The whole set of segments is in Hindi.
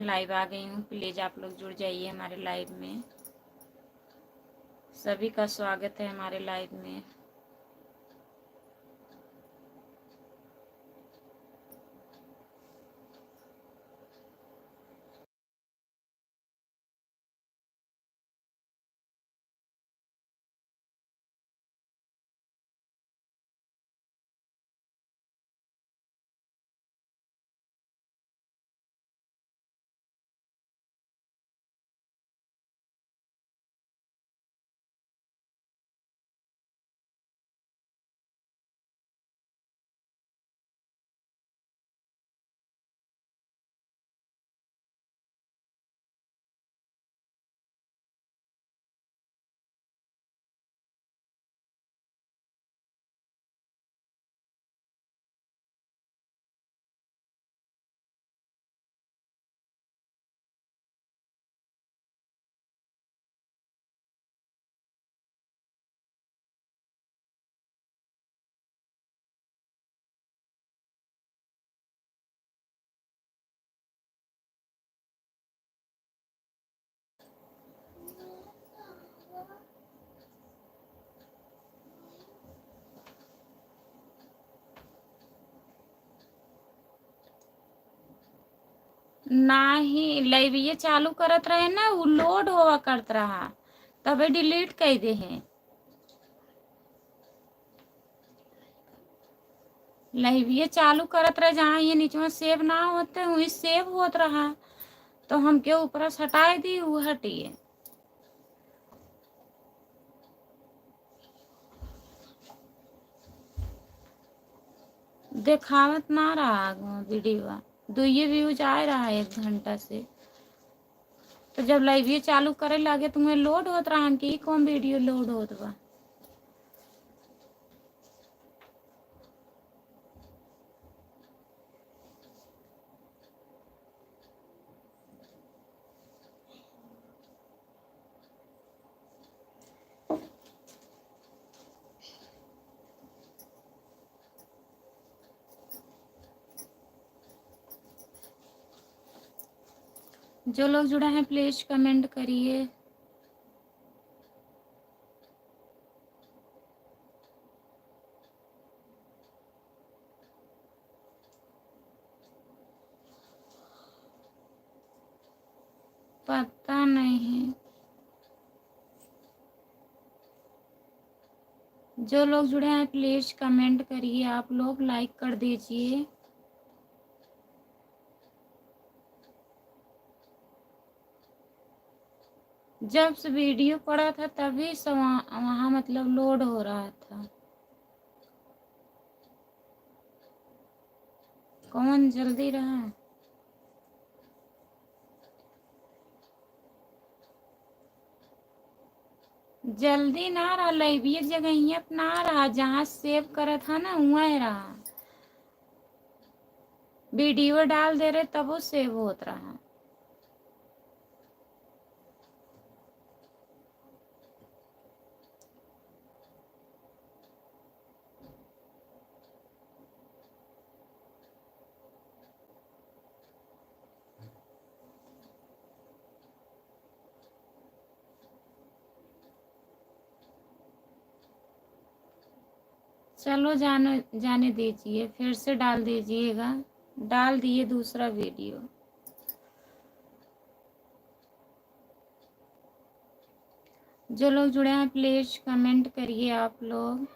लाइव आ गई हूँ, प्लीज आप लोग जुड़ जाइए हमारे लाइव में। सभी का स्वागत है हमारे लाइव में। नाही लाइव ये चालू करत रहे ना, वो लोड होवा करत रहा, तबे डिलीट कर दे हैं। लाइव ये चालू करत रहे, जहाँ ये नीचे सेव ना होते वही सेव होत रहा, तो हम के ऊपर हटाए दी, वो हटिए। देखावत ना रहा वीडियो, दुइये व्यूज आ रहा है 1 घंटा से। तो जब लाइव ये चालू करे लगे तुम्हें लोड होत रहा कि कौन वीडियो लोड होत बा। जो लोग जुड़े हैं प्लीज कमेंट करिए। पता नहीं, जो लोग जुड़े हैं प्लीज कमेंट करिए, आप लोग लाइक कर दीजिए। जब से वीडियो पड़ा था तभी से वहाँ मतलब लोड हो रहा था। कौन जल्दी रहा? जल्दी ना रहा, लाइव एक जगह ही अपना रहा, जहाँ सेव करा था ना वहाँ रहा। वीडियो डाल दे रहे तब वो सेव होत रहा। चलो जाने दीजिए, फिर से डाल दीजिएगा। डाल दिए दूसरा वीडियो। जो लोग जुड़े हैं प्लीज कमेंट करिए आप लोग।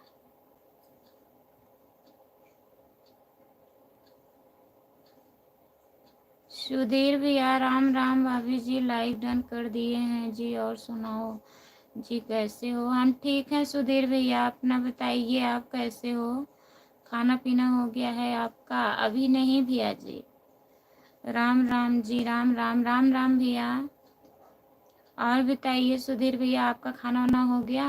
सुधीर भैया राम राम, भाभी जी लाइव डन कर दिए हैं जी। और सुनाओ जी, कैसे हो? हम ठीक हैं सुधीर भैया, अपना बताइए आप कैसे हो? खाना पीना हो गया है आपका? अभी नहीं भैया जी। राम राम जी, राम राम, राम राम भैया। और बताइए सुधीर भैया, आपका खाना वाना हो गया?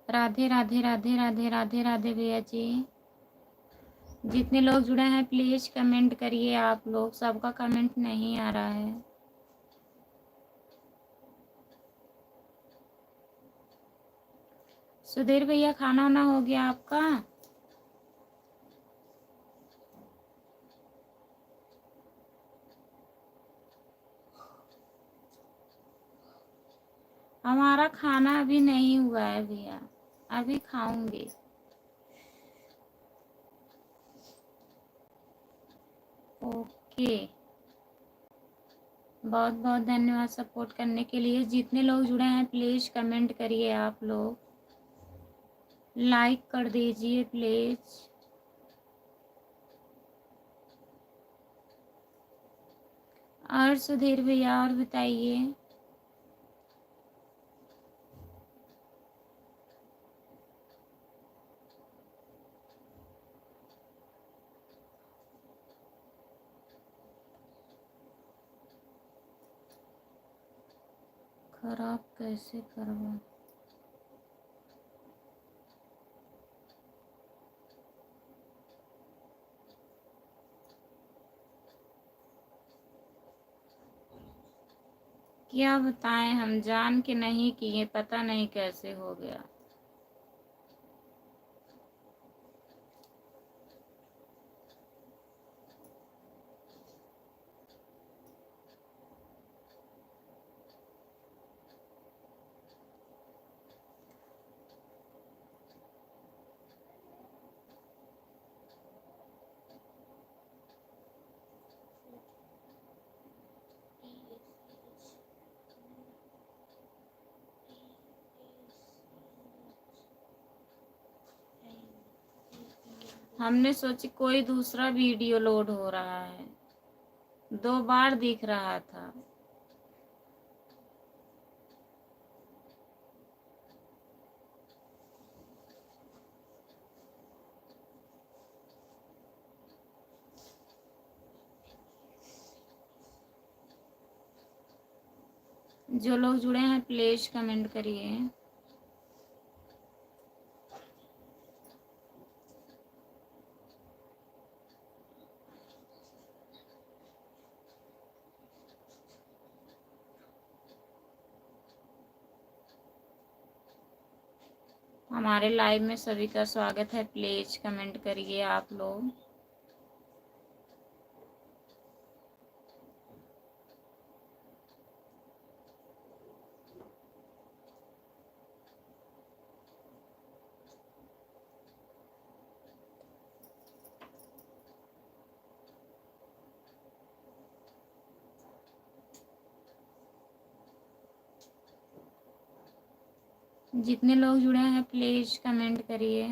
राधे राधे राधे राधे राधे राधे भैया जी। जितने लोग जुड़े हैं प्लीज कमेंट करिए आप लोग, सबका कमेंट नहीं आ रहा है। सुधीर भैया खाना वाना हो गया आपका? हमारा खाना अभी नहीं हुआ है भैया, अभी खाऊंगी। ओके, बहुत बहुत धन्यवाद सपोर्ट करने के लिए। जितने लोग जुड़े हैं प्लीज़ कमेंट करिए, आप लोग लाइक कर दीजिए प्लीज़। और सुधीर भैया और बताइए। खराब कैसे करवा? क्या बताएं, हम जान के नहीं किए, पता नहीं कैसे हो गया। हमने सोची कोई दूसरा वीडियो लोड हो रहा है, 2 बार दिख रहा था। जो लोग जुड़े हैं प्लीज कमेंट करिए। हमारे लाइव में सभी का स्वागत है, प्लीज कमेंट करिए आप लोग। जितने लोग जुड़े हैं प्लीज कमेंट करिए।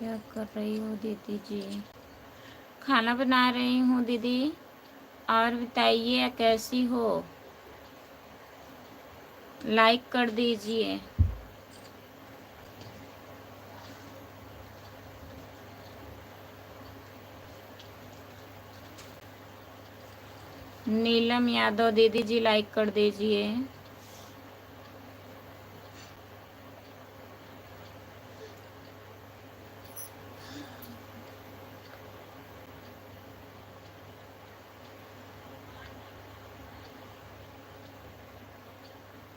क्या कर रही हो दीदी जी? खाना बना रही हूँ दीदी। और बताइए कैसी हो? लाइक कर दीजिए। नीलम यादव दीदी जी लाइक कर दीजिए।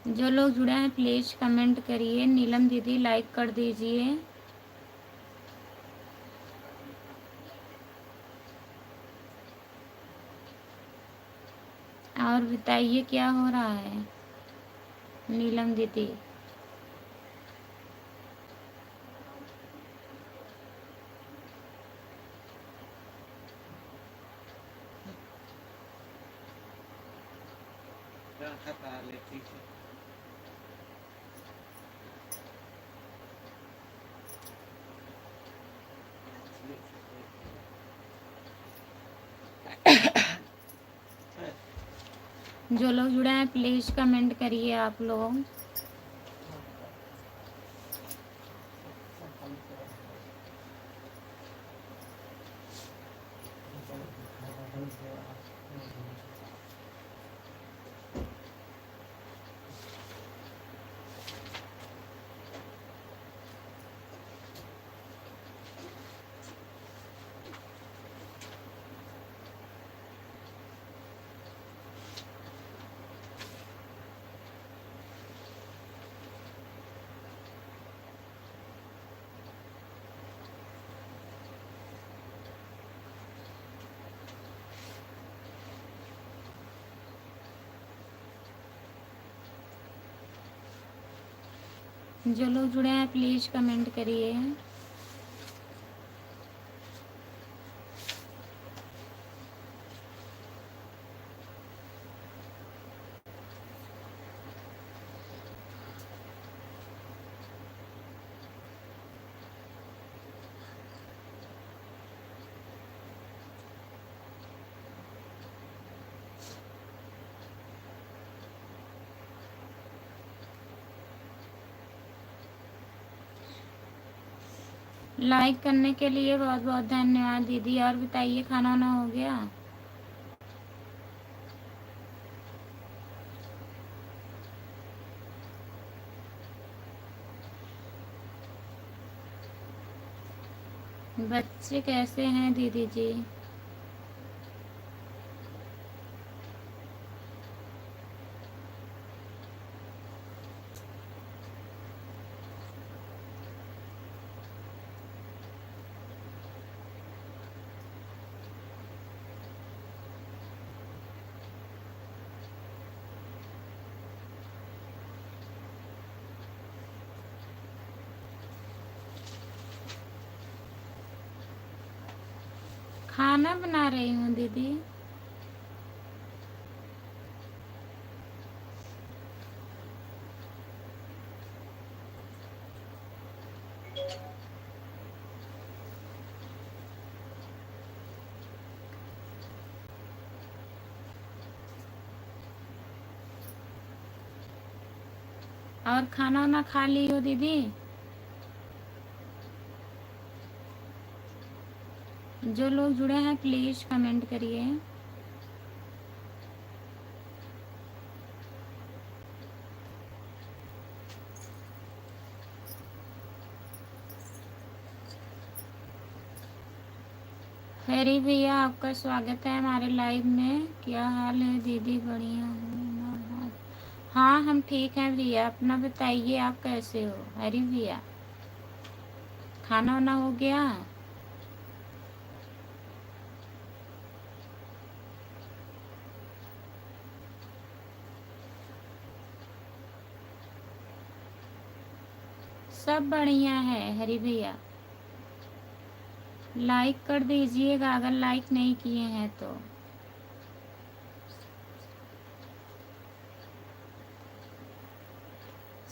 जो लोग जुड़े हैं प्लीज कमेंट करिए। नीलम दीदी लाइक कर दीजिए। और बताइए क्या हो रहा है नीलम दीदी? जो लोग जुड़े हैं प्लीज कमेंट करिए आप लोग। जो लोग जुड़े हैं प्लीज कमेंट करिए। लाइक करने के लिए बहुत बहुत धन्यवाद दीदी। और बताइए खाना वाना हो गया? बच्चे कैसे हैं दीदी जी? खाना बना रही हूँ दीदी। और खाना वाना खा ली हो दीदी? जो लोग जुड़े हैं प्लीज कमेंट करिए। हरी भैया आपका स्वागत है हमारे लाइव में। क्या हाल है दीदी? बढ़िया हूँ। हाँ हम ठीक हैं भैया। अपना बताइए आप कैसे हो हरी भैया? खाना वाना हो गया? सब बढ़िया है हरी भैया। लाइक कर दीजिएगा अगर लाइक नहीं किए हैं तो।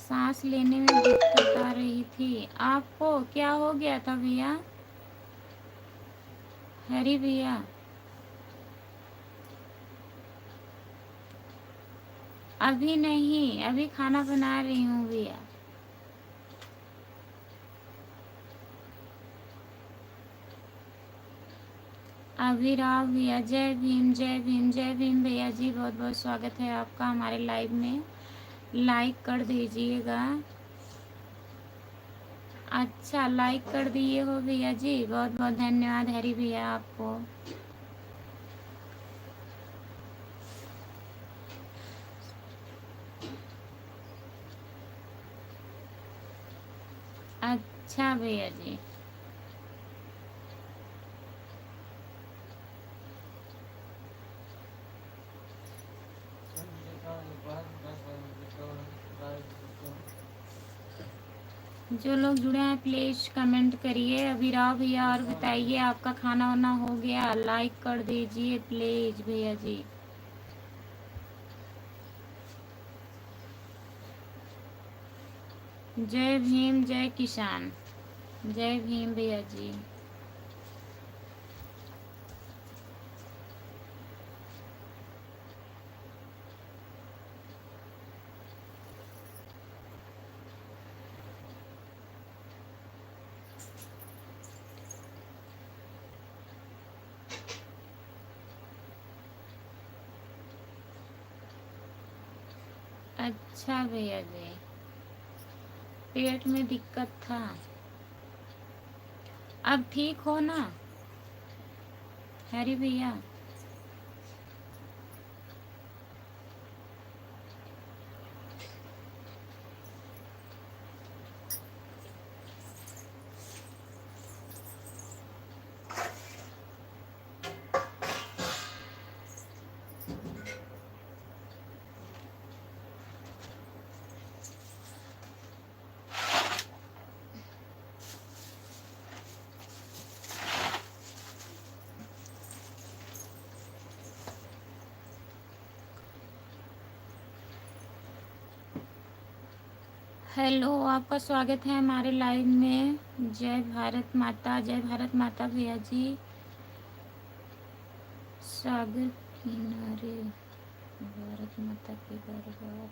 सांस लेने में दिक्कत आ रही थी। आपको क्या हो गया था भैया? हरी भैया, अभी नहीं, अभी खाना बना रही हूँ भैया। अभिराव भैया, जय भीम जय भीम जय भीम भैया जी, बहुत बहुत स्वागत है आपका हमारे लाइव में। लाइक कर दीजिएगा। अच्छा, लाइक कर दिए हो भैया जी, बहुत बहुत धन्यवाद हरी भैया आपको। अच्छा भैया जी, जो लोग जुड़े हैं प्लीज कमेंट करिए। अभिराव भैया, और बताइए आपका खाना वाना हो गया? लाइक कर दीजिए प्लीज भैया जी। जय भीम जय किसान, जय भीम भैया जी। अच्छा भैया जी, पेट में दिक्कत था, अब ठीक हो ना हरी भैया? हेलो, आपका स्वागत है हमारे लाइव में। जय भारत माता, जय भारत माता भैया जी। सागर किनारे भारत माता की दरबार।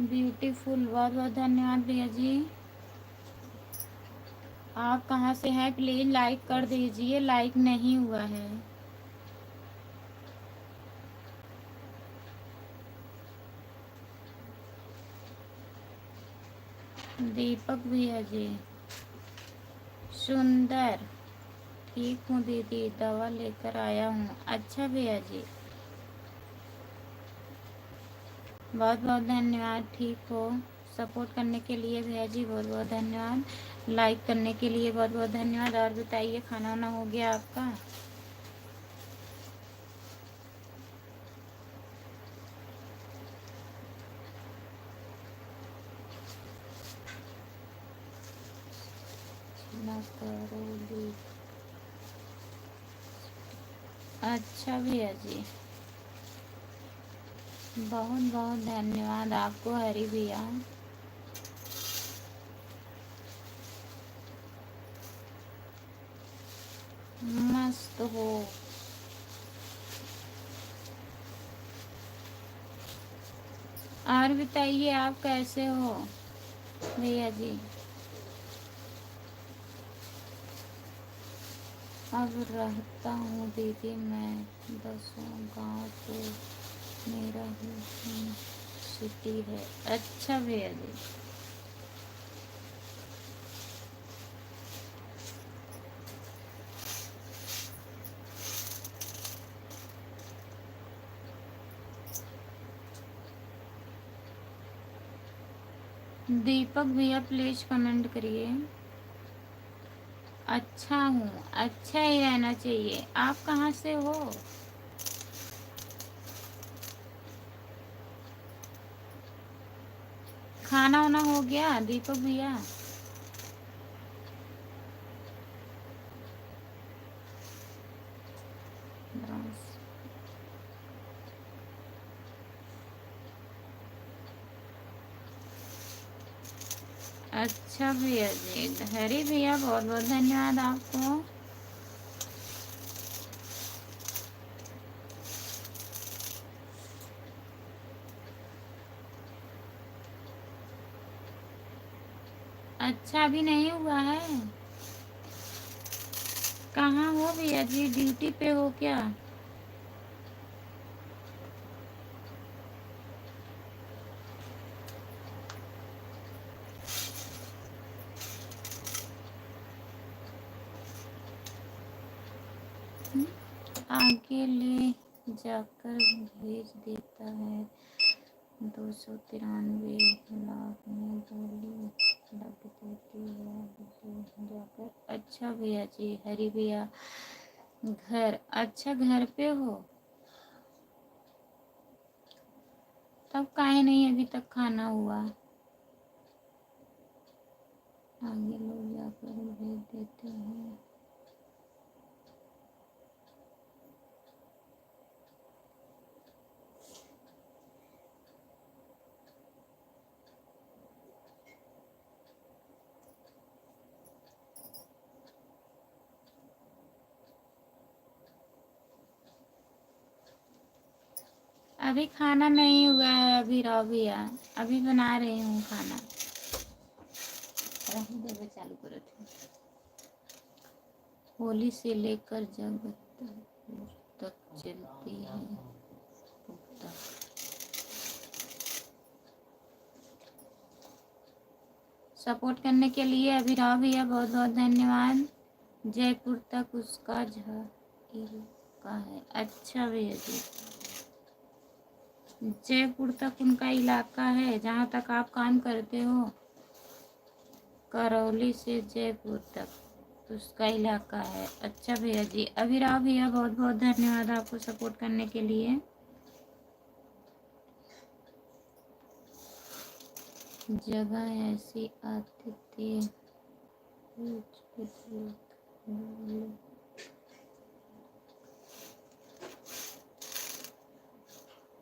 ब्यूटीफुल, बहुत बहुत धन्यवाद भैया जी। आप कहाँ से हैं? प्लीज लाइक कर दीजिए, लाइक नहीं हुआ है। दीपक भैया जी, सुंदर, ठीक हूँ दीदी, दवा लेकर आया हूँ। अच्छा भैया जी, बहुत बहुत धन्यवाद। ठीक हो, सपोर्ट करने के लिए भैया जी बहुत बहुत धन्यवाद। लाइक करने के लिए बहुत बहुत धन्यवाद। और बताइए खाना वाना हो गया आपका? ना करोगी? अच्छा भैया जी, बहुत बहुत धन्यवाद आपको हरी भैया। मस्त हो। और बताइए आप कैसे हो भैया जी? अब रहता हूँ दीदी मैं दसों गांव, तो मेरा ही सिटी है। अच्छा भैया जी, दीपक भैया प्लीज कमेंट करिए। अच्छा हूँ, अच्छा ही रहना चाहिए। आप कहाँ से हो? खाना वाना हो गया दीपक भैया? अच्छा भैया जी, हरी भैया बहुत बहुत धन्यवाद आपको। अच्छा अभी नहीं हुआ है? कहाँ हो भैया जी, ड्यूटी पे हो क्या? आगे ले जाकर भेज देता है। 293 लाख में गोली लग देती है जाकर। अच्छा भैया जी, हरी भैया घर, अच्छा घर पे हो? तब काहे नहीं अभी तक खाना हुआ? आगे लोग जाकर भेज देते हैं। अभी खाना नहीं हुआ है, अभी रहो भैया, अभी बना रही हूँ खाना। चालू करो थे। होली से लेकर जब तक चलती है पुख्ता। सपोर्ट करने के लिए अभिराव भैया बहुत बहुत धन्यवाद। जयपुर तक उसका झाकीर का है। अच्छा भैया जी, जयपुर तक उनका इलाका है जहाँ तक आप काम करते हो। करौली से जयपुर तक उसका इलाका है। अच्छा भैया जी, अभिराव भैया बहुत बहुत धन्यवाद आपको सपोर्ट करने के लिए। जगह ऐसी आतिथ्य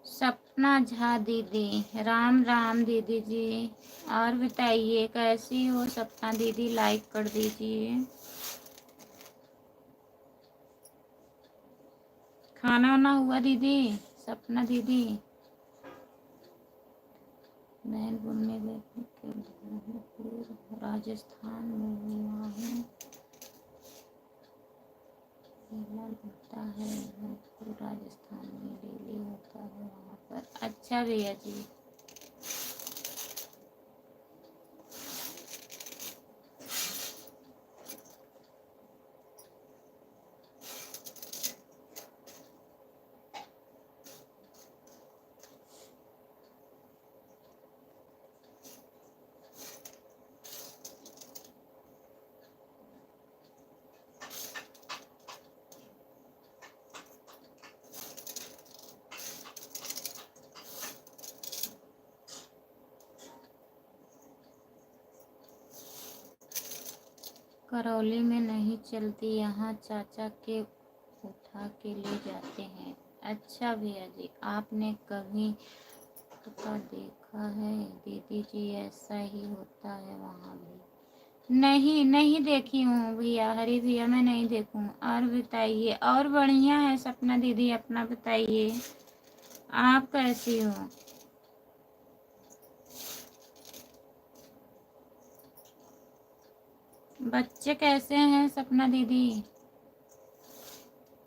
सपना झा दीदी, राम राम दीदी जी। और बताइए कैसी हो सपना दीदी, लाइक कर दीजिए। खाना वाना हुआ दीदी, सपना दीदी? बहन घूमने गए राजस्थान में हुआ है। मेला लगता है राजस्थान में, डेली होता है वहाँ पर। अच्छा भैया जी, करौली में नहीं चलती, यहाँ चाचा के उठा के ले जाते हैं। अच्छा भैया जी, आपने कभी का देखा है दीदी जी? ऐसा ही होता है वहाँ भी? नहीं, नहीं देखी हूँ भैया, हरी भैया मैं नहीं देखूँ। और बताइए, और बढ़िया है सपना दीदी, अपना बताइए आप कैसी हो? बच्चे कैसे हैं सपना दीदी?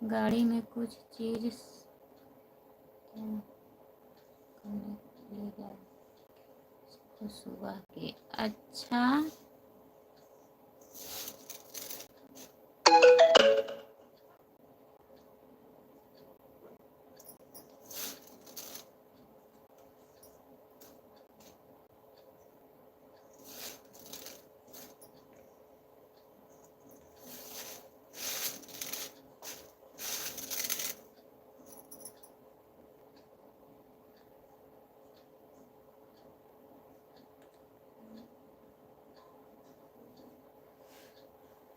गाड़ी में कुछ चीज ले गया सुबह के। अच्छा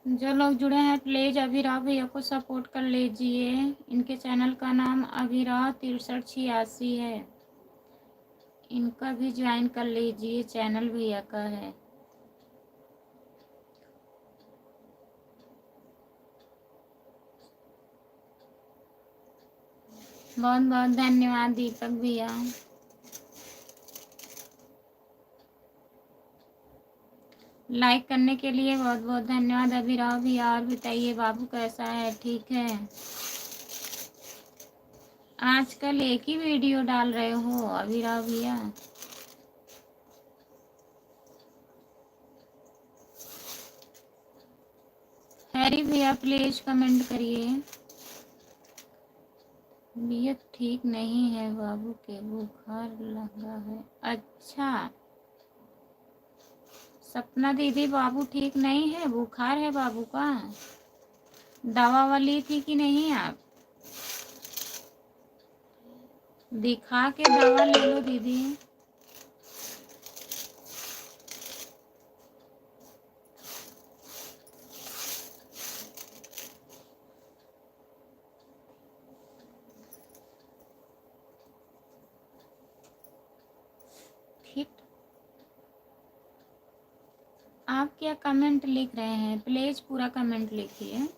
जो लोग जुड़े हैं प्लीज अभिराव भैया को सपोर्ट कर लीजिए। इनके चैनल का नाम अभिराव 6386 है। इनका भी ज्वाइन कर लीजिए, चैनल भैया का है। बहुत बहुत धन्यवाद दीपक भैया। लाइक करने के लिए बहुत बहुत धन्यवाद अभिराव भैया। और बताइए बाबू कैसा है, ठीक है? आजकल एक ही वीडियो डाल रहे हो अभिराव भैया? हैरी भैया प्लीज कमेंट करिए। तबीयत ठीक नहीं है बाबू के, बुखार लगा है। अच्छा सपना दीदी, बाबू ठीक नहीं है, बुखार है बाबू का? दवा वाली थी कि नहीं? आप दिखा के दवा ले लो दीदी। ठीक, आप क्या कमेंट लिख रहे हैं? प्लीज पूरा कमेंट लिखिए।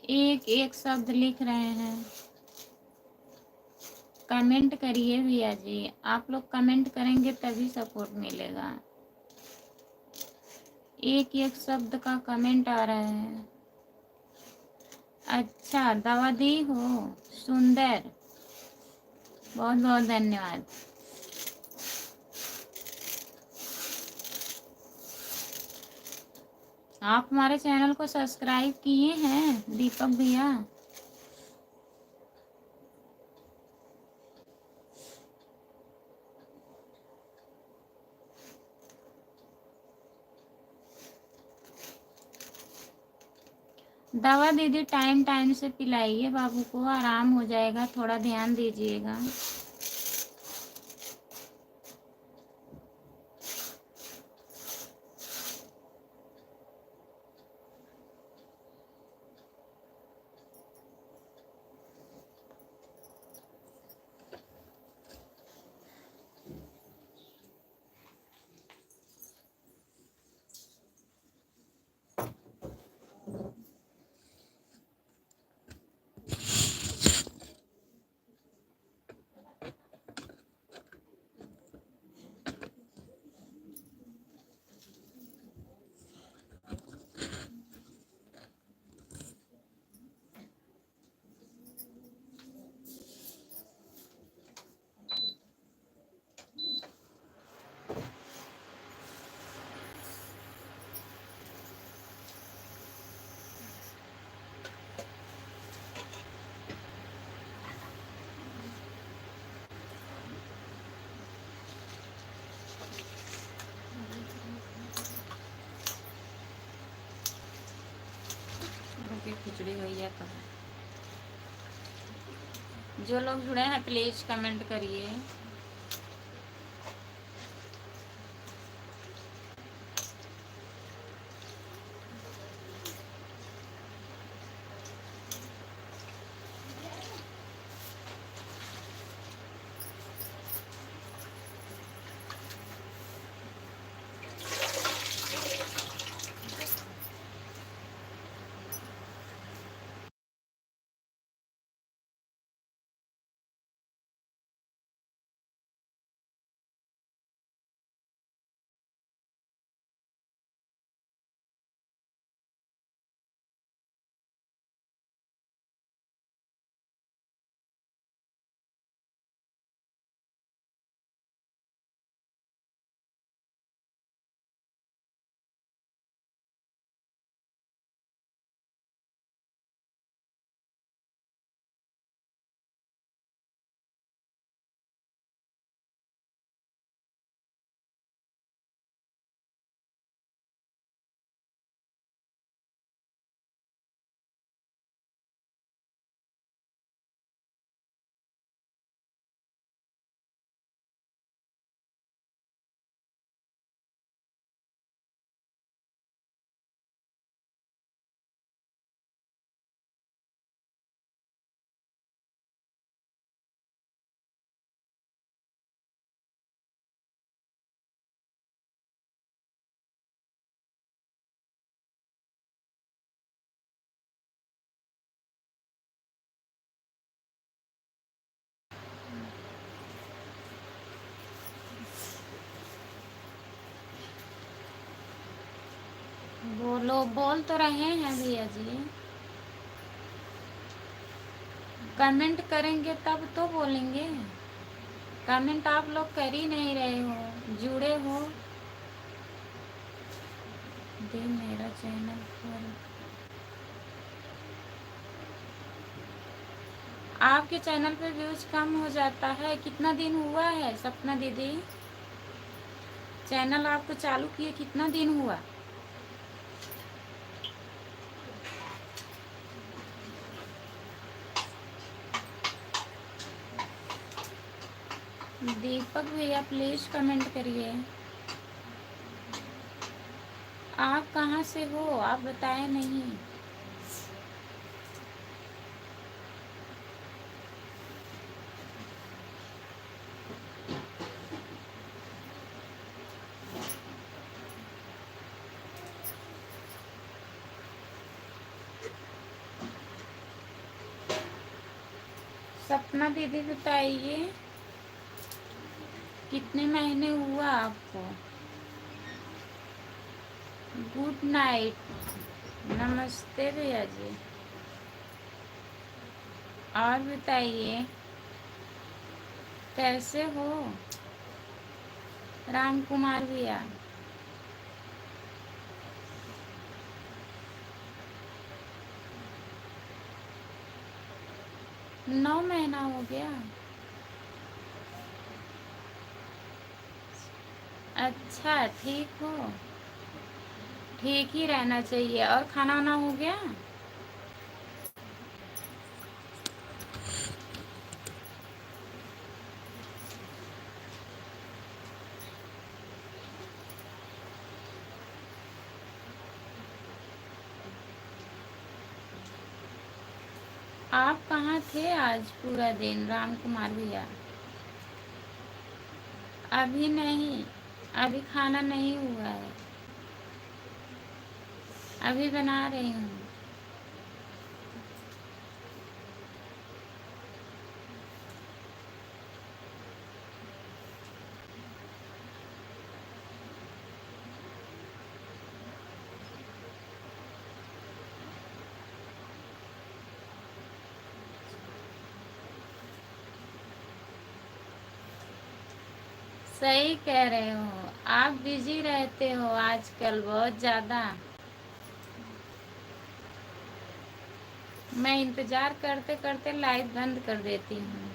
एक एक शब्द लिख रहे हैं, कमेंट करिए भैया जी। आप लोग कमेंट करेंगे तभी सपोर्ट मिलेगा। एक एक शब्द का कमेंट आ रहा है। अच्छा दवा दी हो, सुंदर, बहुत बहुत धन्यवाद। आप हमारे चैनल को सब्सक्राइब किए हैं दीपक भैया? दवा दीदी टाइम टाइम से पिलाइए, बाबू को आराम हो जाएगा, थोड़ा ध्यान दीजिएगा। खिचड़ी हुई है तो जो लोग जुड़े हैं प्लीज कमेंट करिए। बोलो, बोल तो रहे हैं भैया जी। कमेंट करेंगे तब तो बोलेंगे। कमेंट आप लोग कर ही नहीं रहे हो, जुड़े हो। दे मेरा चैनल पर आपके चैनल पे व्यूज कम हो जाता है। कितना दिन हुआ है सपना दीदी? चैनल आपको चालू किए कितना दिन हुआ? दीपक भैया प्लीज कमेंट करिए। आप कहाँ से हो, आप बताए नहीं। सपना दीदी बताइए, कितने महीने हुआ आपको? Good night. नमस्ते भैया जी। और बताइए कैसे हो? राम कुमार भैया। 9 महीना हो गया। अच्छा, ठीक हो? ठीक ही रहना चाहिए। और खाना वाना हो गया? आप कहाँ थे आज पूरा दिन राम कुमार भैया? अभी नहीं, अभी खाना नहीं हुआ है, अभी बना रही हूँ। सही कह रहे हो, आप बिजी रहते हो आजकल बहुत ज़्यादा। मैं इंतज़ार करते करते लाइव बंद कर देती हूँ।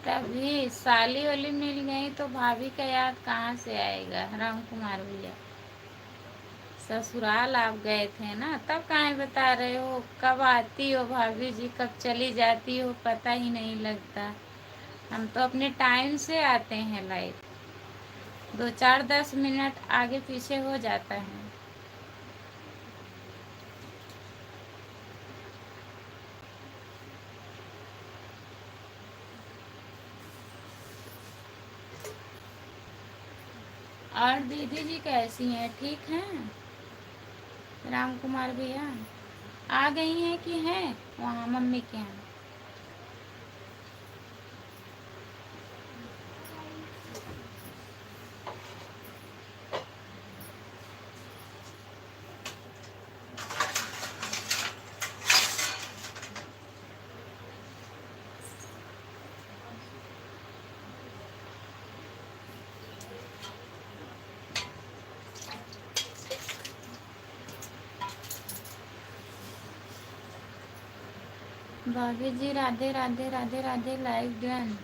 तभी साली वाली मिल गई तो भाभी का याद कहाँ से आएगा राम कुमार भैया? ससुराल आप गए थे ना, तब कहाँ बता रहे हो? कब आती हो भाभी जी, कब चली जाती हो, पता ही नहीं लगता। हम तो अपने टाइम से आते हैं लाइव, 2-4-10 मिनट आगे पीछे हो जाता है। और दीदी जी कैसी हैं, ठीक हैं? राम कुमार भैया आ गई हैं कि हैं वहाँ मम्मी के यहाँ? भाभी जी राधे राधे राधे राधे। लाइव डन,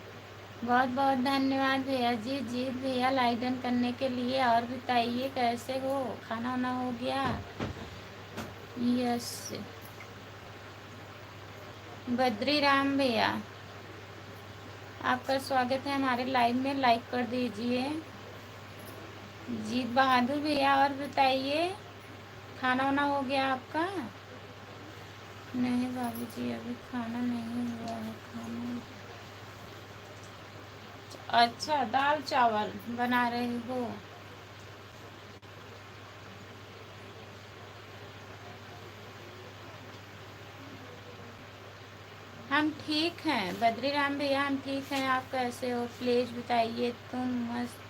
बहुत बहुत धन्यवाद भैया जी। जीत भैया लाइव डन करने के लिए। और बताइए कैसे हो, खाना वाना हो गया? यस। बद्री राम भैया आपका स्वागत है हमारे लाइव में, लाइक कर दीजिए। जीत बहादुर भैया और बताइए खाना वाना हो गया आपका? नहीं भाभी जी अभी खाना नहीं हुआ है। खाना अच्छा, दाल चावल बना रही हो। हम ठीक हैं बद्रीराम भैया, हम ठीक हैं। आप कैसे हो प्लीज बताइए। तुम मस्त।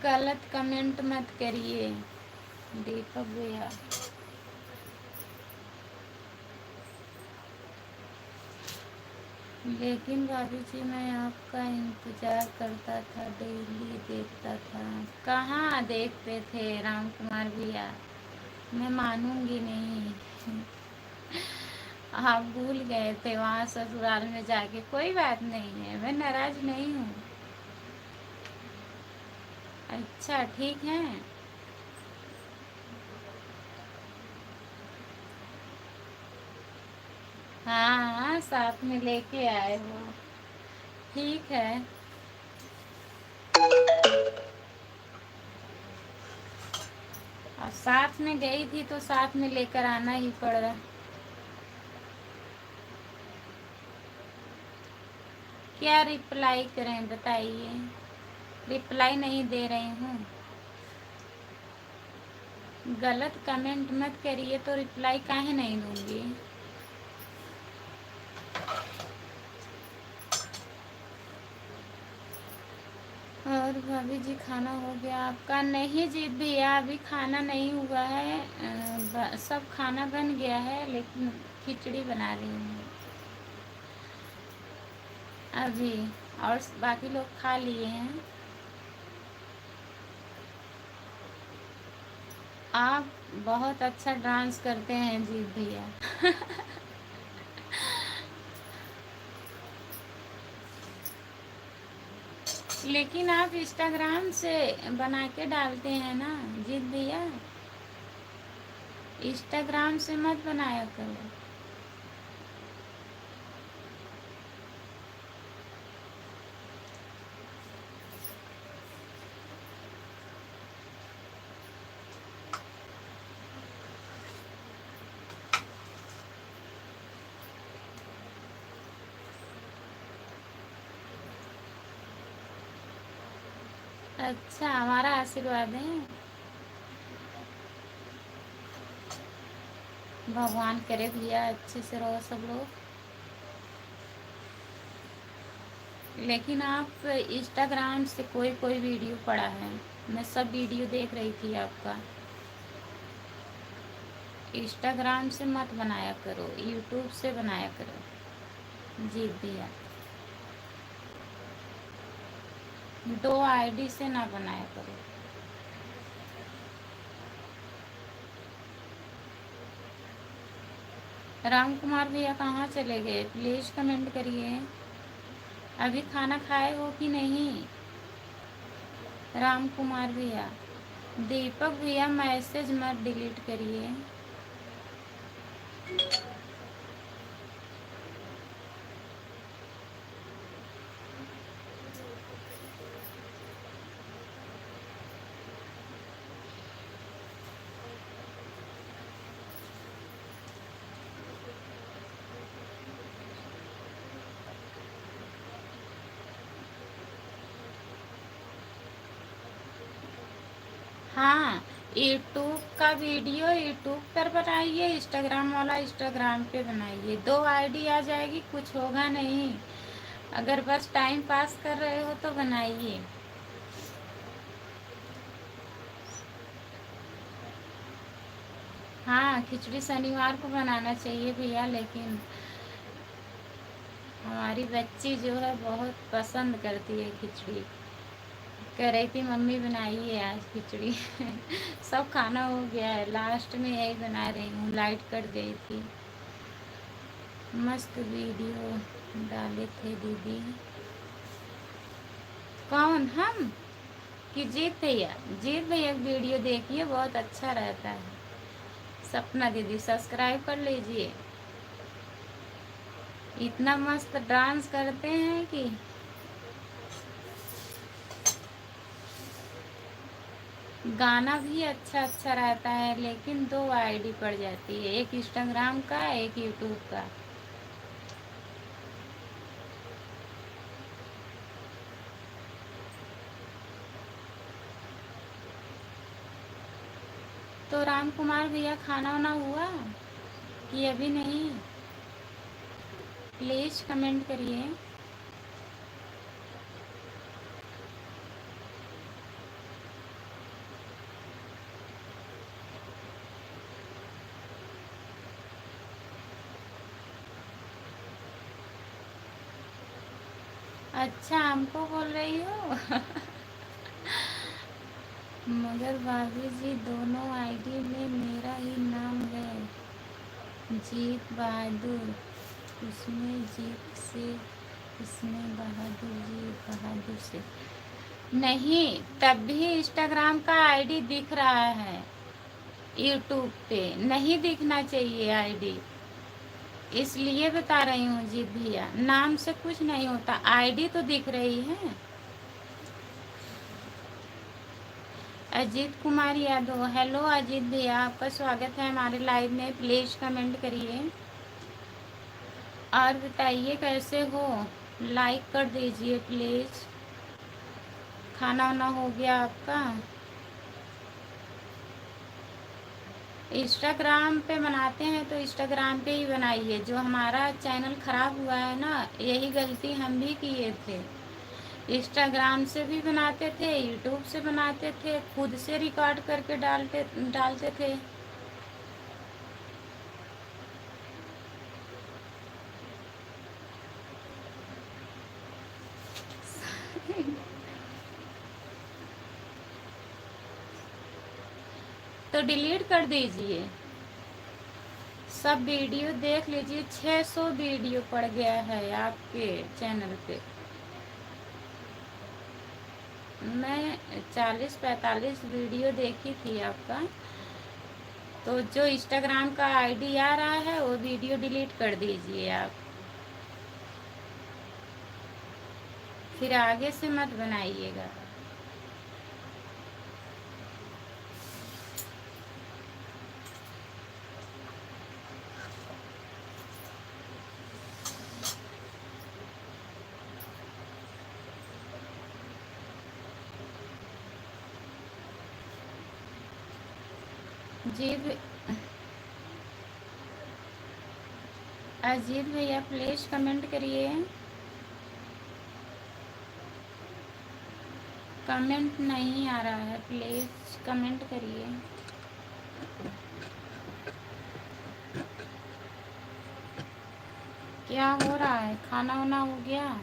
गलत कमेंट मत करिए दीपक भैया। लेकिन भाभी जी मैं आपका इंतजार करता था, डेली देखता था। कहाँ देखते थे राम कुमार भैया, मैं मानूंगी नहीं। आप भूल गए थे वहाँ ससुराल में जाके। कोई बात नहीं है, मैं नाराज नहीं हूँ। अच्छा ठीक है। हाँ साथ में लेके आए हो, ठीक है। और साथ में गई थी तो साथ में लेकर आना ही पड़ रहा। क्या रिप्लाई करें बताइए, रिप्लाई नहीं दे रही हूँ। गलत कमेंट मत करिए तो रिप्लाई काहे नहीं दूंगी। और भाभी जी खाना हो गया आपका? नहीं जीत भैया, अभी खाना नहीं हुआ है। सब खाना बन गया है, लेकिन खिचड़ी बना रही हूँ अभी। और बाकी लोग खा लिए हैं। आप बहुत अच्छा डांस करते हैं जीत भैया। लेकिन आप इंस्टाग्राम से बना के डालते हैं ना जीत भैया, इंस्टाग्राम से मत बनाया करो। अच्छा, हमारा आशीर्वाद है। भगवान करे भैया अच्छे से रहो सब लोग। लेकिन आप इंस्टाग्राम से कोई कोई वीडियो पड़ा है, मैं सब वीडियो देख रही थी आपका। इंस्टाग्राम से मत बनाया करो, यूट्यूब से बनाया करो जीत भैया। 2 आईडी से ना बनाया करो। राम कुमार भैया कहाँ चले गए? प्लीज कमेंट करिए। अभी खाना खाए हो कि नहीं? राम कुमार भैया। दीपक भैया मैसेज मत डिलीट करिए। हाँ, यूट्यूब का वीडियो यूट्यूब पर बनाइए, इंस्टाग्राम वाला इंस्टाग्राम पे बनाइए। 2 आईडी आ जाएगी, कुछ होगा नहीं। अगर बस टाइम पास कर रहे हो तो बनाइए। हाँ, खिचड़ी शनिवार को बनाना चाहिए भैया, लेकिन हमारी बच्ची जो है बहुत पसंद करती है खिचड़ी। कह रही थी मम्मी बनाइए आज खिचड़ी। सब खाना हो गया है, लास्ट में यही बना रही हूँ, लाइट कट गई थी। मस्त वीडियो डाले थे दीदी। कौन हम? कि जीत भैया? जीत भैया वीडियो देखिए, बहुत अच्छा रहता है। सपना दीदी सब्सक्राइब कर लीजिए। इतना मस्त डांस करते हैं कि गाना भी अच्छा अच्छा रहता है, लेकिन दो आईडी पड़ जाती है, एक इंस्टाग्राम का, एक यूट्यूब का। तो राम कुमार भैया, खाना वाना हुआ कि अभी नहीं? प्लीज़ कमेंट करिए। अच्छा, हमको बोल रही हो? मगर भाभी जी, दोनों आईडी में मेरा ही नाम है, जीत बहादुर। उसमें जीत से, इसमें बहादुर जी, बहादुर से नहीं। तब भी इंस्टाग्राम का आईडी दिख रहा है, यूट्यूब पे नहीं दिखना चाहिए आईडी। इसलिए बता रही हूँ जीत भैया, नाम से कुछ नहीं होता, आईडी तो दिख रही है। अजीत कुमार यादव, हेलो अजीत भैया, आपका स्वागत है हमारे लाइव में। प्लीज़ कमेंट करिए और बताइए कैसे हो। लाइक कर दीजिए प्लीज़। खाना वाना हो गया आपका? इंस्टाग्राम पे बनाते हैं तो इंस्टाग्राम पे ही बनाइए। जो हमारा चैनल ख़राब हुआ है ना, यही गलती हम भी किए थे। इंस्टाग्राम से भी बनाते थे, यूट्यूब से बनाते थे, खुद से रिकॉर्ड करके डालते डालते थे। तो डिलीट कर दीजिए, सब वीडियो देख लीजिए। 600 वीडियो पड़ गया है आपके चैनल पे। मैं 40-45 वीडियो देखी थी आपका। तो जो इंस्टाग्राम का आईडी आ रहा है वो वीडियो डिलीट कर दीजिए आप, फिर आगे से मत बनाइएगा। जी अजीत भैया, प्लीज़ कमेंट करिए। कमेंट नहीं आ रहा है, प्लीज़ कमेंट करिए। क्या हो रहा है? खाना वाना हो गया?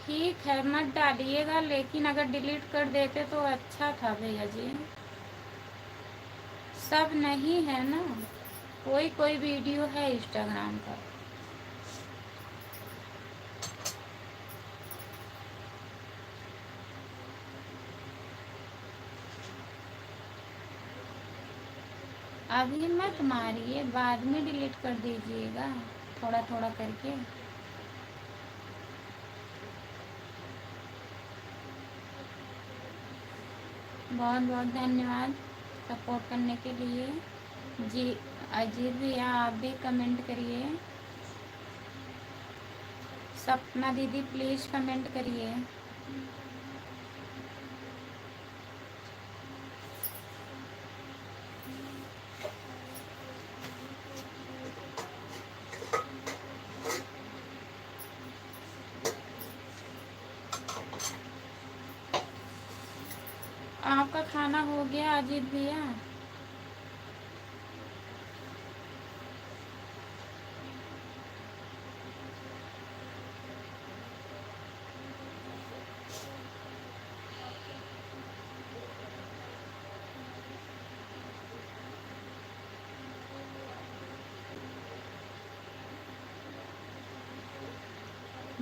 ठीक है, मत डालिएगा, लेकिन अगर डिलीट कर देते तो अच्छा था भैया जी। सब नहीं है ना, कोई कोई वीडियो है इंस्टाग्राम का। अभी मत मारिए, बाद में डिलीट कर दीजिएगा, थोड़ा थोड़ा करके। बहुत बहुत धन्यवाद सपोर्ट करने के लिए। जी अजीत भैया, आप भी कमेंट करिए। सपना दीदी, प्लीज़ कमेंट करिए। आपका खाना हो गया अजीत भैया?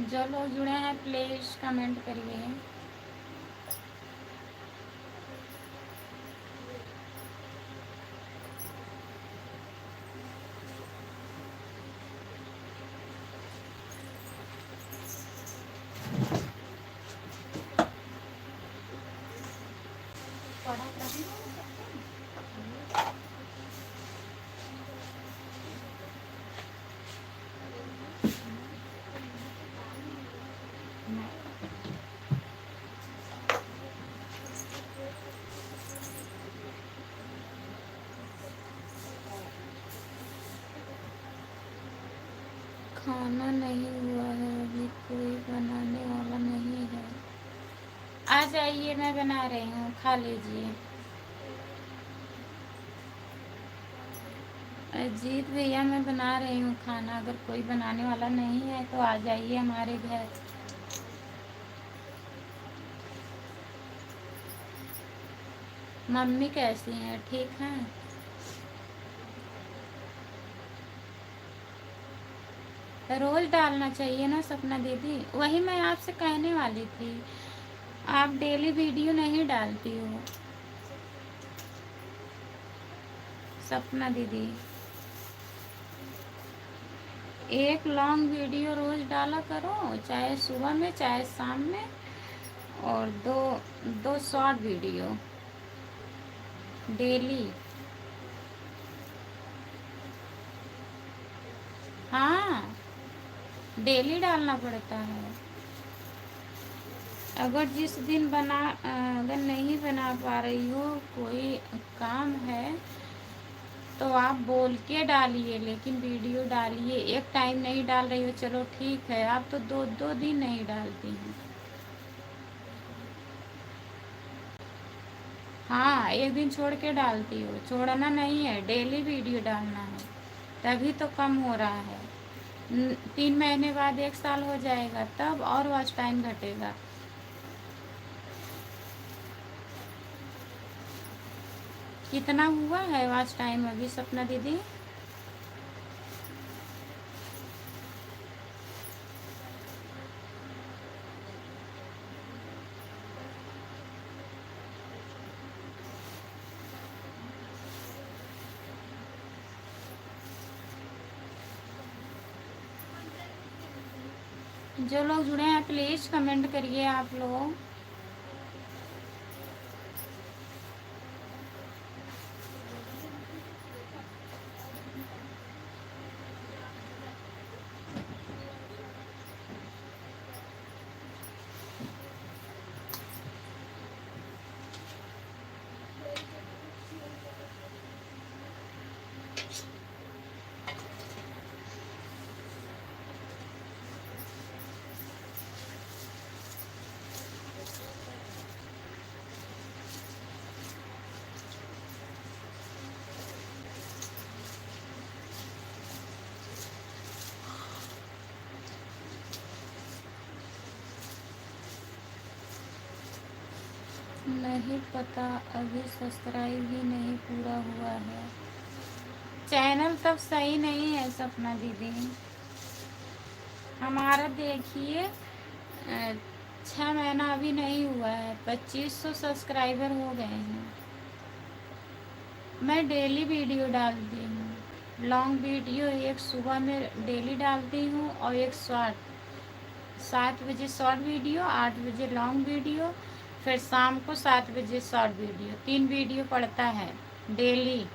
जो लोग जुड़े हैं प्लीज कमेंट करिए। खाना नहीं हुआ है अभी, कोई बनाने वाला नहीं है। आ जाइए, मैं बना रही हूँ, खा लीजिए। अजीत भैया, मैं बना रही हूँ खाना, अगर कोई बनाने वाला नहीं है तो आ जाइए हमारे घर। मम्मी कैसी हैं? ठीक हैं? रोज डालना चाहिए ना सपना दीदी, वही मैं आपसे कहने वाली थी, आप डेली वीडियो नहीं डालती हो सपना दीदी। एक लॉन्ग वीडियो रोज डाला करो, चाहे सुबह में चाहे शाम में, और दो दो शॉर्ट वीडियो डेली। हाँ, डेली डालना पड़ता है। अगर जिस दिन अगर नहीं बना पा रही हो, कोई काम है, तो आप बोल के डालिए, लेकिन वीडियो डालिए। एक टाइम नहीं डाल रही हो, चलो ठीक है, आप तो दो दो दिन नहीं डालती हैं। हाँ, एक दिन छोड़ के डालती हो, छोड़ना नहीं है, डेली वीडियो डालना है, तभी तो कम हो रहा है। 3 महीने बाद 1 साल हो जाएगा, तब और वॉच टाइम घटेगा। कितना हुआ है वॉच टाइम अभी सपना दीदी? जो लोग जुड़े हैं प्लीज कमेंट करिए आप लोग। नहीं पता, अभी सब्सक्राइब ही नहीं पूरा हुआ है। चैनल तब सही नहीं है सपना दीदी। हमारा देखिए 6 महीना अभी नहीं हुआ है, 2500 सब्सक्राइबर हो गए हैं। मैं डेली वीडियो डालती हूँ, लॉन्ग वीडियो एक सुबह में डेली डालती हूँ, और एक शॉर्ट 7 बजे शॉर्ट वीडियो, 8 बजे लॉन्ग वीडियो, फिर शाम को 7 बजे शॉर्ट वीडियो, 3 वीडियो पड़ता है डेली।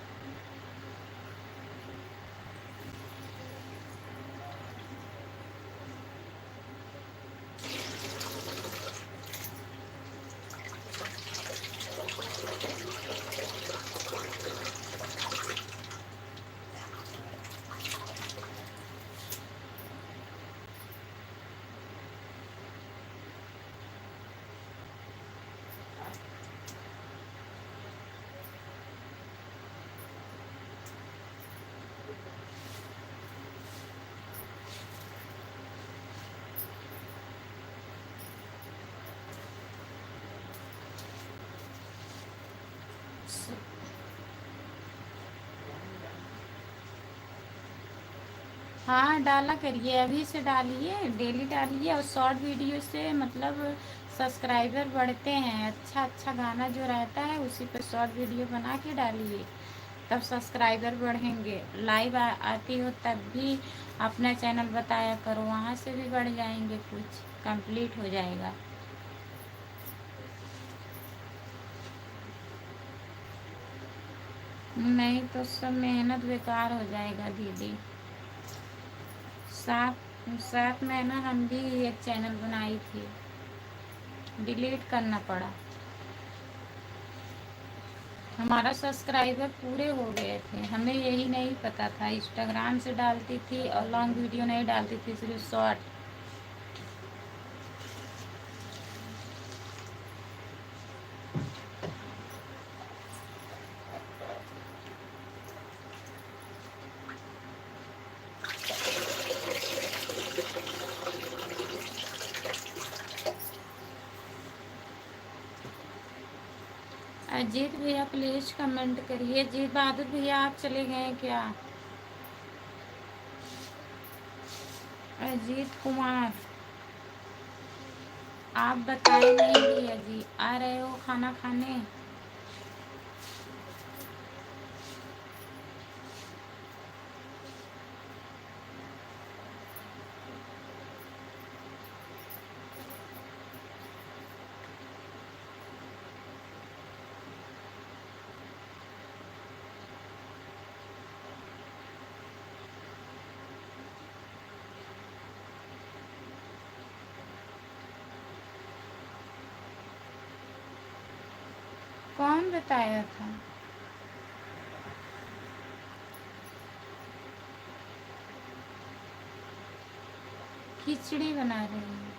हाँ डाला करिए, अभी से डालिए, डेली डालिए। और शॉर्ट वीडियो से मतलब सब्सक्राइबर बढ़ते हैं। अच्छा अच्छा गाना जो रहता है उसी पर शॉर्ट वीडियो बना के डालिए, तब सब्सक्राइबर बढ़ेंगे। लाइव आती हो तब भी अपना चैनल बताया करो, वहाँ से भी बढ़ जाएंगे, कुछ कंप्लीट हो जाएगा। नहीं तो सब मेहनत बेकार हो जाएगा दीदी। 7 महीना हम भी एक चैनल बनाई थी, डिलीट करना पड़ा। हमारा सब्सक्राइबर पूरे हो गए थे, हमें यही नहीं पता था। इंस्टाग्राम से डालती थी और लॉन्ग वीडियो नहीं डालती थी, सिर्फ शॉर्ट। अजीत भैया प्लीज कमेंट करिए। अजीत बहादुर भैया आप चले गए क्या? अजीत कुमार आप बताए नहीं भैया जी, आ रहे हो खाना खाने? कौन बताया था? खिचड़ी बना रही हूँ।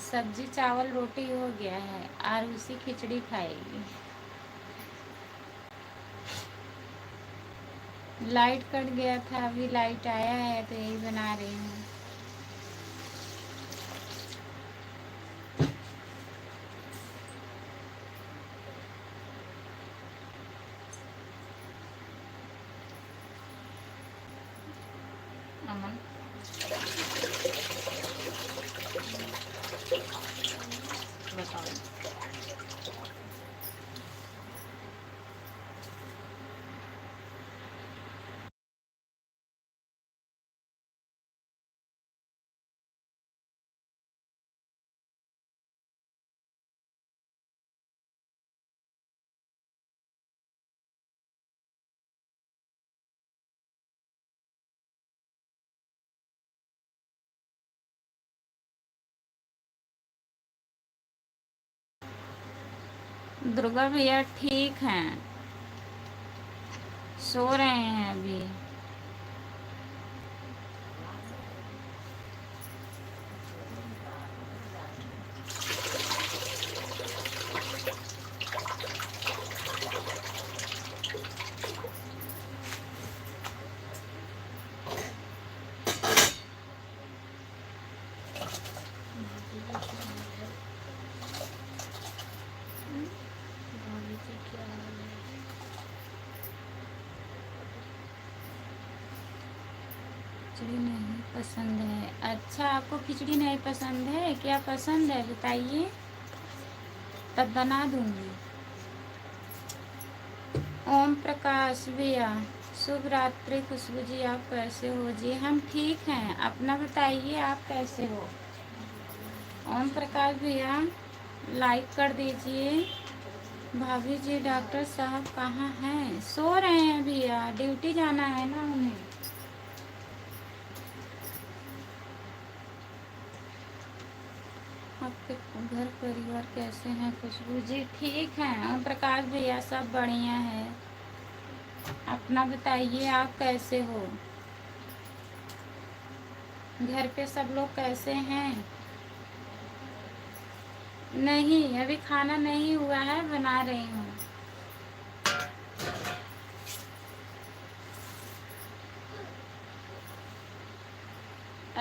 सब्जी चावल रोटी हो गया है और उसी खिचड़ी खाएगी। लाइट कट गया था, अभी लाइट आया है तो यही बना रही हूँ। अमन बताओ। दुर्गा भैया ठीक हैं, सो रहे हैं अभी। खिचड़ी नहीं पसंद है? अच्छा आपको खिचड़ी नहीं पसंद है, क्या पसंद है बताइए, तब बना दूंगी। ओम प्रकाश भैया शुभ रात्रि। खुशबू जी आप कैसे हो जी? हम ठीक हैं, अपना बताइए आप कैसे हो? ओम प्रकाश भैया लाइक कर दीजिए। भाभी जी डॉक्टर साहब कहाँ हैं? सो रहे हैं भैया, ड्यूटी जाना है ना उन्हें। आपके घर परिवार कैसे हैं? खुशबू जी ठीक हैं। ओम प्रकाश भैया सब बढ़िया है, अपना बताइए आप कैसे हो? घर पे सब लोग कैसे हैं? नहीं अभी खाना नहीं हुआ है, बना रही हूँ।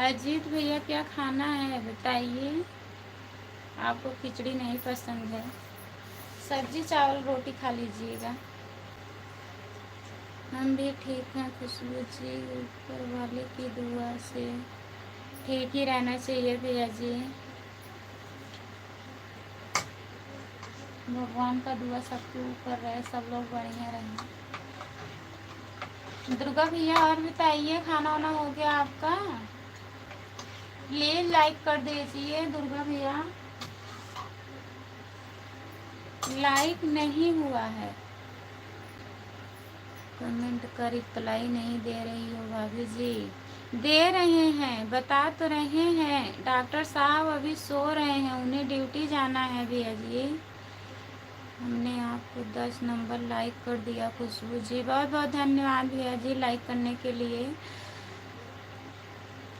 अजीत भैया क्या खाना है बताइए? आपको खिचड़ी नहीं पसंद है, सब्जी चावल रोटी खा लीजिएगा। हम भी ठीक हैं खुशबू जी, ऊपर वाले की दुआ से ठीक ही रहना चाहिए भैया जी। भगवान का दुआ सबके ऊपर रहे, सब लोग बढ़िया रहें। दुर्गा भैया और बताइए, खाना वाना हो गया आपका? प्लीज लाइक कर दीजिए दुर्गा भैया, लाइक नहीं हुआ है। कमेंट का रिप्लाई नहीं दे रही हो भाभी जी। दे रहे हैं, बता तो रहे हैं। डॉक्टर साहब अभी सो रहे हैं, उन्हें ड्यूटी जाना है भैया जी। हमने आपको 10 नंबर लाइक कर दिया खुशबू जी, बहुत बहुत धन्यवाद भैया जी लाइक करने के लिए।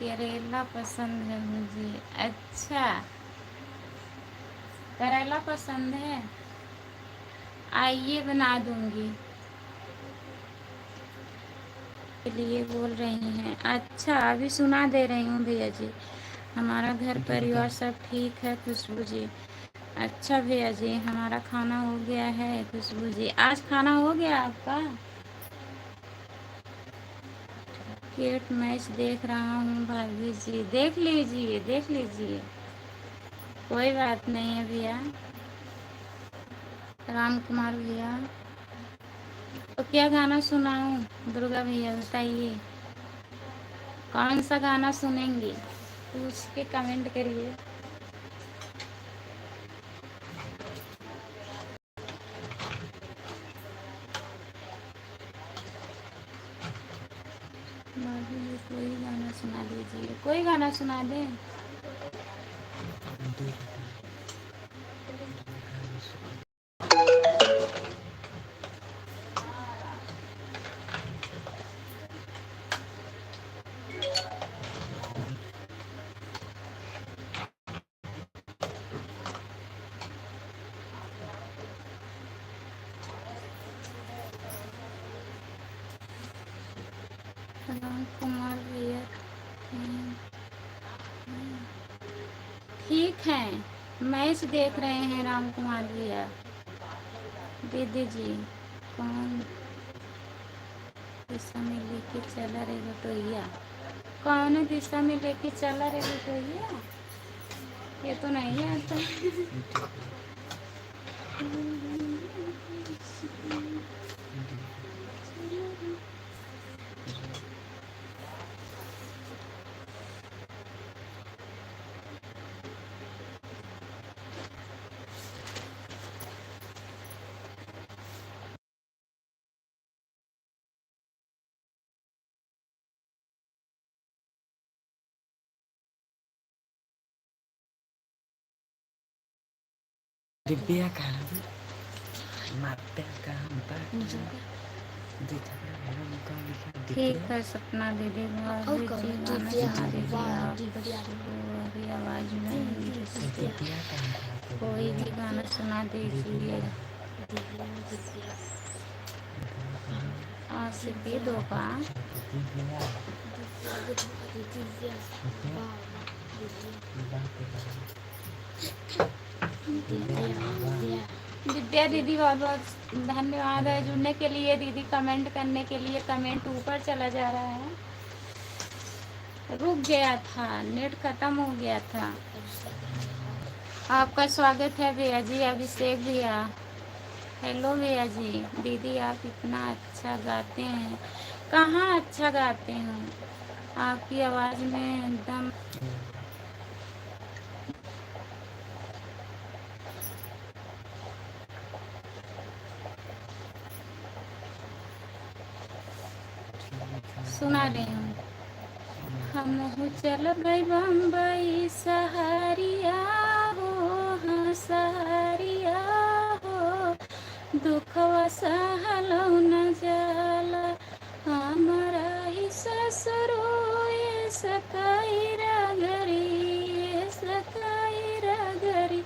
करेला पसंद है मुझे। अच्छा, करेला पसंद है, आइए बना दूंगी। के लिए बोल रही हैं। अच्छा, अभी सुना दे रही हूँ भैया जी। हमारा घर परिवार सब ठीक है खुशबू जी। अच्छा भैया जी, हमारा खाना हो गया है खुशबू जी। आज खाना हो गया आपका? क्रिकेट मैच देख रहा हूँ भाभी जी। देख लीजिए देख लीजिए, कोई बात नहीं है भैया। राम कुमार भैया, तो क्या गाना सुनाऊँ दुर्गा भैया बताइए, कौन सा गाना सुनेंगी? पूछ के कमेंट करिए। भाभी जी कोई गाना सुना दीजिए, कोई गाना सुना दें। राम कुमार भैया ठीक है, मैच देख रहे हैं राम कुमार भैया। दीदी जी, कौन दिशा में लेके चला रे बटोहिया? कौन दिशा में लेके चला रे बटोहिया? ये तो नहीं आता। दिव्या का माता का ठीक है सपना दीदी, भाभी जी गाना सुना दीजिए। आपको अभी आवाज़ नहीं, कोई भी गाना सुना दीजिए। आशिकी दो का विद्या दीदी बहुत बहुत धन्यवाद है जुड़ने के लिए। दीदी कमेंट करने के लिए, कमेंट ऊपर चला जा रहा है, रुक गया था, नेट खत्म हो गया था। आपका स्वागत है भैया जी, अभिषेक भैया। हेलो भैया जी। दीदी आप इतना अच्छा गाते हैं। कहाँ अच्छा गाते हैं, आपकी आवाज़ में एकदम सुना रही हूँ। हम हो चल भाई बम्बई सहारिया हो, हाँ सहारिया हो, दुखवा सहलो न जाला हमारा ही ससुरो ये सकाई रगरी, ये सकाई रगरी,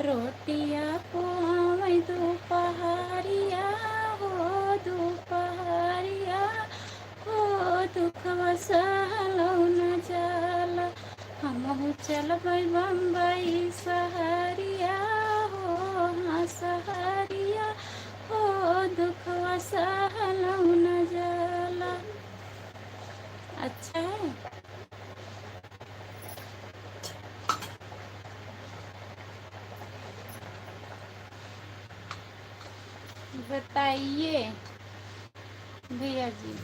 रोटिया पोवै दोपहरिया हो, दोपहरिया हो, दुखवा सहलो न जाला हमहु चलबै बम्बई सहरिया हो, हाँ सहरिया हो, दुखवा सहलहु न जाला। अच्छा है। बताइए भैया जी।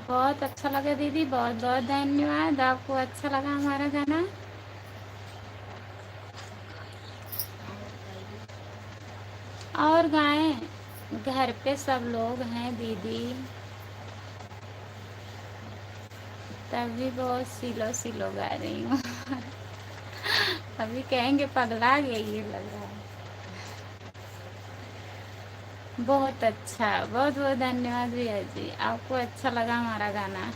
बहुत अच्छा लगा दीदी, बहुत बहुत धन्यवाद। आपको अच्छा लगा हमारा गाना? और गाएं? घर पे सब लोग हैं दीदी, तभी बहुत सिलो सिलो गा रही हूँ। अभी कहेंगे पगला गई ये लग रहा है। बहुत अच्छा, बहुत बहुत धन्यवाद भैया जी, आपको अच्छा लगा हमारा गाना।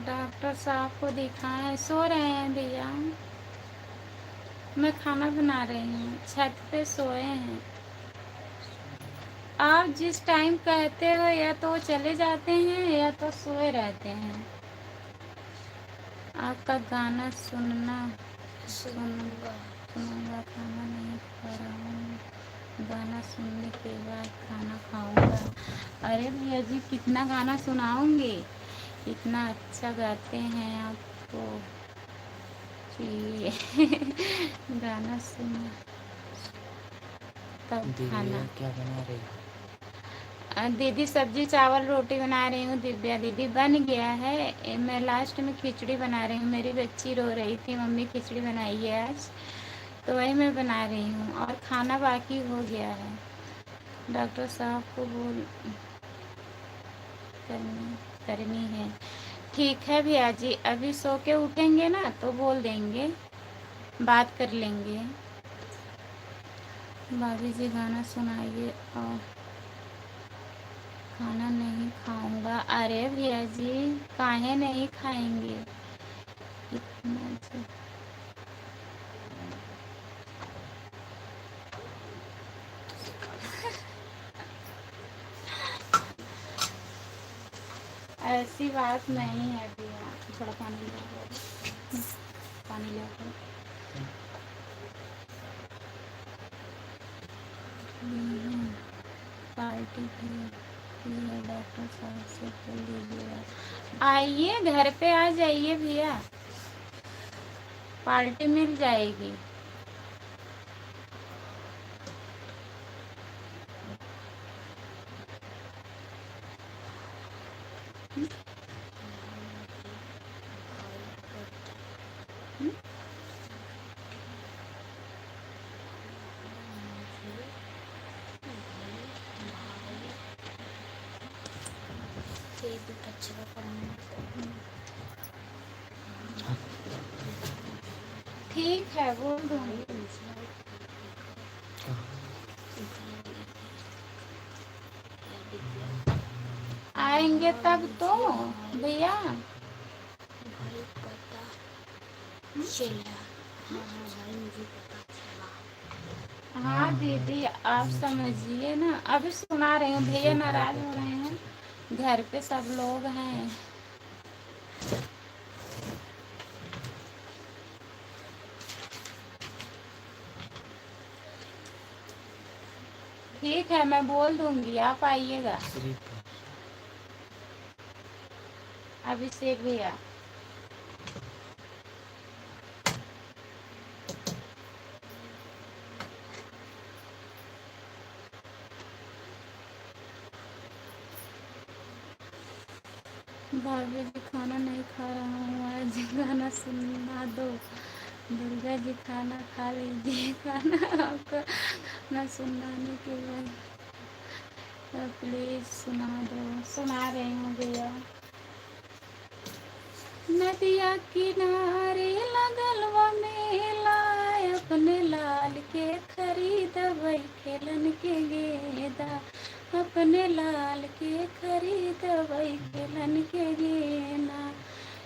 डॉक्टर साहब को दिखाएं, सो रहे हैं भैया। मैं खाना बना रही हूँ, छत पे सोए हैं। आप जिस टाइम कहते हो या तो चले जाते हैं या तो सोए रहते हैं। आपका गाना सुनूंगा, खाना नहीं खा रहा हूँ, गाना सुनने के बाद खाना खाऊंगा। अरे भैया जी, कितना गाना सुनाऊंगी, इतना अच्छा गाते हैं आपको चाहिए। गाना सुनो तब खाना। क्या बना रही हो? दीदी सब्जी चावल रोटी बना रही हूँ। दिव्या दीदी बन गया है, मैं लास्ट में खिचड़ी बना रही हूँ। मेरी बच्ची रो रही थी, मम्मी खिचड़ी बनाई है आज, तो वही मैं बना रही हूँ। और खाना बाकी हो गया है। डॉक्टर साहब को बोल करनी है। ठीक है भैया जी, अभी सो के उठेंगे ना तो बोल देंगे, बात कर लेंगे। भाभी जी गाना सुनाइए। और खाना नहीं खाऊंगा। अरे भैया जी, काहे नहीं खाएंगे? इतना जी। ऐसी बात नहीं है भैया। थोड़ा पानी ले आओ, पानी ले आओ। पार्टी की है, डॉक्टर साहब से बोल लीजिएगा। आइए घर पे आ जाइए भैया, पार्टी मिल जाएगी। ठीक है, बोल दूँगी। आएंगे तब तो भैया। हाँ दीदी, आप समझिए ना, अभी सुना रही हूँ। भैया नाराज हो रहे हैं, घर पे सब लोग हैं। ठीक है, मैं बोल दूंगी, आप आइएगा। अभिषेक भैया। भाभी जी खाना नहीं खा रहा हूँ आज, गाना सुना दो। दुर्गा जी खाना खा लीजिए, खाना आपका ना सुनाने के बाद तो प्लीज़ सुना दो। सुना रही हूँ भैया। नदिया किनारे लगल बा मेला, अपने लाल के खरीदबै खेलन के गेंदा, अपने लाल के खरीदबै खेलन के गेंदा।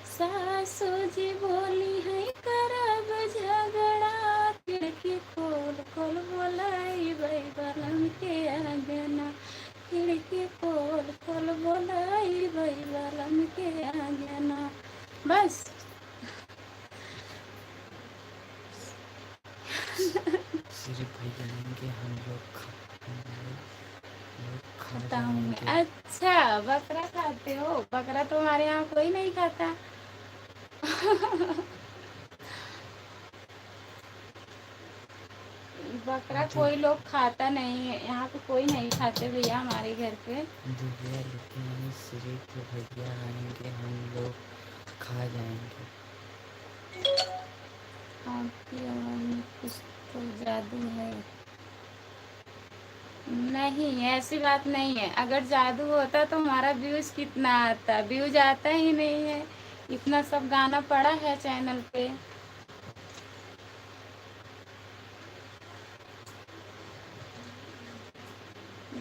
सासू जी बोली है करब झगड़ा, खिड़की खोल खोल बोलाइबै बलम के आंगना, खिड़की खोल खोल बोलाइबै बलम के आंगना। बस सिर्फ जाएंगे हम लोग खा बताऊँ मैं। जाएंगे। अच्छा बकरा खाते हो? बकरा तो हमारे यहाँ कोई नहीं खाता। बकरा कोई लोग खाता नहीं है, यहाँ पे कोई नहीं खाते भैया हमारे घर पे। दिव्या लेकिन सिर्फ भैया आएंगे हम लोग खा जाएंगे। आपकी आवाज़ में कुछ तो जादू है। नहीं ऐसी बात नहीं है, अगर जादू होता तो हमारा व्यूज कितना आता, व्यूज आता ही नहीं है। इतना सब गाना पड़ा है चैनल पे।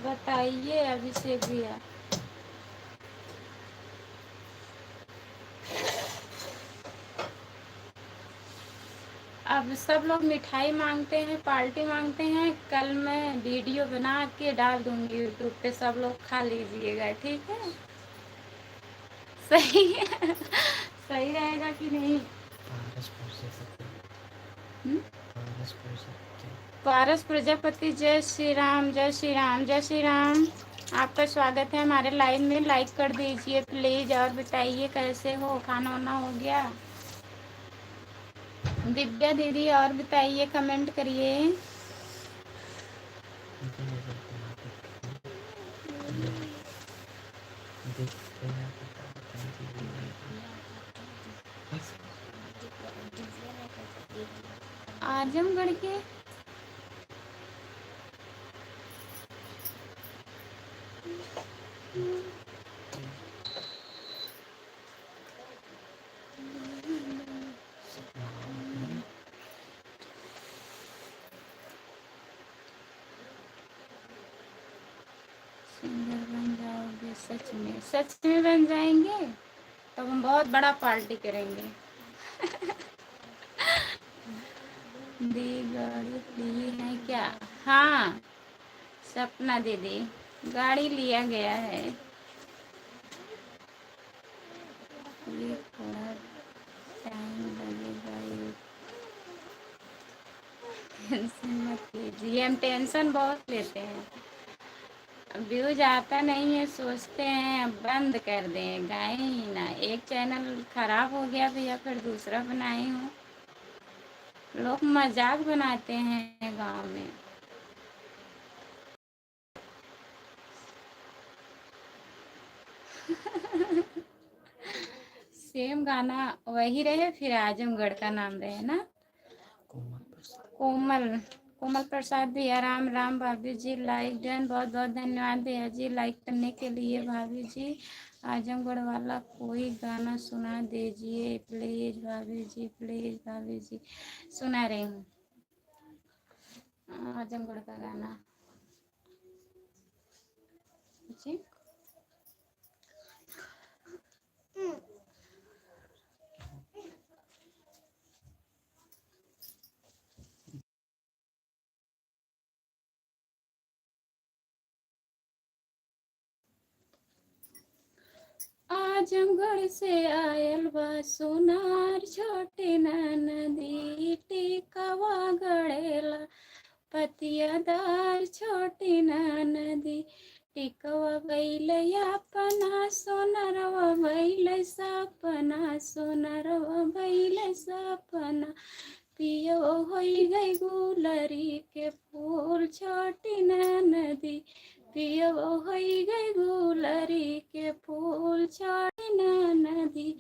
बताइए अभिषेक भैया। अब सब लोग मिठाई मांगते हैं, पार्टी मांगते हैं। कल मैं वीडियो बना के डाल दूंगी यूट्यूब पे, सब लोग खा लीजिएगा, ठीक है? सही है। सही रहेगा कि नहीं? पारस प्रजापति, जय श्री राम, जय श्री राम, जय श्री राम। आपका स्वागत है हमारे लाइव में। लाइक कर दीजिए प्लीज़। और बताइए कैसे हो, खाना वाना हो गया? दिव्या दीदी और बताइए, कमेंट करिए। आजमगढ़ के सिंगर बन जाओगे? सच में बन जाएंगे तो हम बहुत बड़ा पार्टी करेंगे। दी गाड़ी ली है क्या? हाँ सपना दीदी, गाड़ी लिया गया है। ये थोड़ा टाइम लगेगा, ये टेंशन मत लीजिए। हम टेंशन बहुत लेते हैं। व्यूज आता नहीं है, सोचते हैं अब बंद कर दें, गाएं ही ना। एक चैनल खराब हो गया भैया, फिर दूसरा बनाई हूँ। लोग मजाक बनाते हैं गांव में। सेम गाना वही रहे, फिर आजमगढ़ का नाम रहे ना। कोमल कोमल प्रसाद भैया, राम राम भाभी जी, लाइक डन। बहुत बहुत धन्यवाद भैया जी लाइक करने के लिए। भाभी जी आजमगढ़ वाला कोई गाना सुना दीजिए प्लीज भाभी जी, प्लीज भाभी जी। सुना रही हूँ आजमगढ़ का गाना जी। आजमगढ़ से आयल बा सोनार छोटे नदी, टिकवा गड़ेला पतियादार छोटी नदी। टिकवा बैलया अपना सोनरवा बैल सपना, सोनरवा बैल सपना। पियो होई गई गुलरी के फूल छोटी नदी, पियो होई गई गुलरी के फूल छोटी नदी।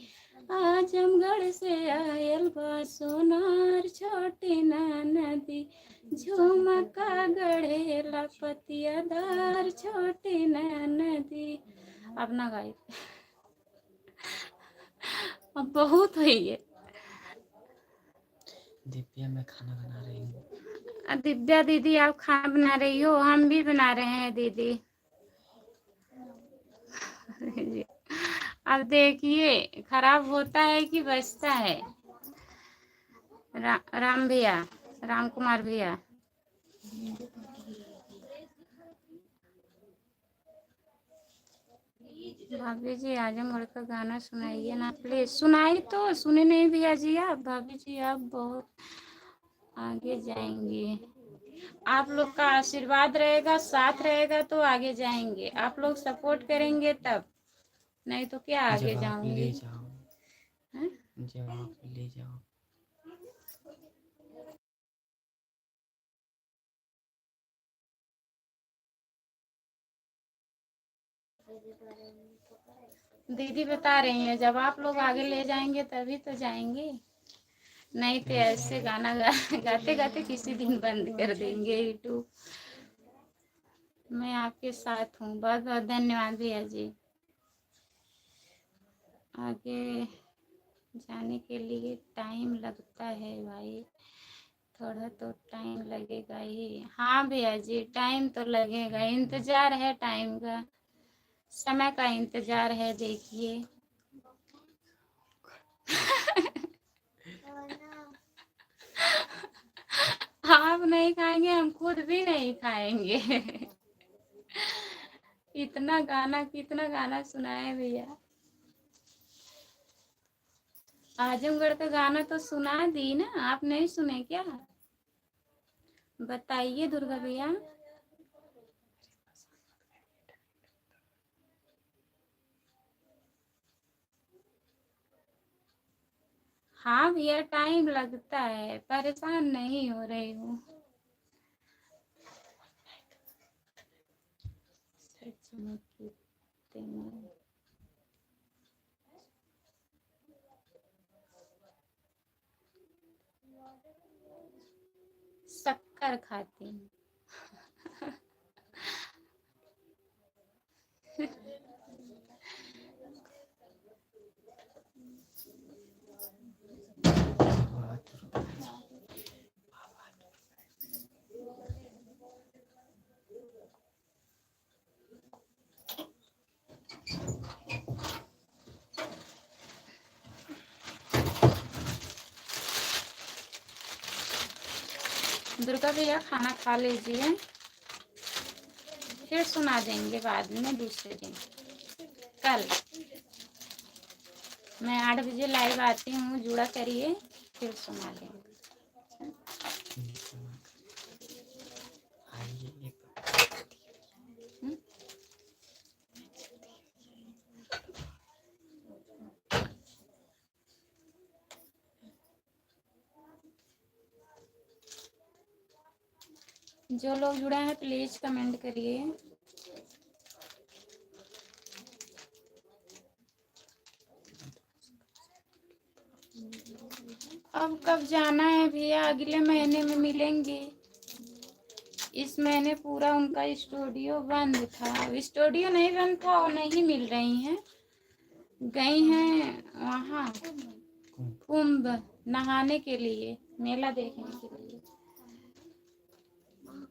आजमगढ़ से आयल बा सोनार छोटी नदी, झुमका गढ़ेला पतियादार छोटी नदी। अब ना गाई, अब बहुत हुई है। दिव्या मैं खाना बना रही हूँ। दिव्या दीदी आप खाना बना रही हो? हम भी बना रहे हैं दीदी। अब देखिए खराब होता है कि बचता है। राम भैया, राम कुमार भैया, भाभी जी आजमगढ़ का गाना सुनाइए ना प्लीज। सुनाई तो सुने नहीं भैया जी आप। भाभी जी आप बहुत आगे जाएंगे। आप लोग का आशीर्वाद रहेगा, साथ रहेगा तो आगे जाएंगे। आप लोग सपोर्ट करेंगे तब, नहीं तो क्या आगे जब आप ले जाऊंगी। जाओ, हैं? जब आप ले जाओ। दीदी बता रही हैं जब आप लोग आगे ले जाएंगे तभी तो जाएंगे, नहीं तो ऐसे गाना गाते गाते किसी दिन बंद कर देंगे यूट्यूब। मैं आपके साथ हूँ। बहुत बहुत धन्यवाद भैया जी। आगे जाने के लिए टाइम लगता है भाई, थोड़ा तो टाइम लगेगा ही। हाँ भैया जी टाइम तो लगेगा, इंतजार है टाइम का, समय का इंतजार है। देखिए आप नहीं खाएंगे हम खुद भी नहीं खाएंगे। इतना गाना, कितना गाना सुनाए भैया। आजमगढ़ का गाना तो सुना दी ना, आप नहीं सुने क्या? बताइए दुर्गा भैया। हाँ भैया टाइम लगता है, परेशान नहीं हो रही हूँ। शक्कर खाती हूँ। दुर्गा भैया खाना खा लीजिए, फिर सुना देंगे बाद में दूसरे दिन। कल मैं 8 बजे लाइव आती हूँ, जुड़ा करिए फिर सुना देंगे। जो लोग जुड़े हैं प्लीज कमेंट करिए। अब कब जाना है भैया? अगले महीने में मिलेंगे। इस महीने पूरा उनका स्टूडियो बंद था। स्टूडियो नहीं बंद था और नहीं मिल रही हैं, गई हैं वहाँ कुंभ नहाने के लिए, मेला देखने के लिए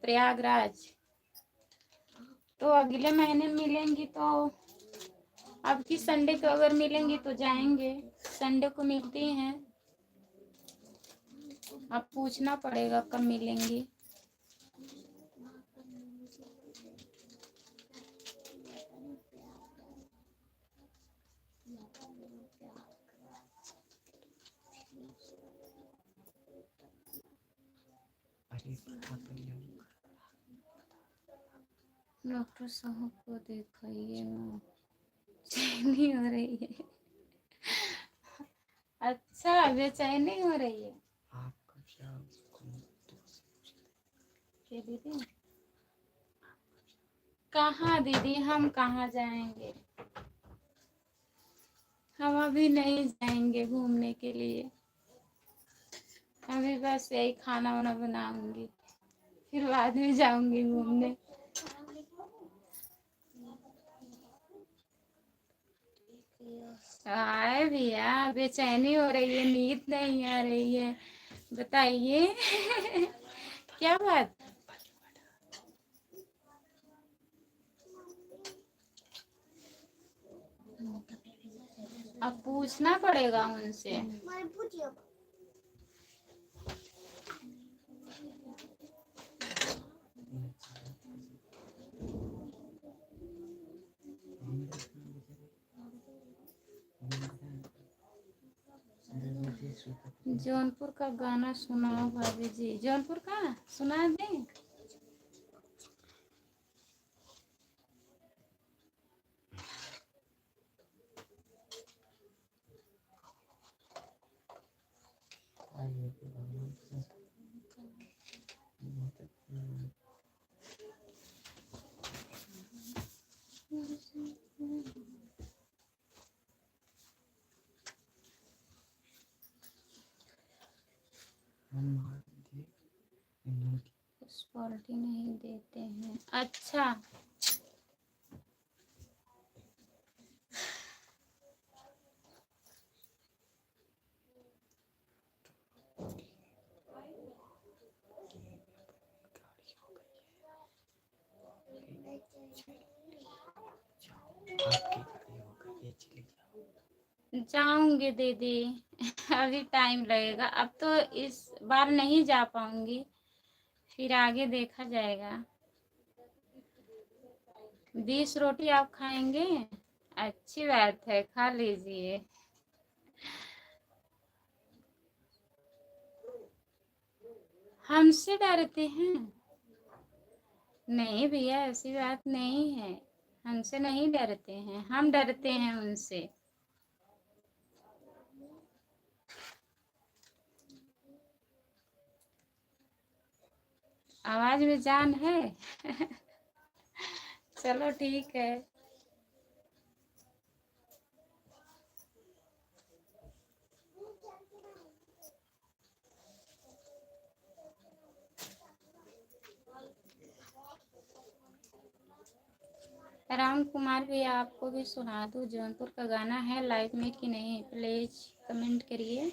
प्रयागराज। तो अगले महीने मिलेंगी, तो अब की संडे को अगर मिलेंगी तो जाएंगे। संडे को मिलती हैं, अब पूछना पड़ेगा कब मिलेंगी। डॉक्टर साहब को दिखाइए ना, बेचैनी हो रही है। अच्छा बेचैनी हो रही है क्या दीदी? कहाँ दीदी, हम कहाँ जाएंगे? हम अभी नहीं जाएंगे घूमने के लिए। अभी बस यही खाना वाना बनाऊंगी, फिर बाद में जाऊंगी घूमने। आए भैया बेचैनी हो रही है, नींद नहीं आ रही है, बताइए। क्या बात? अब पूछना पड़ेगा उनसे। जौनपुर का गाना सुनाओ भाभी जी। जौनपुर का सुना दें? क्वालिटी नहीं देते हैं। अच्छा, जाऊंगी दीदी। अभी टाइम लगेगा, अब तो इस बार नहीं जा पाऊंगी, फिर आगे देखा जाएगा। 20 रोटी आप खाएंगे? अच्छी बात है, खा लीजिए। हमसे डरते हैं? नहीं भैया, ऐसी बात नहीं है। हमसे नहीं डरते हैं, हम डरते हैं उनसे। आवाज में जान है। चलो ठीक है। राम कुमार भैया, आपको भी सुना दूं? जौनपुर का गाना है लाइव में कि नहीं? प्लीज कमेंट करिए।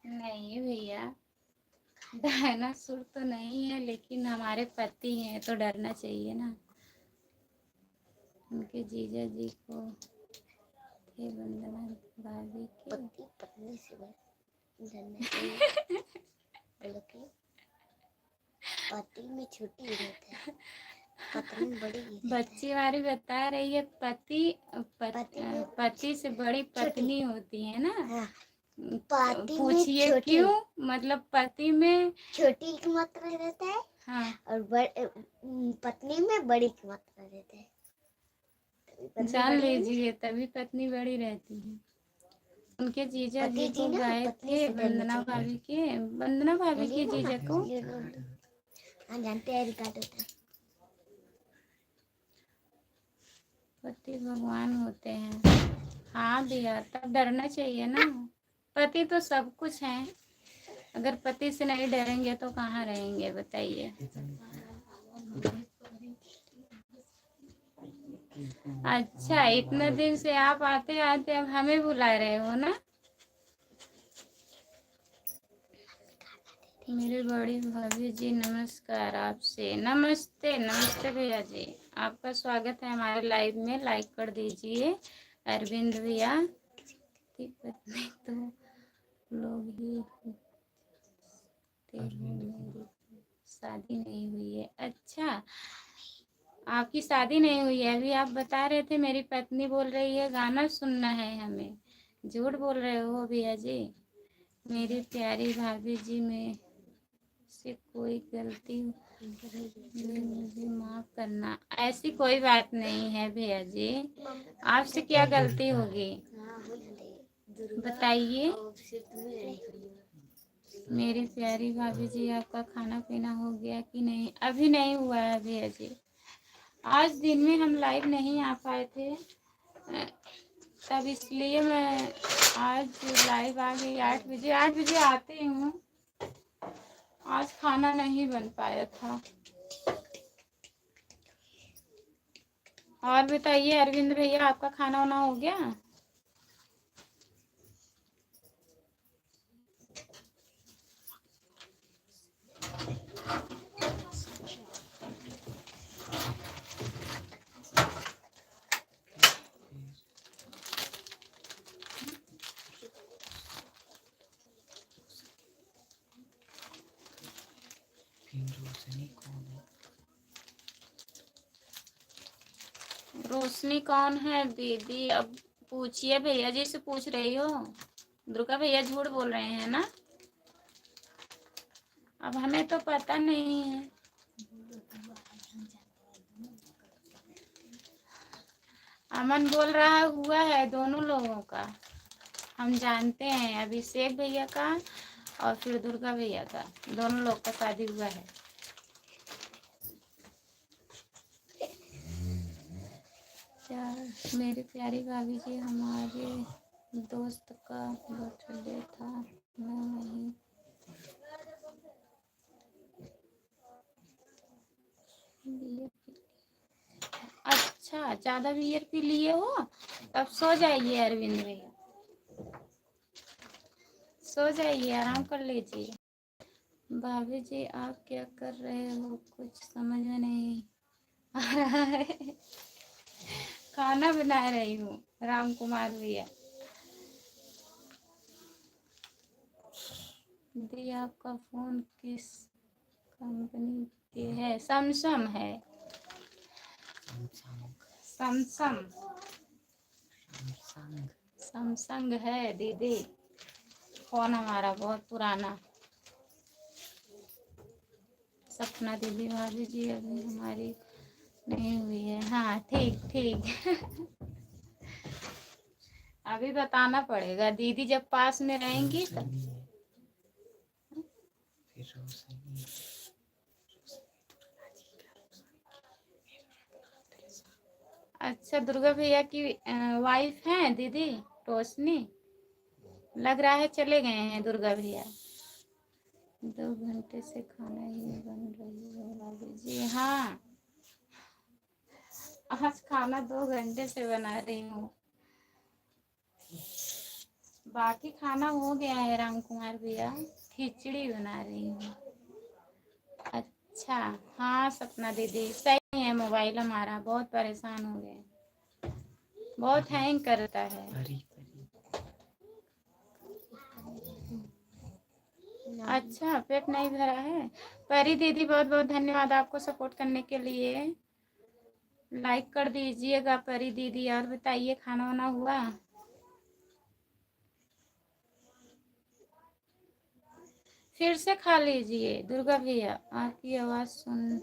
नहीं भैया, डायनासोर तो नहीं है, लेकिन हमारे पति हैं तो डरना चाहिए ना। उनके जीजा जी को थे वंदना भाभी के पत्नी से डरना चाहिए। पति में छोटी रहता है, पत्नी बड़ी रहता है। बच्ची वाली बता रही है, पति से बड़ी पत्नी होती है ना। हाँ, पूछिए क्यों? मतलब पति में छोटी की मात्रा रहता है। हाँ, और पत्नी में बड़ी की मात्रा रहता है। जान लीजिए, तभी पत्नी बड़ी रहती है। उनके जीजा जी को गए थे वंदना भाभी के जीजा को। जानते हैं रिकॉर्ड होता है। पति भगवान होते हैं। हाँ भैया, तब डरना चाहिए ना। पति तो सब कुछ है, अगर पति से नहीं डरेंगे तो कहाँ रहेंगे बताइए। अच्छा, इतने दिन से आप आते आते अब हमें बुला रहे हो ना। मेरी बड़ी भाभी जी नमस्कार। आपसे नमस्ते। नमस्ते भैया जी, आपका स्वागत है हमारे लाइव में। लाइक कर दीजिए अरविंद भैया। पत्नी तो लोग ही मेरी शादी नहीं हुई है। अच्छा, आपकी शादी नहीं हुई है? अभी आप बता रहे थे मेरी पत्नी बोल रही है गाना सुनना है हमें। झूठ बोल रहे हो भैया जी। मेरी प्यारी भाभी जी में से कोई गलती मुझे माफ करना। ऐसी कोई बात नहीं है भैया जी, आपसे क्या गलती होगी बताइए। मेरी प्यारी भाभी जी, आपका खाना पीना हो गया कि नहीं? अभी नहीं हुआ है भैया जी। आज दिन में हम लाइव नहीं आ पाए थे, तब इसलिए मैं आज लाइव आ गई 8 बजे। 8 बजे आती हूँ। आज खाना नहीं बन पाया था। और बताइए अरविंद भैया, आपका खाना वाना हो गया? फिर रोशनी कौन है? रोशनी कौन है दीदी? अब पूछिए, भैया जी से पूछ रही हो? दुर्गा भैया झूठ बोल रहे हैं ना? अब हमें तो पता नहीं है। अमन बोल रहा हुआ है दोनों लोगों का, हम जानते हैं। अभिषेक भैया का और फिर दुर्गा भैया का, दोनों लोग का शादी हुआ है। मेरी प्यारी भाभी जी, हमारे दोस्त का बर्थडे था, मैं वहीं। अच्छा, ज्यादा बियर पी लिए हो? तब सो जाइए अरविंद भैया, सो जाइए, आराम कर लीजिए। भाभी जी, आप क्या कर रहे हो? कुछ समझ में नहीं आ रहा है। खाना बना रही हूँ राम कुमार भैया। दी, आपका फोन किस कंपनी के है? सैमसंग है। सैमसंग सैमसंग है दीदी, फोन हमारा बहुत पुराना। सपना दीदी, भाभी जी अभी हमारी नहीं हुई है। हाँ, ठीक ठीक। अभी बताना पड़ेगा दीदी, जब पास में रहेंगी तब। फिर रोशनी अच्छा, दुर्गा भैया की वाइफ है दीदी रोशनी? लग रहा है चले गए हैं दुर्गा भैया। 2 घंटे से खाना ही बन रही है भाभी जी। हाँ, आज खाना 2 घंटे से बना रही हूँ। बाकी खाना हो गया है राम कुमार भैया, खिचड़ी बना रही हूँ। अच्छा, हाँ सपना दीदी, सही है। मोबाइल हमारा बहुत परेशान हो गए, बहुत हैंग करता है। परी अच्छा, पेट नहीं भरा है? परी दीदी, बहुत बहुत धन्यवाद आपको सपोर्ट करने के लिए। लाइक कर दीजिएगा परी दीदी। और बताइए, खाना वाना हुआ? फिर से खा लीजिए दुर्गा भैया, आपकी आवाज़ सुन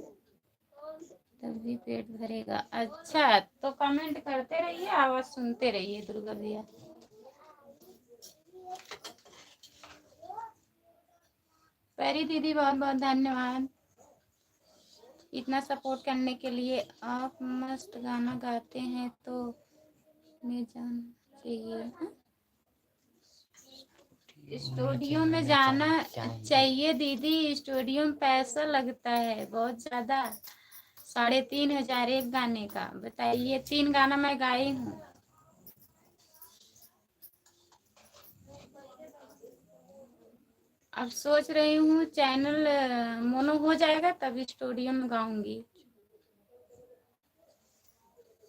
तभी पेट भरेगा। अच्छा, तो कमेंट करते रहिए, आवाज़ सुनते रहिए दुर्गा भैया। परी दीदी, बहुत बहुत धन्यवाद इतना सपोर्ट करने के लिए। आप मस्त गाना गाते हैं तो मैं जाना चाहिए। स्टूडियो में जाना चाहिए दीदी, स्टूडियो में पैसा लगता है बहुत ज्यादा। 3,500 एक गाने का। बताइए, 3 गाना मैं गाई हूँ। अब सोच रही हूँ चैनल मोनो हो जाएगा तब स्टूडियो में गाऊंगी।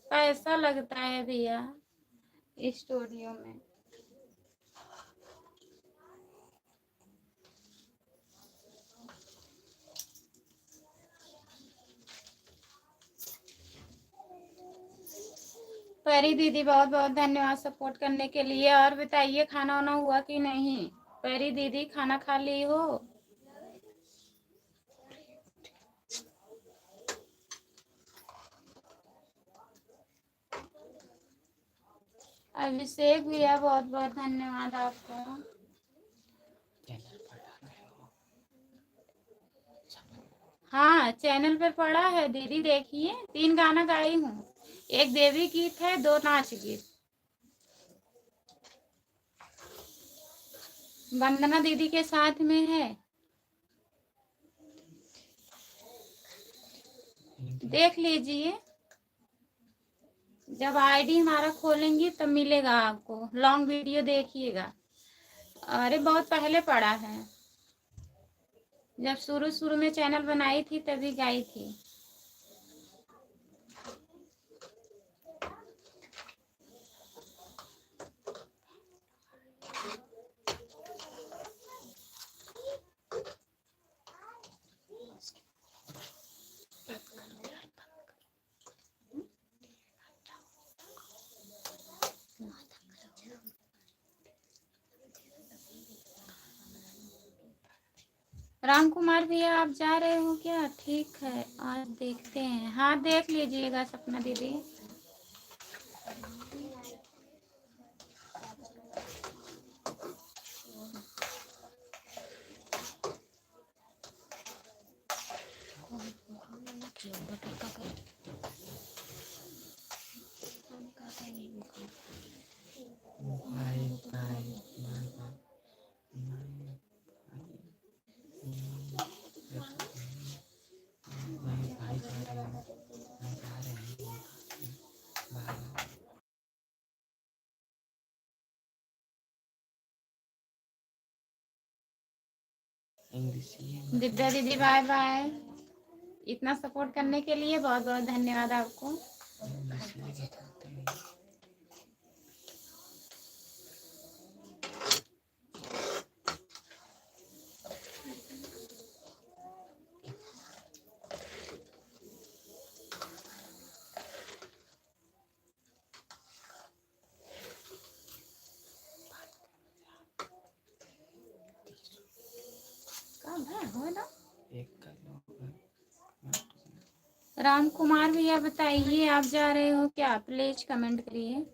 पैसा लगता है भैया स्टूडियो में। परी दीदी, बहुत बहुत धन्यवाद सपोर्ट करने के लिए। और बताइए, खाना वाना हुआ कि नहीं? परी दीदी, खाना खा ली हो? अभिषेक भैया, बहुत बहुत धन्यवाद आपका। हाँ, चैनल पे पड़ा है दीदी, देखिए 3 गाना गाई हूँ। एक देवी गीत है, 2 नाच गीत। वंदना दीदी के साथ में है, देख लीजिए। जब आईडी हमारा खोलेंगी तब मिलेगा आपको, लॉन्ग वीडियो देखिएगा। अरे बहुत पहले पड़ा है, जब शुरू शुरू में चैनल बनाई थी तभी गाई थी। राम कुमार भैया आप जा रहे हो क्या? ठीक है, आज देखते हैं। हाँ, देख लीजिएगा सपना दीदी। Bye bye bye bye. मैं भाई जा रहे हैं, मैं जा रहे हैं, बाय। इंग्लिश ही दिव्या दीदी बाय बाय। इतना सपोर्ट करने के लिए बहुत बहुत धन्यवाद आपको। इंग्लिश ही बताते हैं। कब है हो ना? एक का लोग राम कुमार भैया बताइए आप जा रहे हो क्या? प्लीज कमेंट करिए।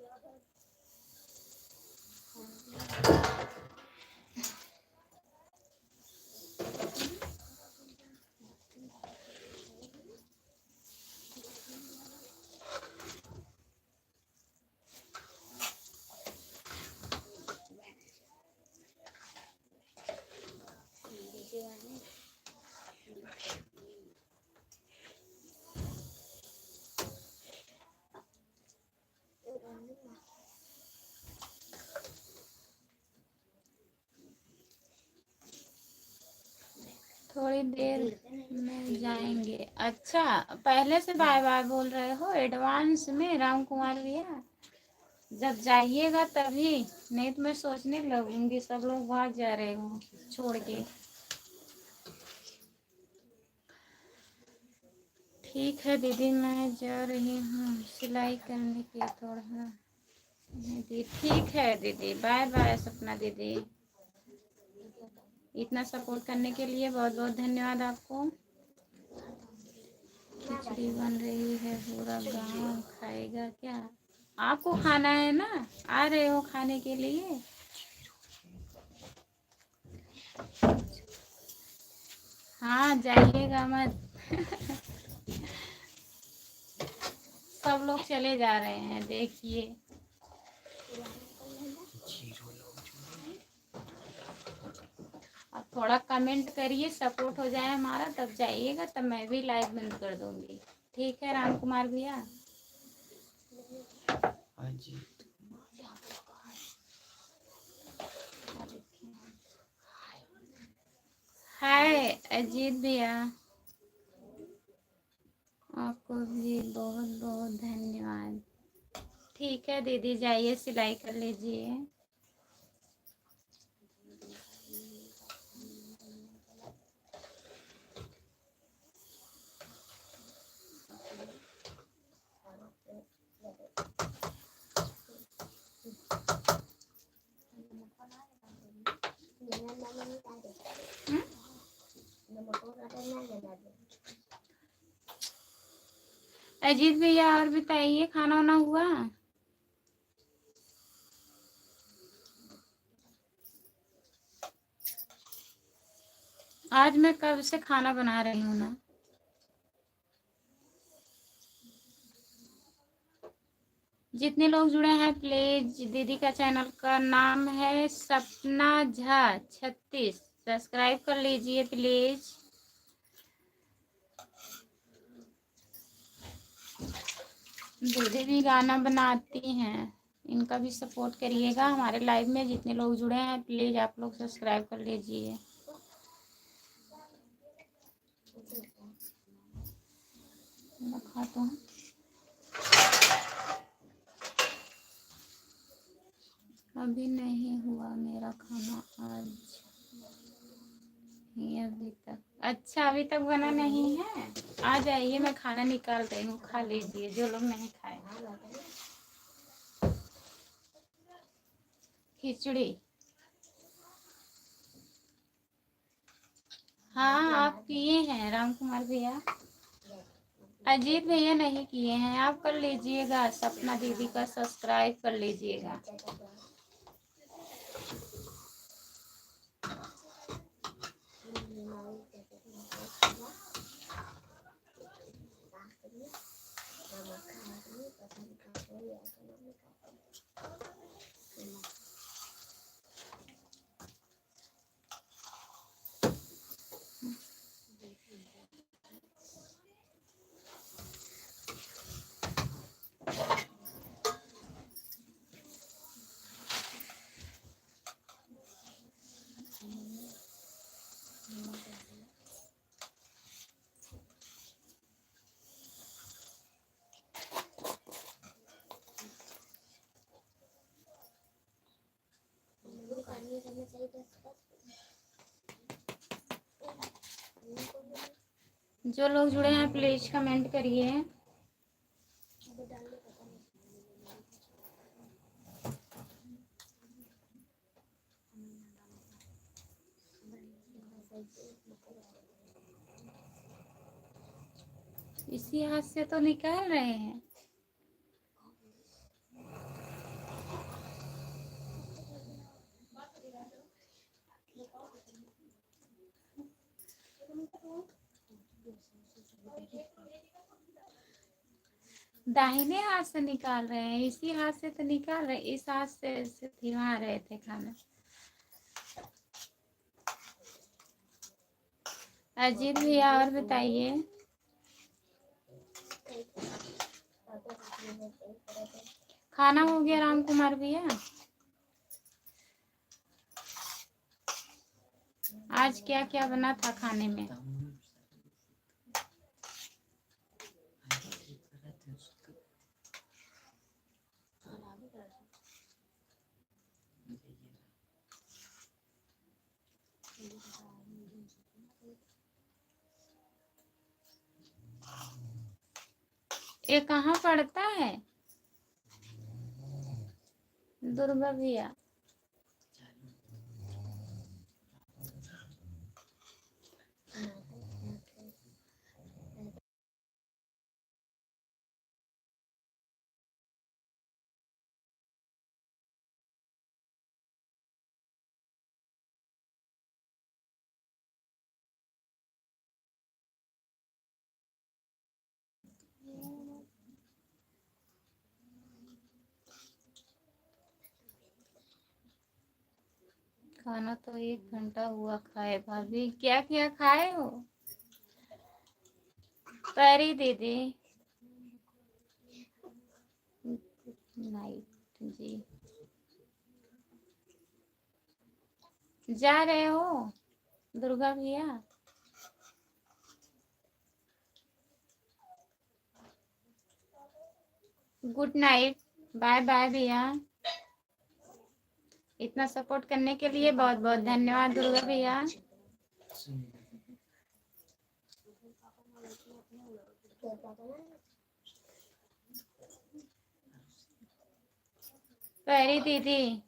थोड़ी देर में जाएंगे। अच्छा, पहले से बाय बाय बोल रहे हो एडवांस में राम कुमार भैया? जब जाइएगा तभी, नहीं तो मैं सोचने लगूंगी सब लोग भाग जा रहे हो छोड़ के। ठीक है दीदी, मैं जा रही हूँ सिलाई करने के थोड़ा। दीदी ठीक है दीदी, बाय बाय सपना दीदी। इतना सपोर्ट करने के लिए बहुत बहुत धन्यवाद आपको। खिचड़ी बन रही है, पूरा गांव खाएगा क्या? आपको खाना है ना, आ रहे हो खाने के लिए? हाँ, जाइएगा मत। सब लोग चले जा रहे हैं, देखिए। अब थोड़ा कमेंट करिए, सपोर्ट हो जाए हमारा, तब जाइएगा, तब मैं भी लाइव बंद कर दूंगी। ठीक है राम कुमार भैया? अजीत हाय अजीत भैया, आपको भी बहुत बहुत धन्यवाद। ठीक है दीदी, जाइए सिलाई कर लीजिए। अजीत भैया और बताइए, खाना वाना हुआ? आज मैं कब से खाना बना रही हूँ ना। जितने लोग जुड़े हैं प्लीज, दीदी का चैनल का नाम है सपना झा 36, सब्सक्राइब कर लीजिए प्लीज। दीदी भी गाना बनाती हैं, इनका भी सपोर्ट करिएगा। हमारे लाइव में जितने लोग जुड़े हैं प्लीज आप लोग सब्सक्राइब कर लीजिए। मैं खाता हूँ। अभी नहीं हुआ मेरा खाना आज, ये अभी तक। अच्छा अभी तक बना नहीं है, आ जाइए मैं खाना निकाल रही हूँ, खा लीजिए जो लोग नहीं खाए। खिचड़ी, हाँ आप किए हैं राम कुमार भैया, अजीत भैया नहीं किए हैं, आप कर लीजिएगा। सपना दीदी का सब्सक्राइब कर लीजिएगा। जो लोग जुड़े हैं प्लीज कमेंट करिए। इसी हाथ से तो निकाल रहे हैं। दाहिने हाथ से निकाल रहे हैं, इसी हाथ से तो निकाल रहे, इस हाथ से थिरवा रहे थे खाना। अजीत भैया और बताइए। खाना हो गया राम कुमार भैया? आज क्या क्या बना था खाने में? ये कहाँ पड़ता है दुर्गा भैया? खाना तो 1 घंटा हुआ खाए। भाभी क्या क्या खाए हो? परी दीदी नाइट जी, जा रहे हो दुर्गा भैया? गुड नाइट, बाय बाय भैया। इतना सपोर्ट करने के लिए बहुत बहुत धन्यवाद दुर्गा भैया। परी दीदी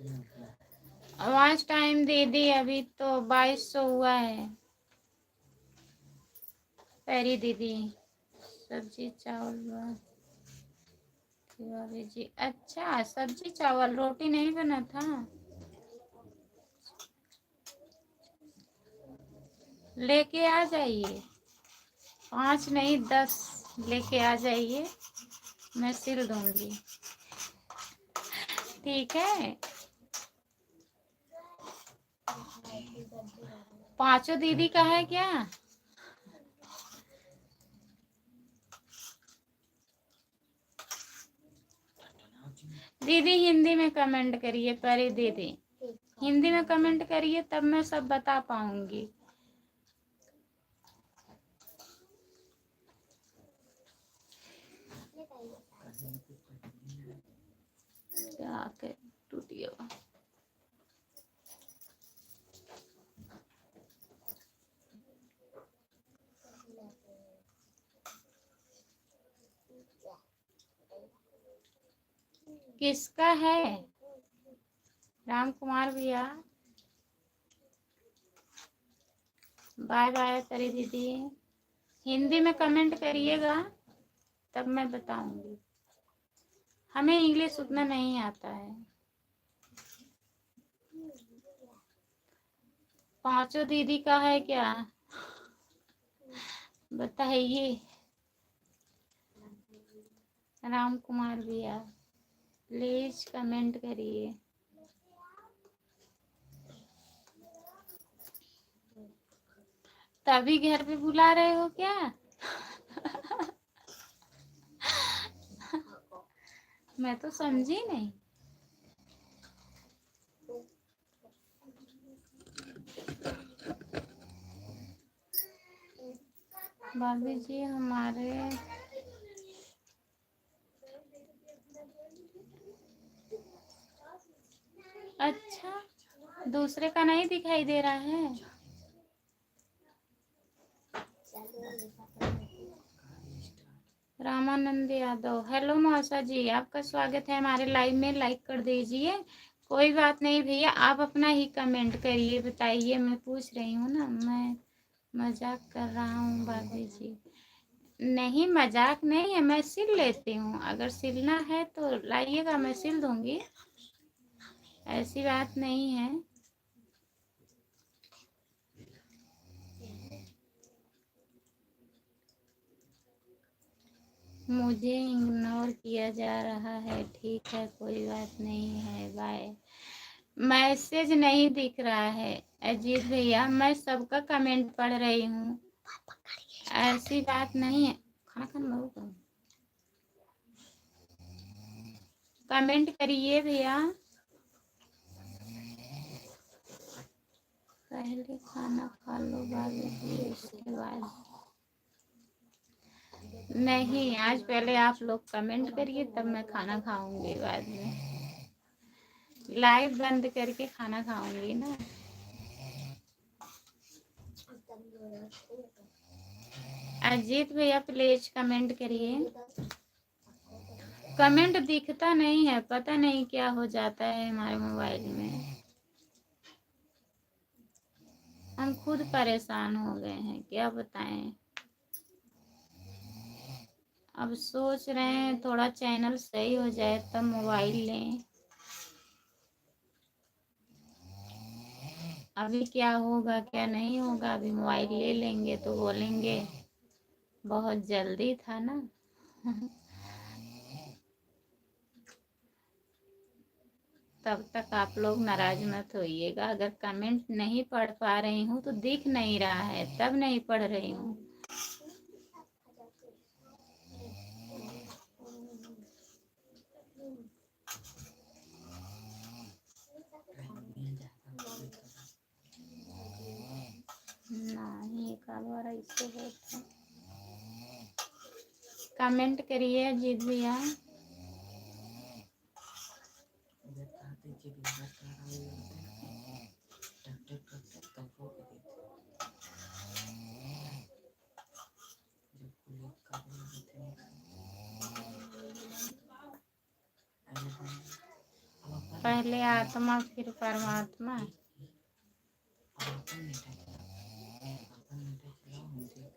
वॉच टाइम दीदी अभी तो 2200 हुआ है। पैरी दीदी सब्जी चावल भाभी जी। अच्छा सब्जी चावल रोटी नहीं बना था। लेके आ जाइए, 5 नहीं 10 लेके आ जाइए, मैं सिल दूंगी। ठीक है। 5 दीदी का है क्या? दीदी हिंदी में कमेंट करिए, परी दीदी हिंदी में कमेंट करिए, तब मैं सब बता पाऊंगी। क्या टूट गया। किसका है? राम कुमार भैया बाय बाय। परी दीदी हिंदी में कमेंट करिएगा, तब मैं बताऊंगी। हमें इंग्लिश उतना नहीं आता है। 5 दीदी का है क्या? बताइए। राम कुमार भैया प्लीज कमेंट करिए। तभी घर पे बुला रहे हो क्या? मैं तो समझी नहीं। भाभी जी हमारे अच्छा दूसरे का नहीं दिखाई दे रहा है। रामानंद यादव हेलो मौसा जी, आपका स्वागत है हमारे लाइव में। लाइक कर दीजिए। कोई बात नहीं भैया, आप अपना ही कमेंट करिए, बताइए। मैं पूछ रही हूँ ना, मैं मजाक कर रहा हूँ भाभी जी। नहीं मजाक नहीं है, मैं सिल लेती हूँ। अगर सिलना है तो लाइएगा, मैं सिल दूंगी, ऐसी बात नहीं है। मुझे इग्नोर किया जा रहा है। ठीक है कोई बात नहीं है, बाय। मैसेज नहीं दिख रहा है अजीत भैया, मैं सबका कमेंट पढ़ रही हूँ, ऐसी बात नहीं है। खाना खाना बहुत कमेंट करिए भैया। पहले खाना खा लो भाभी जी, उसके बाद नहीं। आज पहले आप लोग कमेंट करिए, तब मैं खाना खाऊंगी, बाद में लाइव बंद करके खाना खाऊंगी ना। अजीत भैया प्लीज कमेंट करिए। कमेंट दिखता नहीं है, पता नहीं क्या हो जाता है हमारे मोबाइल में। हम खुद परेशान हो गए हैं, क्या बताएं। अब सोच रहे हैं थोड़ा चैनल सही हो जाए तब मोबाइल लें। अभी क्या होगा क्या नहीं होगा, अभी मोबाइल ले लेंगे तो बोलेंगे बहुत जल्दी था ना। तब तक आप लोग नाराज मत होइएगा। अगर कमेंट नहीं पढ़ पा रही हूँ तो दिख नहीं रहा है, तब नहीं पढ़ रही हूँ। नहीं एक बार ऐसे होता। कमेंट करिए अजीत भैया। पहले आत्मा फिर परमात्मा। अपन नेटा चलाओ मुझे।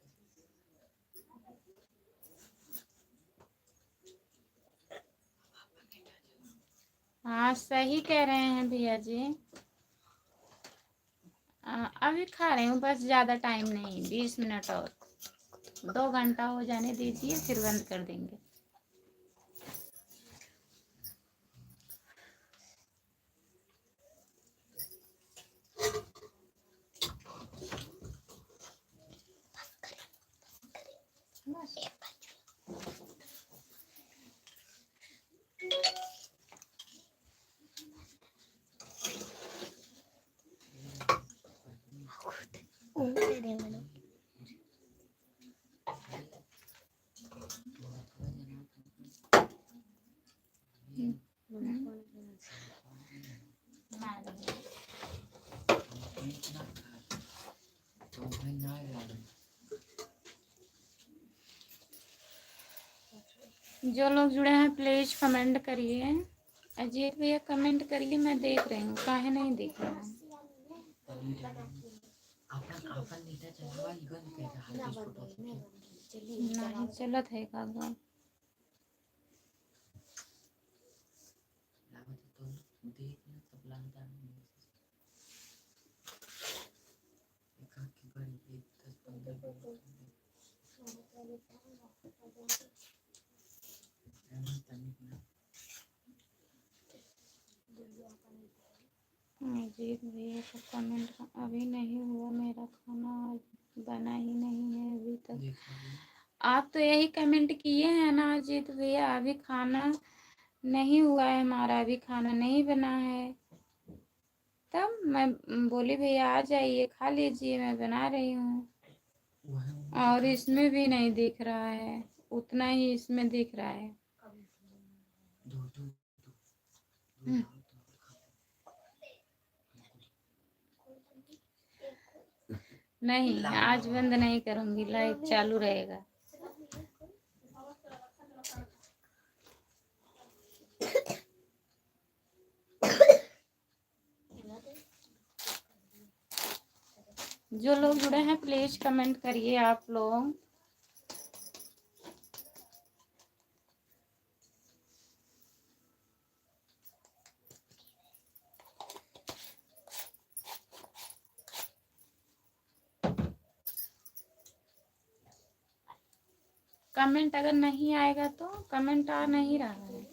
हाँ सही कह रहे हैं भैया जी। अभी खा रही हूँ, बस ज़्यादा टाइम नहीं, 20 मिनट और, 2 घंटा हो जाने दीजिए फिर बंद कर देंगे। जो लोग जुड़े हैं प्लीज कमेंट करिए। अजीत भैया कमेंट करिए, मैं देख रही हूँ, काहे नहीं दिख रहा है। अपन नेटा चलावा इगन के हाल फोटो नहीं चलत है का गो। लागत तो देख ना सब लांता एक की बड़ी 10-15 अजीत भैया का कमेंट अभी नहीं हुआ, मेरा खाना आज बना ही नहीं है अभी तक। आप तो यही कमेंट किए हैं ना अजीत भैया, अभी खाना नहीं हुआ है हमारा, अभी खाना नहीं बना है। तब मैं बोली भैया आ जाइए खा लीजिए, मैं बना रही हूँ। और इसमें भी नहीं दिख रहा है, उतना ही इसमें दिख रहा है। नहीं आज बंद नहीं करूंगी, लाइव चालू रहेगा। जो लोग जुड़े हैं प्लीज कमेंट करिए आप लोग। कमेंट अगर नहीं आएगा तो कमेंट आ नहीं रहा है।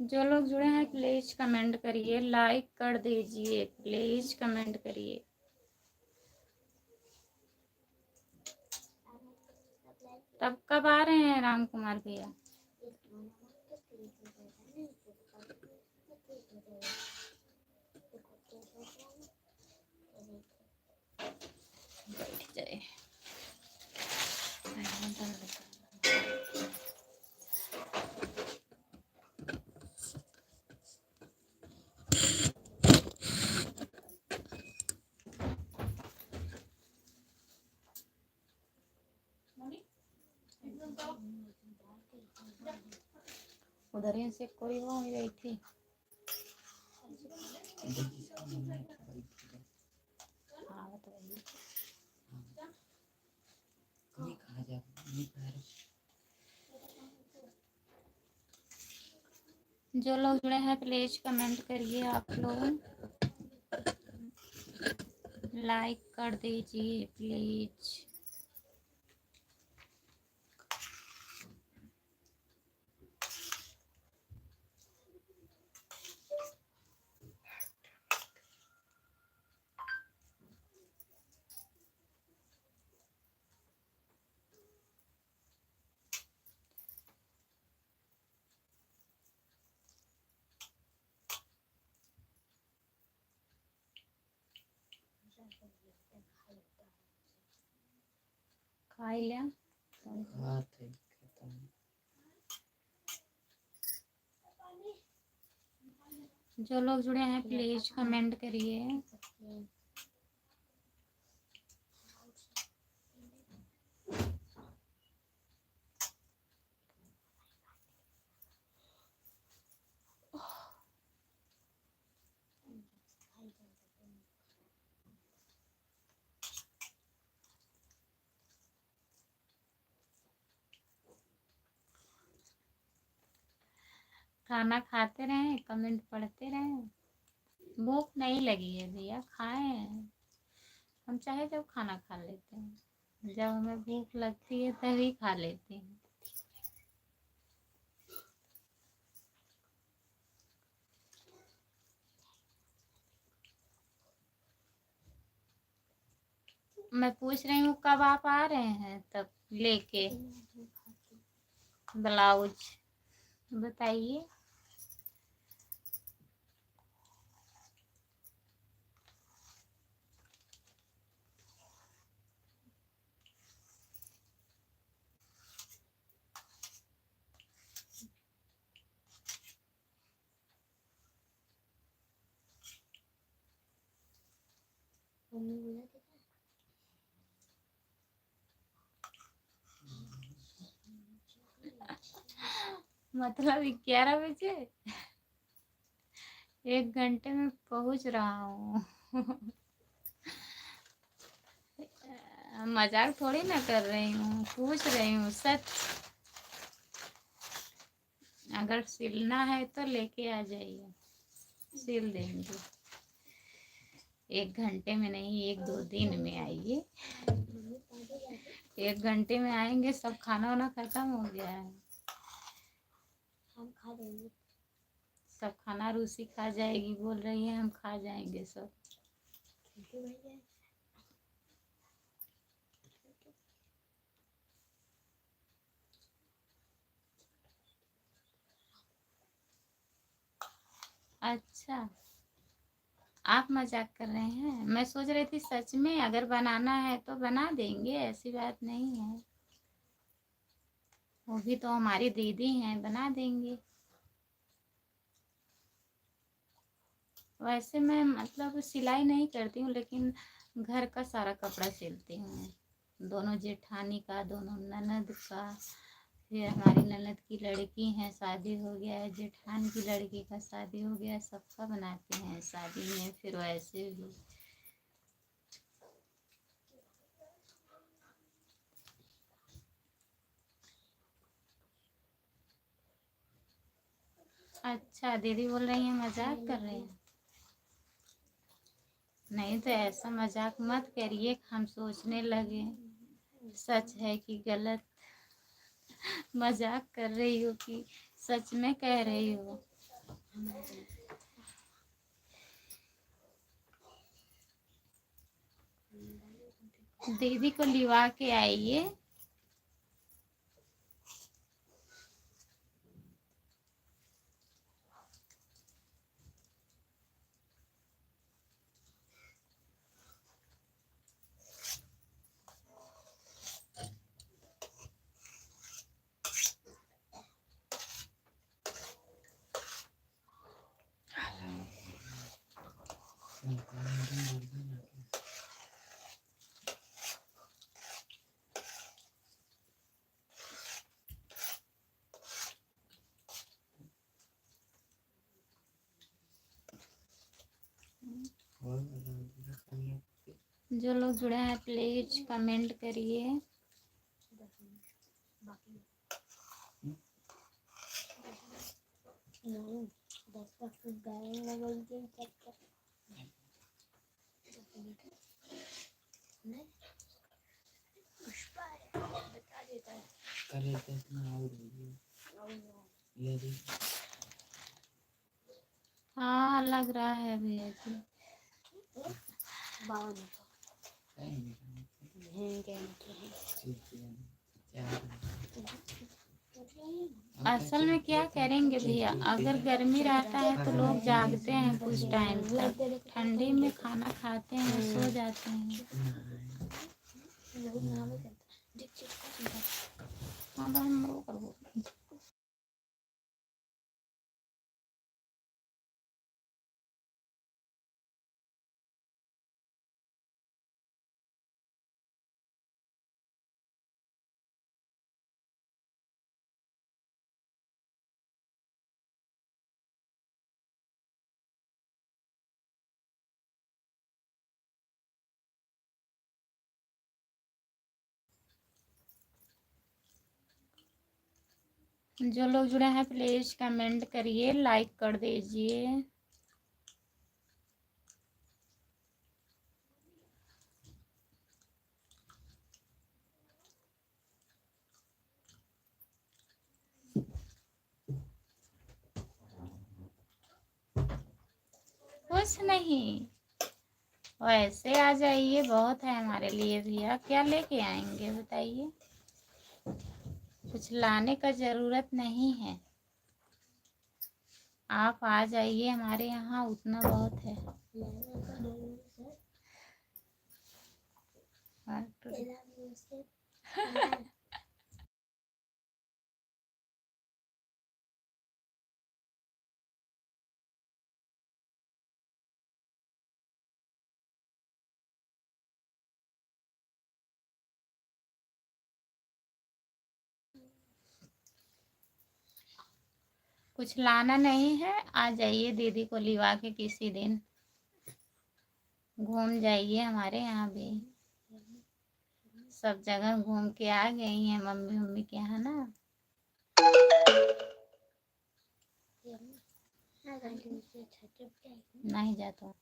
जो लोग जुड़े हैं प्लीज कमेंट करिए, लाइक कर दीजिए, प्लीज कमेंट करिए। तब कब आ रहे हैं राम कुमार भैया? बैठ जाए। उधर ही से कोई वो गई थी। हाँ बताइए। जो लोग जुड़े हैं प्लीज कमेंट करिए आप लोग, लाइक कर दीजिए प्लीज। खाई लिया जो लोग जुड़े हैं प्लीज कमेंट करिए। खाना खाते रहें, कमेंट पढ़ते रहें। भूख नहीं लगी है भैया, खाए हैं हम, चाहे जब खाना खा लेते हैं, जब हमें भूख लगती है तभी खा लेते हैं। मैं पूछ रही हूँ कब आप आ रहे हैं, तब लेके ब्लाउज बताइए। मम्मी बोला था मतलब 11 बजे, 1 घंटे में पहुंच रहा हूँ। मजाक थोड़ी ना कर रही हूँ, पूछ रही हूँ सच। अगर सिलना है तो लेके आ जाइए, सिल देंगे। 1 घंटे में नहीं, 1-2 दिन में आइए। 1 घंटे में आएंगे, सब खाना वाना खत्म हो गया है। हम खा देंगे। सब खाना रूसी खा जाएगी, बोल रही है हम खा जाएंगे सब। अच्छा, आप मजाक कर रहे हैं? मैं सोच रही थी सच में अगर बनाना है तो बना देंगे, ऐसी बात नहीं है। वो भी तो हमारी दीदी हैं, बना देंगे। वैसे मैं मतलब सिलाई नहीं करती हूँ, लेकिन घर का सारा कपड़ा सिलती हूँ। दोनों जेठानी का, दोनों ननद का, फिर हमारी ननद की लड़की है, शादी हो गया है, जेठान की लड़की का शादी हो गया है, सबका बनाते हैं शादी में, फिर वैसे भी। अच्छा, दीदी बोल रही हैं मजाक कर रहे हैं। नहीं तो ऐसा मजाक मत करिए, हम सोचने लगे सच है कि गलत। मजाक कर रही हो कि सच में कह रही हो? दीदी को लिवा के आइए। जो लोग जुड़े हैं प्लीज कमेंट करिए। नहीं, 10 गाय में बोलती हूँ क्या नहीं, पुष्पा है, बता देता है। कर लेते हैं इतना और ये देख। हाँ लग रहा है भैया जी। 52 असल में क्या करेंगे भैया, अगर गर्मी रहता है तो लोग जागते हैं कुछ टाइम तक, ठंडी में खाना खाते हैं, सो जाते हैं। हाँ तो हम लोग कर जो लोग जुड़े हैं प्लीज कमेंट करिए, लाइक कर दीजिए। कुछ नहीं, वैसे आ जाइए, बहुत है हमारे लिए भैया। क्या लेके आएंगे बताइए? कुछ लाने का जरूरत नहीं है, आप आ जाइए हमारे यहाँ, उतना बहुत है। कुछ लाना नहीं है, आ जाइए दीदी को लिवा के किसी दिन, घूम जाइए हमारे यहाँ भी। सब जगह घूम के आ गई हैं मम्मी मम्मी के यहाँ ना। नहीं जाता।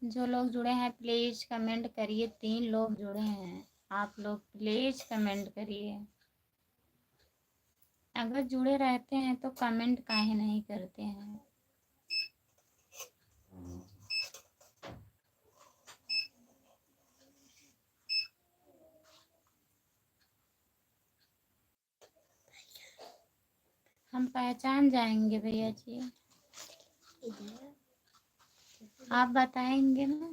जो लोग जुड़े हैं प्लीज कमेंट करिए। 3 लोग जुड़े हैं, आप लोग प्लीज कमेंट करिए। अगर जुड़े रहते हैं तो कमेंट काहे नहीं करते हैं? हम पहचान जाएंगे भैया जी, आप बताएंगे ना।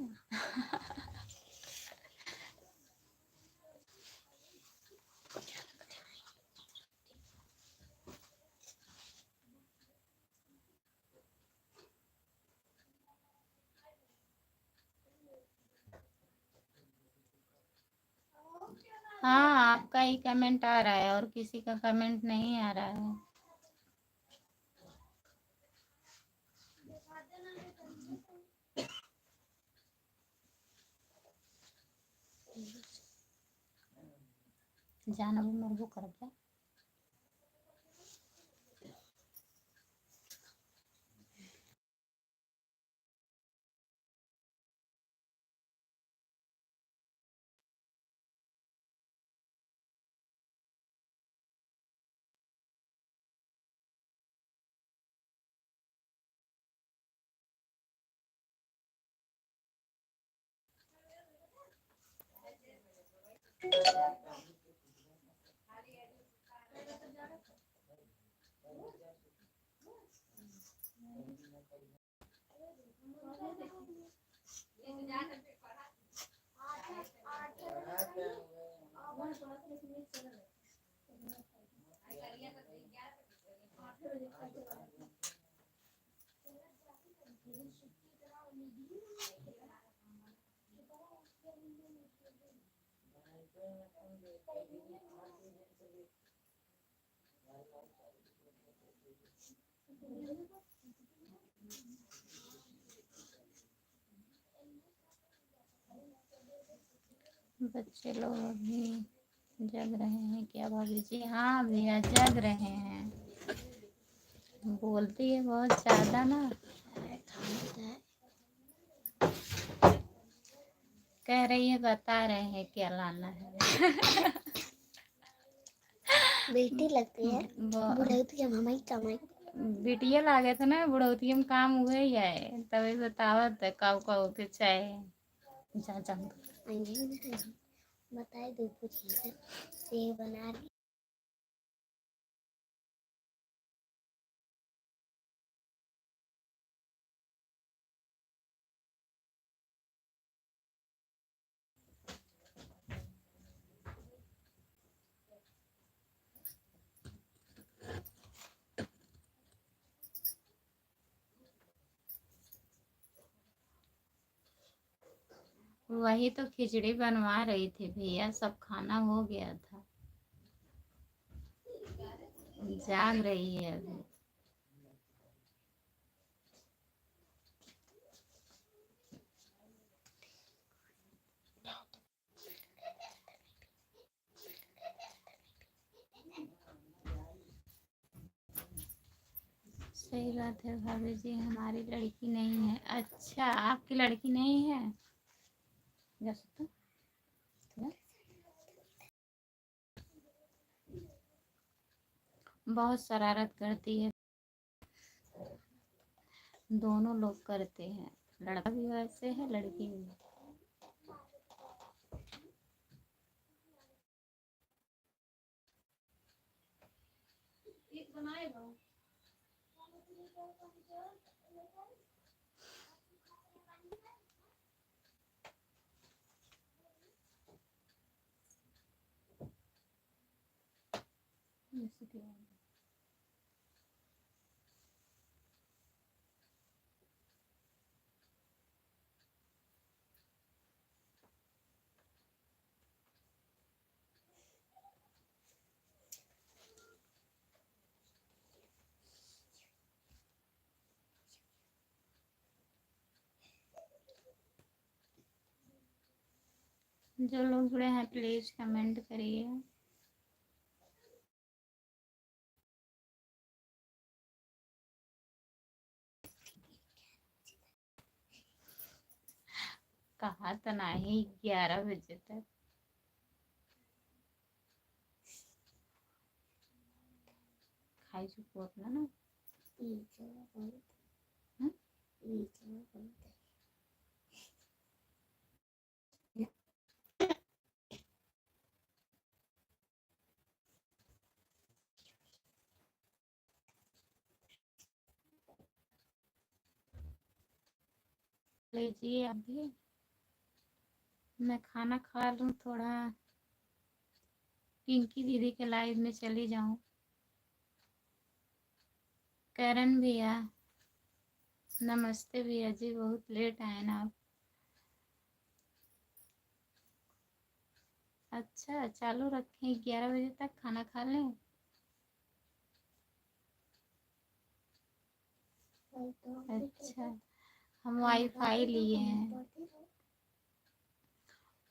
हाँ, आपका ही कमेंट आ रहा है और किसी का कमेंट नहीं आ रहा है। जानबू मरबू करता। बच्चे लोग अभी जग रहे हैं क्या भाभी जी? हाँ भैया जग रहे हैं। बोलती है बहुत ज्यादा ना, कह रही है बता रहे हैं क्या लाना है। बेटी लगती है बुढ़ौती के मामा कमाई। बिटिया लागे थे ना बुढ़ौती में काम हुए ही है, तभी बतावत है काऊ काऊ के चाय जा जा। बताए दो पूछिए से बना रही। वही तो खिचड़ी बनवा रही थी भैया, सब खाना हो गया था, जाग रही है अभी। सही बात है भाभी जी, हमारी लड़की नहीं है। अच्छा, आपकी लड़की नहीं है? जा सकते हो? बहुत शरारत करती है, दोनों लोग करते हैं, लड़का भी वैसे है लड़की भी। जो लोग जुड़े हैं प्लीज कमेंट करिए। कहा तो नहीं 11 बजे तक। खाई चुप अपना ना। हम्म? लीजिए अभी, मैं खाना खा लूँ, थोड़ा पिंकी दीदी के लाइव में चली जाऊँ। करण भैया नमस्ते भैया जी, बहुत लेट आए ना आप। अच्छा चालू रखें, 11 बजे तक खाना खा लें। अच्छा, हम वाईफाई लिए हैं,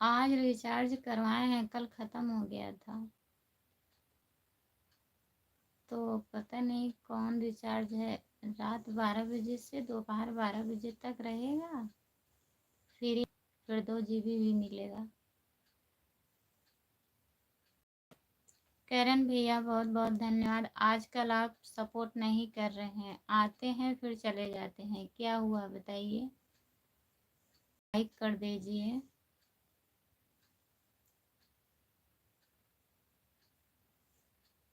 आज रिचार्ज करवाए हैं, कल ख़त्म हो गया था, तो पता नहीं कौन रिचार्ज है। रात 12 बजे से दोपहर 12 बजे तक रहेगा, फिर 2 GB भी मिलेगा। करण भैया बहुत बहुत धन्यवाद। आजकल आप सपोर्ट नहीं कर रहे हैं, आते हैं फिर चले जाते हैं, क्या हुआ बताइए? लाइक कर दीजिए।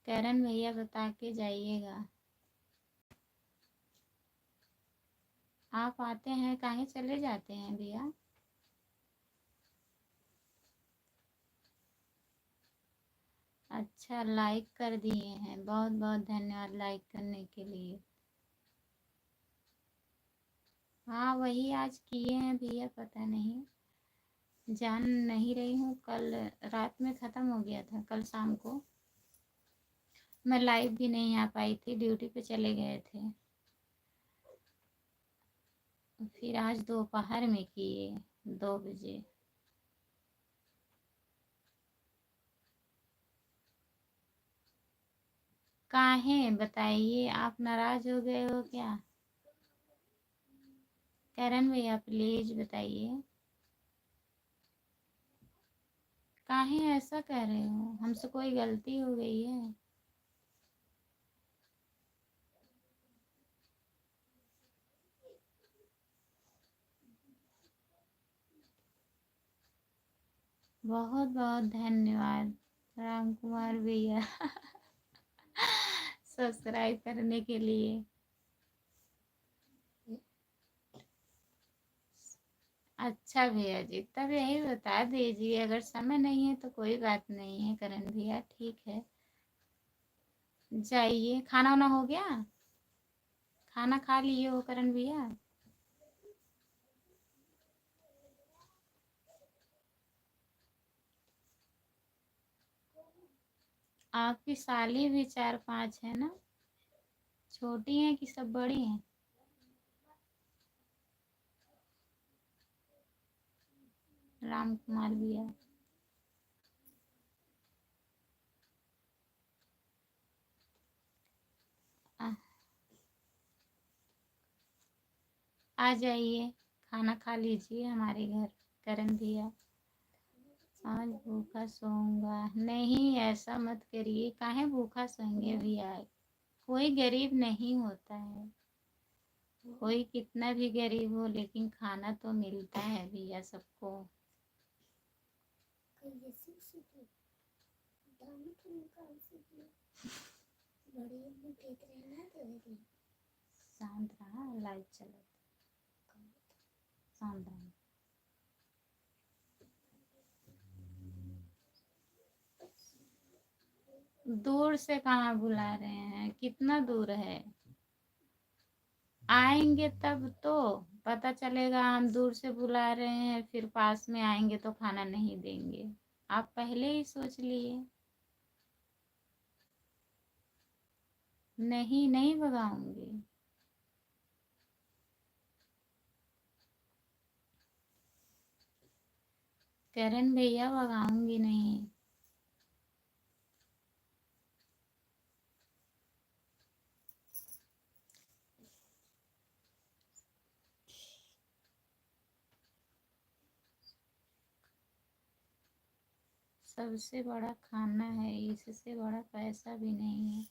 करण भैया बता के जाइएगा। आप आते हैं काहे चले जाते हैं भैया? अच्छा लाइक कर दिए हैं, बहुत बहुत धन्यवाद लाइक करने के लिए। हाँ वही आज किए हैं भैया, पता नहीं, जान नहीं रही हूँ, कल रात में ख़त्म हो गया था, कल शाम को मैं लाइव भी नहीं आ पाई थी, ड्यूटी पे चले गए थे, फिर आज दोपहर में किए 2 बजे। काहे बताइए, आप नाराज हो गए हो क्या? करण भैया प्लीज बताइए, काहे ऐसा कह रहे हो? हमसे कोई गलती हो गई है? बहुत बहुत धन्यवाद राम कुमार भैया सब्सक्राइब करने के लिए। अच्छा भैया जी, तब यही बता दीजिए, अगर समय नहीं है तो कोई बात नहीं है करण भैया, ठीक है जाइए। खाना वाना हो गया? खाना खा लिए हो करण भैया? आपकी साली भी 4-5 है ना? छोटी हैं कि सब बड़ी हैं? राम कुमार भैया आ जाइए, खाना खा लीजिए हमारे घर करण भैया। आज भूखा सोऊंगा? नहीं, ऐसा मत करिए, काहे भूखा सोएंगे भैया। कोई गरीब नहीं होता है, कोई कितना भी गरीब हो लेकिन खाना तो मिलता है भैया सबको। शांत रहा, लाइव चला शांत रहा। दूर से कहाँ बुला रहे हैं, कितना दूर है? आएंगे तब तो पता चलेगा। हम दूर से बुला रहे हैं, फिर पास में आएंगे तो खाना नहीं देंगे। आप पहले ही सोच लिए। नहीं, नहीं भगाऊंगी। करण भैया भगाऊंगी नहीं। सबसे बड़ा खाना है, इससे बड़ा पैसा भी नहीं है।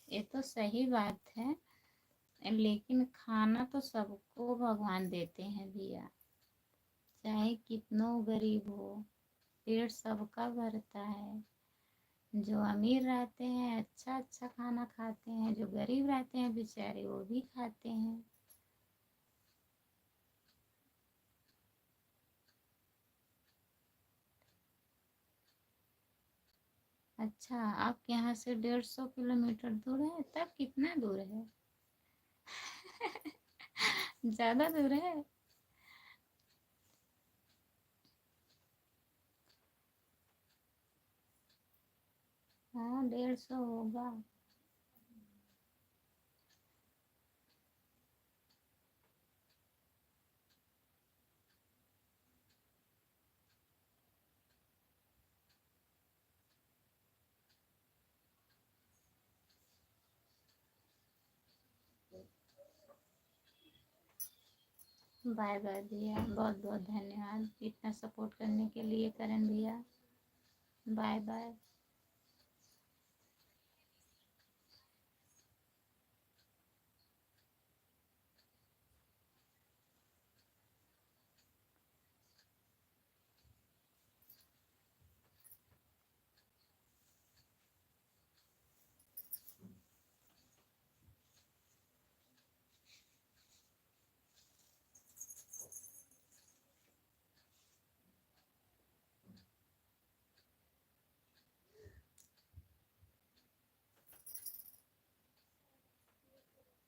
ये तो सही बात है, लेकिन खाना तो सबको भगवान देते हैं भैया, चाहे कितनो गरीब हो। पेट सबका भरता है। जो अमीर रहते हैं अच्छा अच्छा खाना खाते हैं, जो गरीब रहते हैं बेचारे वो भी खाते हैं। अच्छा, आपके यहाँ से 150 किलोमीटर दूर है? तब कितना दूर है? ज्यादा दूर है। हाँ, 150 होगा। बाय बाय भैया, बहुत बहुत धन्यवाद इतना सपोर्ट करने के लिए करण भैया। Bye bye.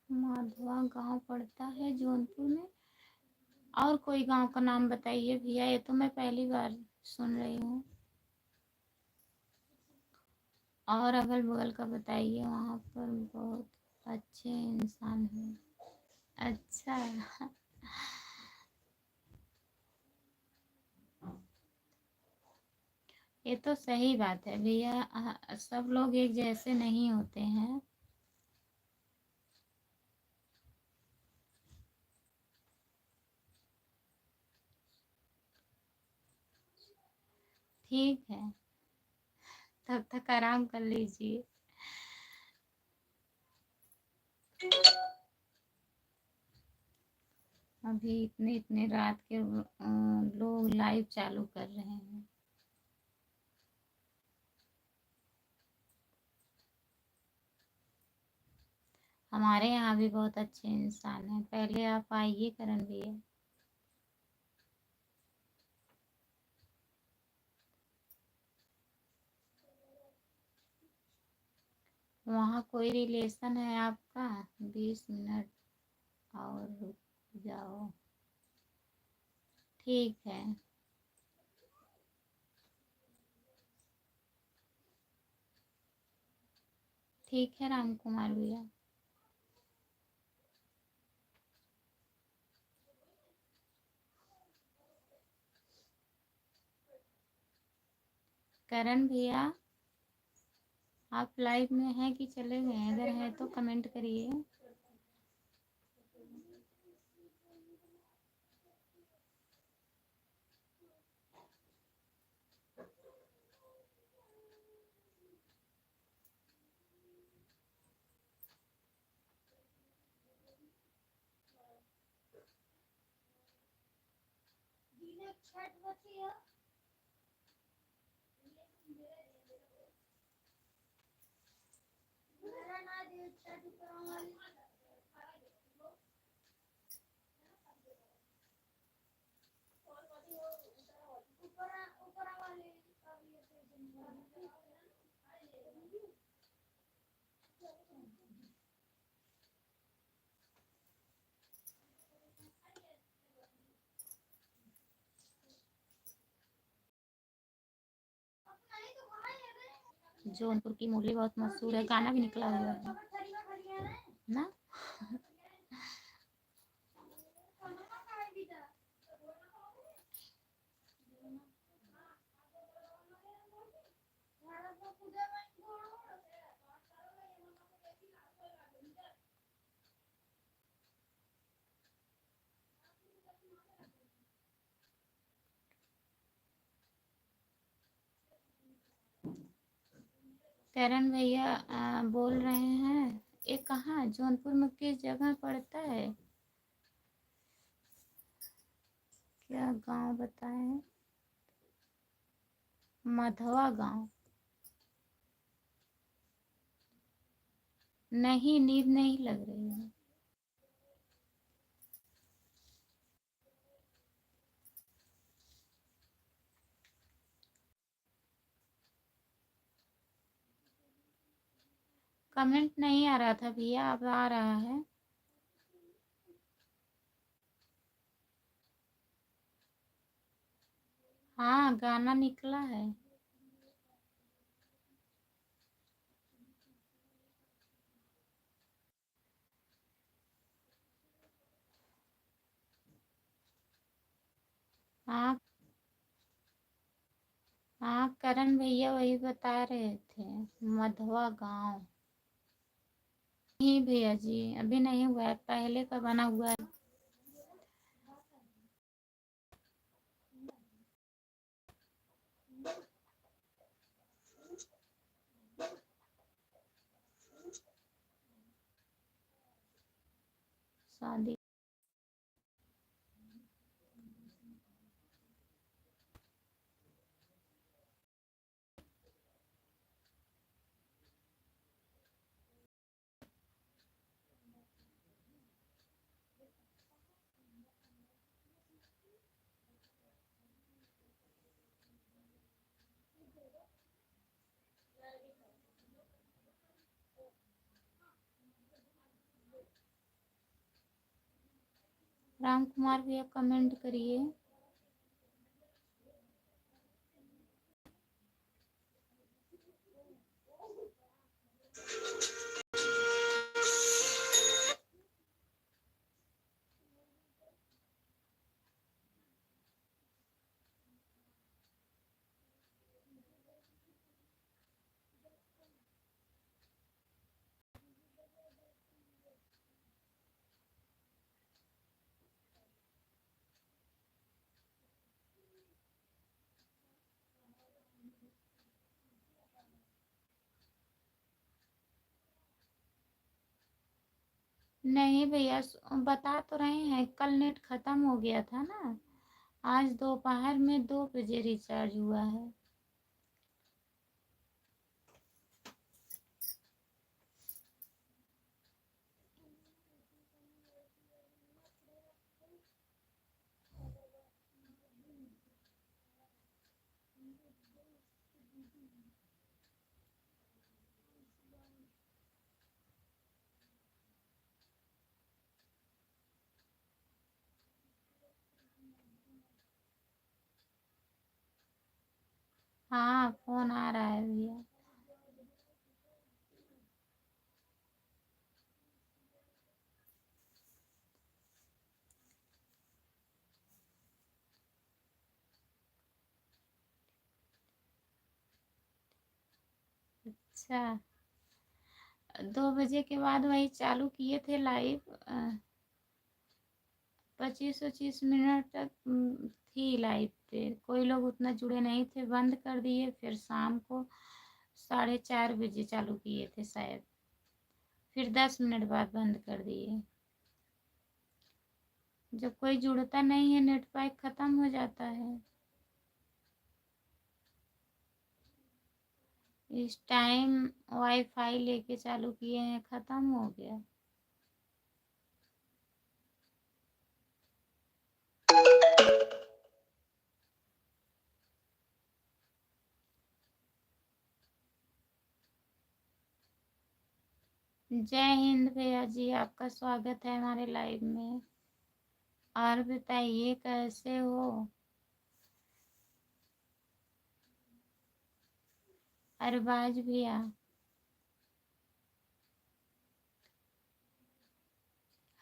माधवा गांव पड़ता है जौनपुर में। और कोई गांव का नाम बताइए भैया, ये तो मैं पहली बार सुन रही हूँ। और अगल बगल का बताइए, वहाँ पर बहुत अच्छे इंसान हैं। अच्छा। ये तो सही बात है भैया, सब लोग एक जैसे नहीं होते हैं। ठीक है, तब तक आराम कर लीजिए। अभी इतने इतने रात के लोग लाइव चालू कर रहे हैं। हमारे यहाँ भी बहुत अच्छे इंसान हैं। पहले आप आइए करण भैया। वहाँ कोई रिलेशन है आपका? 20 मिनट और रुक जाओ। ठीक है। ठीक है राम कुमार भैया। करण भैया, आप लाइव में हैं कि चले गए? अगर हैं तो कमेंट करिए। जौनपुर की मूली बहुत मशहूर है, गाना भी निकला हुआ है ना। करण भैया बोल रहे हैं, ये कहाँ जौनपुर में किस जगह पड़ता है, क्या गांव बताएं। मधवा गांव। नहीं, नींद नहीं लग रही है। कमेंट नहीं आ रहा था भैया, अब आ रहा है। हाँ, गाना निकला है। हाँ हाँ, करण भैया वही बता रहे थे, मधवा गांव। नहीं भैया जी, अभी नहीं हुआ है, पहले का बना हुआ है। शादी। राम कुमार भैया कमेंट करिए। नहीं भैया, बता तो रहे हैं, कल नेट खत्म हो गया था ना, आज दोपहर में 2 बजे रिचार्ज हुआ है। हाँ, फोन आ रहा है भैया। अच्छा, 2 बजे के बाद वही चालू किए थे लाइव, 25-25 मिनट तक थी लाइव पे, कोई लोग उतना जुड़े नहीं थे, बंद कर दिए, फिर शाम को 4:30 बजे चालू किए थे शायद, फिर 10 मिनट बाद बंद कर दिए। जब कोई जुड़ता नहीं है नेट पैक खत्म हो जाता है। इस टाइम वाईफाई लेके चालू किए हैं, खत्म हो गया। जय हिंद भैया जी, आपका स्वागत है हमारे लाइव में। और बताइए कैसे हो? अरबाज भैया,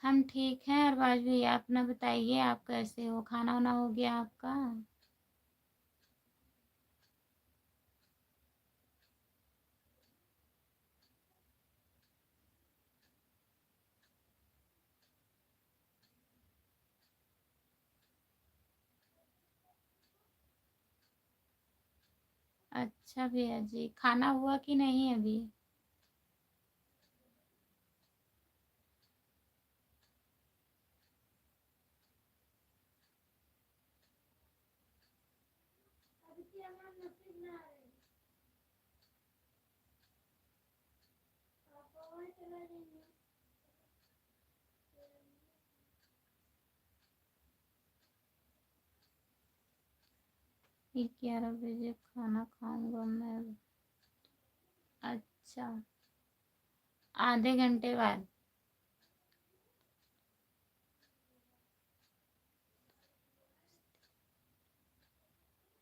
हम ठीक हैं। अरबाज भैया अपना बताइए, आप कैसे हो? खाना वाना हो गया आपका? अच्छा भैया जी, खाना हुआ कि नहीं अभी? ये 11 बजे खाना खाऊंगा मैं। अच्छा, आधे घंटे बाद।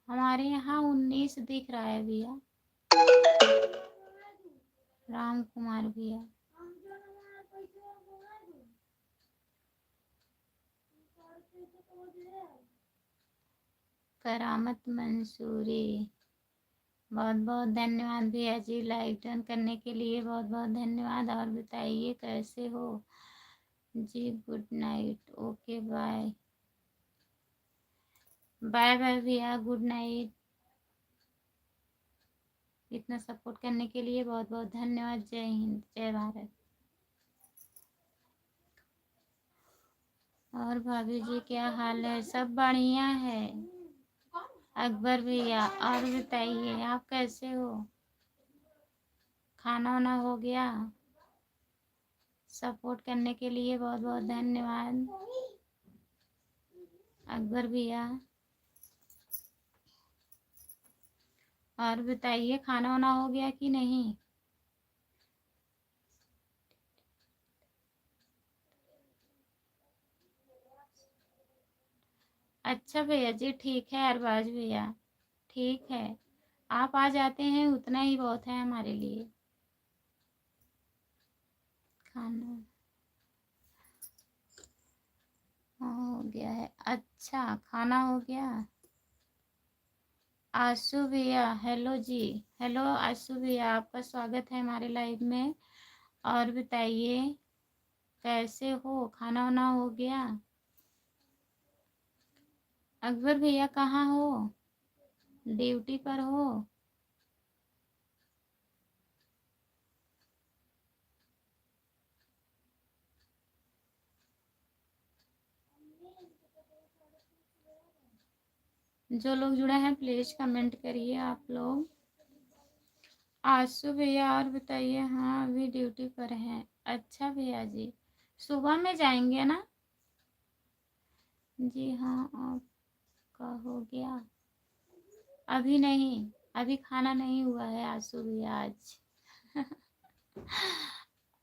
हमारे यहाँ 19 दिख रहा है भैया। राम कुमार भैया, करामत मंसूरी, बहुत बहुत धन्यवाद भैया जी, लाइक डन करने के लिए बहुत बहुत धन्यवाद। और बताइए कैसे हो जी? Good night, okay bye. Bye bye भैया, गुड नाइट। इतना सपोर्ट करने के लिए बहुत बहुत धन्यवाद। जय हिंद, जय भारत। और भाभी जी क्या हाल है? सब बढ़िया है। अकबर भैया, और बताइए आप कैसे हो? खाना वाना हो गया? सपोर्ट करने के लिए बहुत बहुत धन्यवाद। अकबर भैया, और बताइए खाना वाना हो गया कि नहीं? अच्छा भैया जी, ठीक है अरबाज भैया, ठीक है। आप आ जाते हैं उतना ही बहुत है हमारे लिए। खाना हो गया है? अच्छा, खाना हो गया। आशु भैया, हेलो जी। हेलो आशु भैया, आपका स्वागत है हमारे लाइव में। और बताइए कैसे हो? खाना वाना हो गया? अकबर भैया कहाँ हो? ड्यूटी पर हो? जो लोग जुड़े हैं प्लीज कमेंट करिए आप लोग। आशु भैया, और बताइए। हाँ, अभी ड्यूटी पर हैं। अच्छा भैया जी, सुबह में जाएंगे ना? जी हाँ, आपका हो गया? अभी नहीं, अभी खाना नहीं हुआ है आशु भैया। आज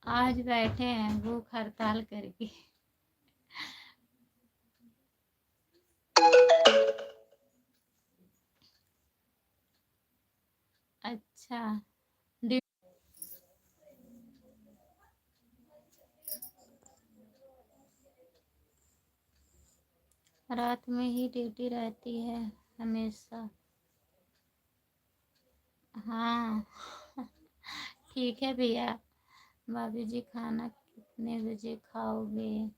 आज बैठे हैं भूख हड़ताल करके। अच्छा, रात में ही ड्यूटी रहती है हमेशा। हाँ ठीक है भैया। भाभी जी खाना कितने बजे खाओगे?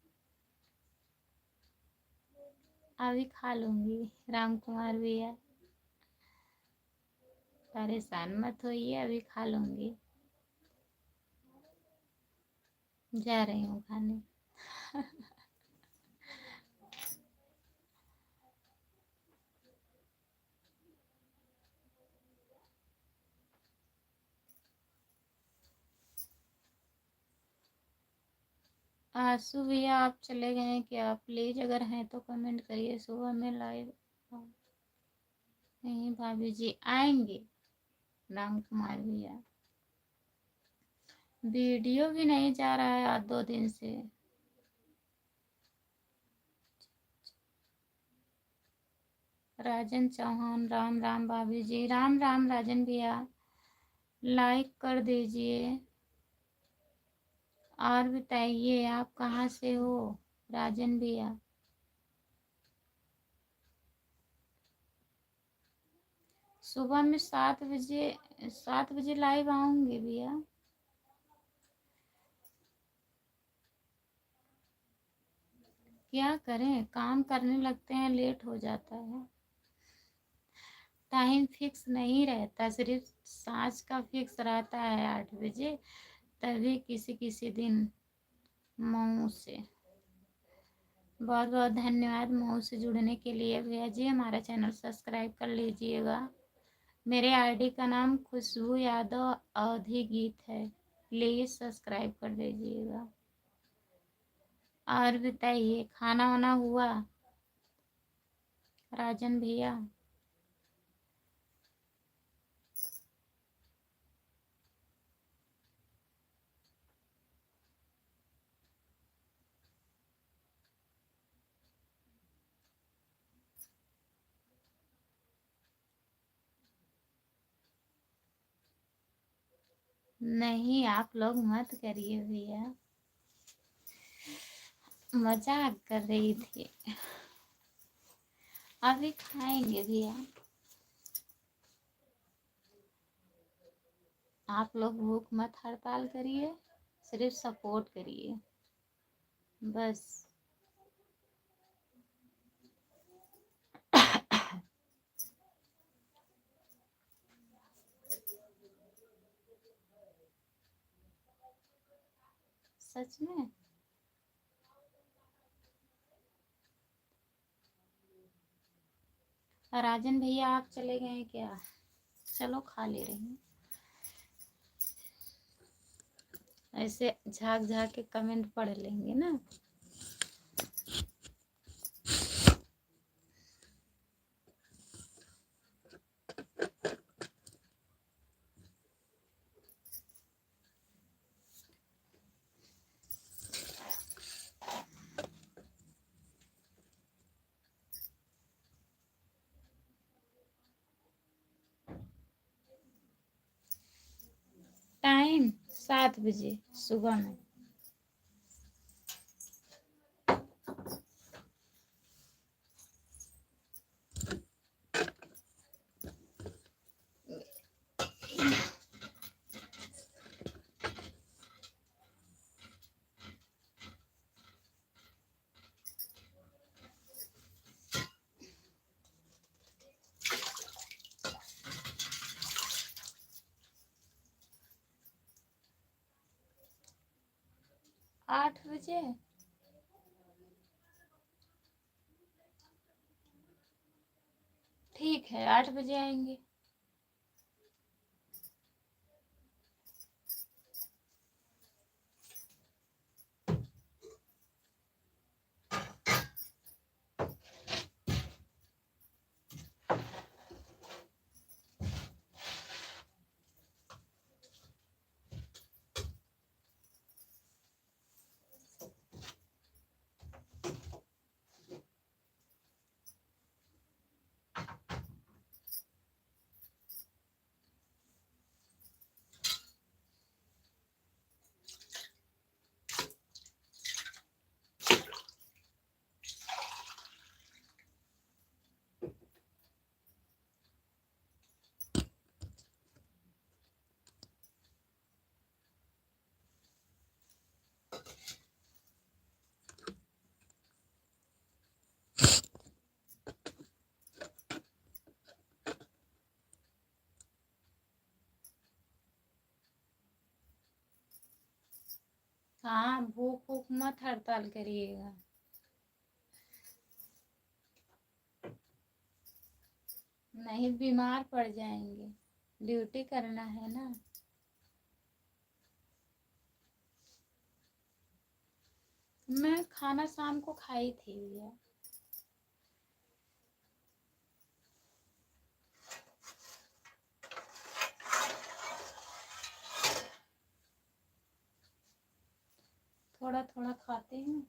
अभी खा लूँगी। राम कुमार भैया, परेशान मत होइए, अभी खा लूँगी। जा रही हूँ खाने। आंसू भैया आप चले गए हैं क्या? प्लीज अगर हैं तो कमेंट करिए। सुबह में लाइव नहीं भाभी जी आएंगे। राम कुमार भैया वीडियो भी नहीं जा रहा है आज 2 दिन से। राजन चौहान राम राम भाभी जी। राम राम राजन भैया लाइक कर दीजिए। और बताइए आप कहाँ से हो राजन भैया? सुबह में 7 बजे लाइव आऊंगी भैया। क्या करें, काम करने लगते हैं लेट हो जाता है। टाइम फिक्स नहीं रहता, सिर्फ सांझ का फिक्स रहता है 8 बजे। तभी किसी किसी दिन मऊ से। बहुत बहुत धन्यवाद मऊ से जुड़ने के लिए भैया जी। हमारा चैनल सब्सक्राइब कर लीजिएगा। मेरे आईडी का नाम खुशबू यादव अवधि गीत है। प्लीज़ सब्सक्राइब कर दीजिएगा। और बताइए खाना वाना हुआ राजन भैया? नहीं आप लोग मत करिए भैया, मजाक कर रही थी। अभी खाएंगे भैया। आप लोग भूख मत हड़ताल करिए, सिर्फ सपोर्ट करिए बस। सच में राजन भैया आप चले गए हैं क्या? चलो खा ले रही हूँ। ऐसे झाँक झाँक के कमेंट पढ़ लेंगे ना। टाइम 7 बजे सुबह में। आठ बजे ठीक है, 8 बजे आएंगे। हाँ भूख भूख मत हड़ताल करिएगा। नहीं बीमार पड़ जाएंगे, ड्यूटी करना है ना। मैं खाना शाम को खाई थी भैया। थोड़ा थोड़ा खाते हैं।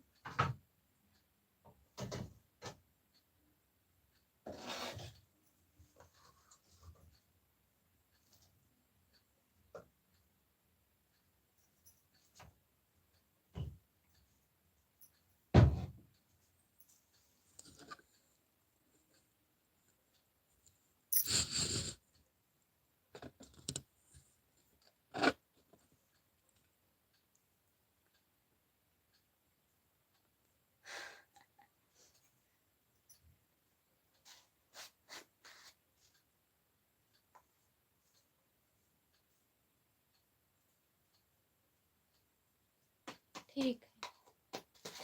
ठीक है,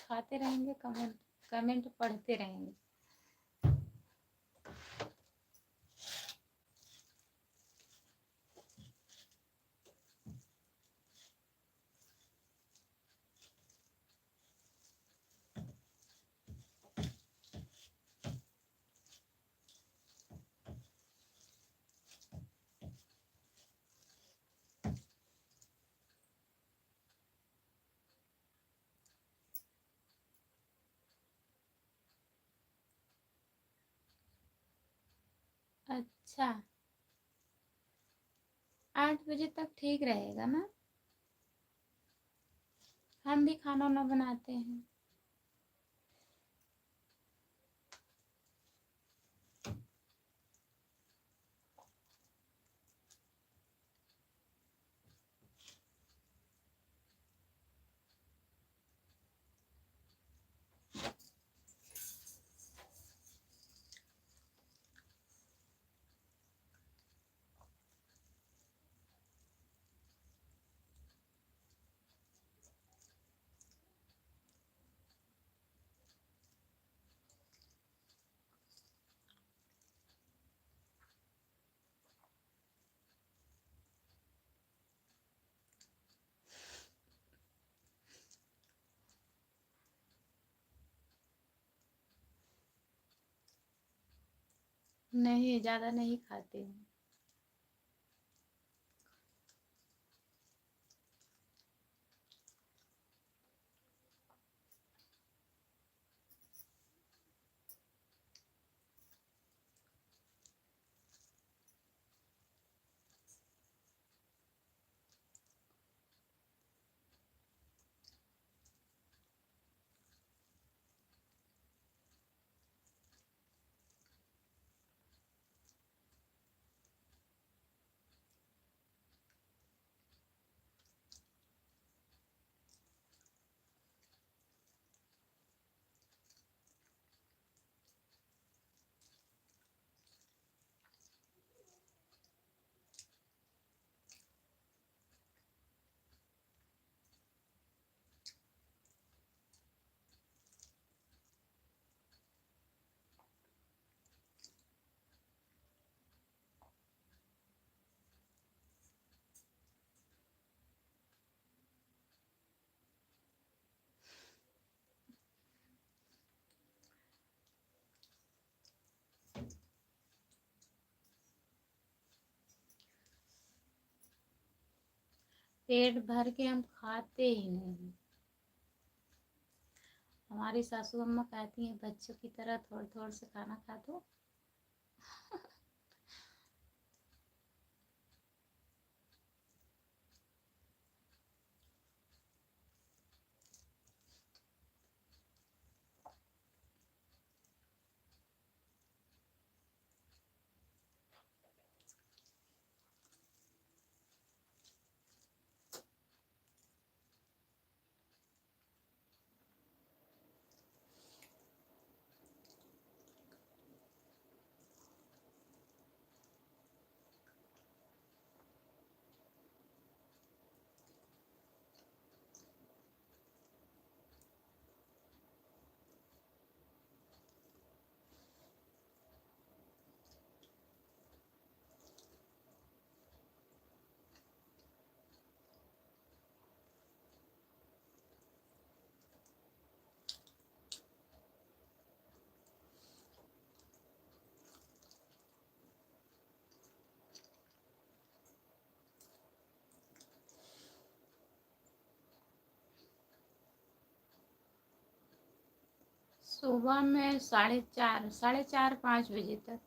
खाते रहेंगे, कमेंट कमेंट पढ़ते रहेंगे। अच्छा, 8 बजे तक ठीक रहेगा ना? हम भी खाना वाना बनाते हैं। नहीं, ज़्यादा नहीं खाती हूँ। पेट भर के हम खाते ही नहीं। हमारी सासू अम्मा कहती हैं बच्चों की तरह थोड़ा थोड़ा से खाना खा दो। सुबह में 4:30 5 बजे तक।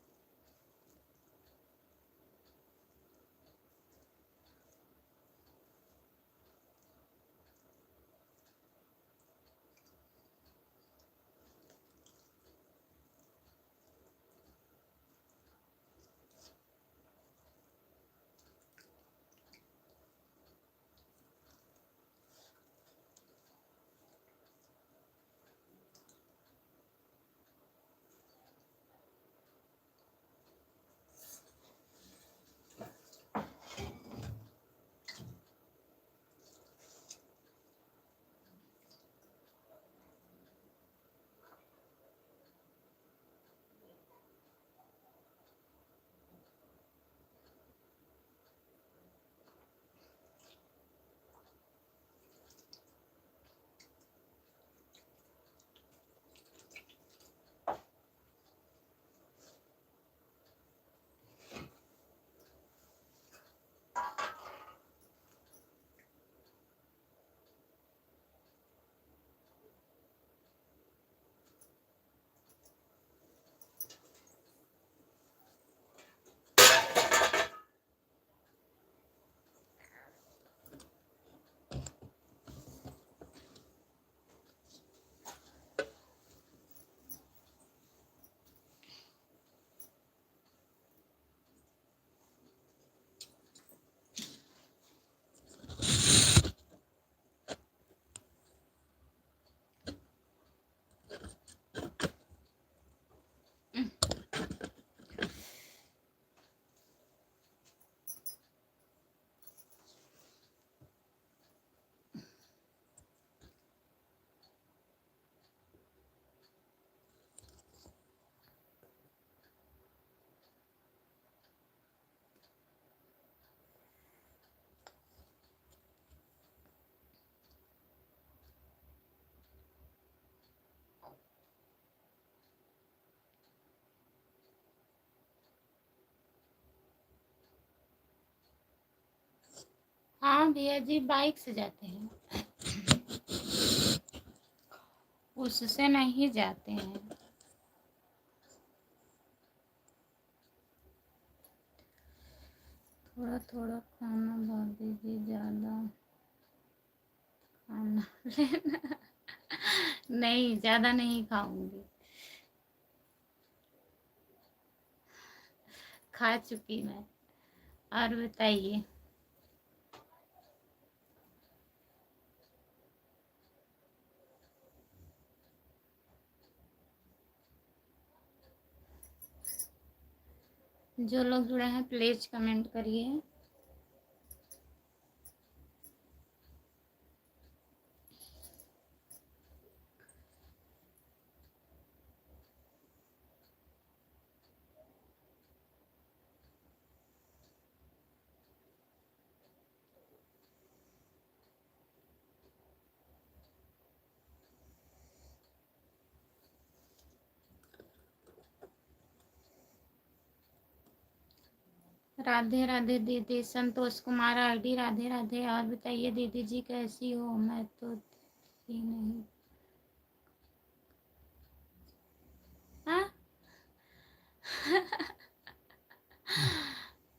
हाँ भैया जी, बाइक से जाते हैं, उससे नहीं जाते हैं। थोड़ा थोड़ा खाना भाभी जी, ज़्यादा खाना लेना। नहीं, ज़्यादा नहीं खाऊंगी, खा चुकी मैं। और बताइए। जो लोग जुड़े हैं प्लीज कमेंट करिए। राधे राधे दीदी, संतोष कुमार आईडी, राधे राधे। और बताइए दीदी जी कैसी हो? मैं तो थी नहीं। हाँ?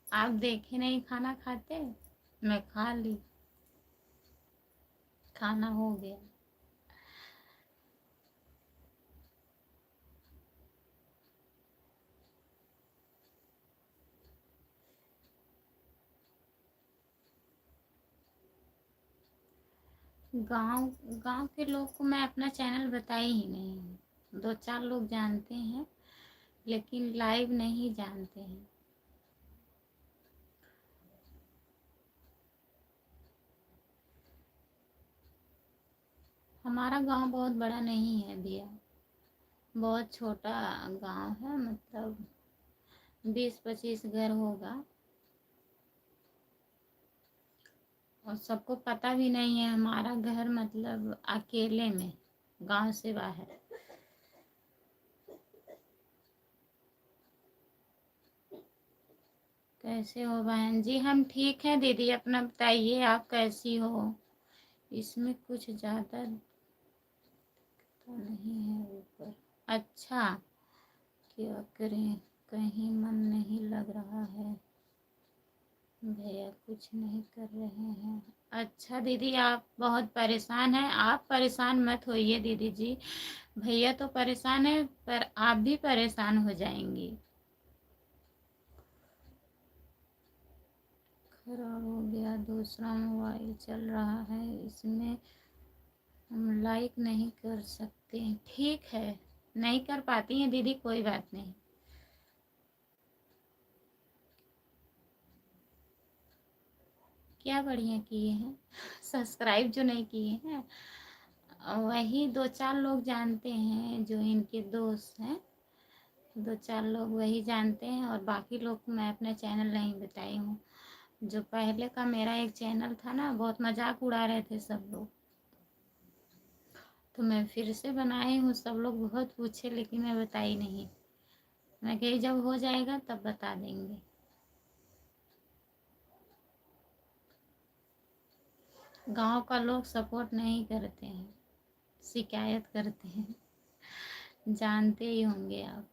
आप देखे नहीं खाना खाते? मैं खा ली, खाना हो गया। गांव गांव के लोग को मैं अपना चैनल बताई ही नहीं। 2-4 लोग जानते हैं, लेकिन लाइव नहीं जानते हैं। हमारा गांव बहुत बड़ा नहीं है भैया, बहुत छोटा गांव है, मतलब 20-25 घर होगा। और सबको पता भी नहीं है हमारा घर, मतलब अकेले में, गांव से बाहर। कैसे हो बहन जी? हम ठीक हैं दीदी, अपना बताइए आप कैसी हो? इसमें कुछ ज़्यादा तो नहीं है ऊपर। अच्छा, क्या करें, कहीं मन नहीं लग रहा है। भैया कुछ नहीं कर रहे हैं। अच्छा दीदी, आप बहुत परेशान हैं। आप परेशान मत होइए दीदी जी। भैया तो परेशान है, पर आप भी परेशान हो जाएंगी। खराब हो गया, दूसरा मोबाइल चल रहा है, इसमें हम लाइक नहीं कर सकते। ठीक है, नहीं कर पाती हैं दीदी, कोई बात नहीं। क्या बढ़िया किए हैं, सब्सक्राइब जो नहीं किए हैं वही 2-4 लोग जानते हैं, जो इनके दोस्त हैं। 2-4 लोग वही जानते हैं, और बाकी लोग को मैं अपना चैनल नहीं बताई हूँ। जो पहले का मेरा एक चैनल था ना, बहुत मजाक उड़ा रहे थे सब लोग, तो मैं फिर से बनाई हूँ। सब लोग बहुत पूछे, लेकिन मैं बताई नहीं। मैं कही जब हो जाएगा तब बता देंगे। गांव का लोग सपोर्ट नहीं करते हैं, शिकायत करते हैं, जानते ही होंगे आप।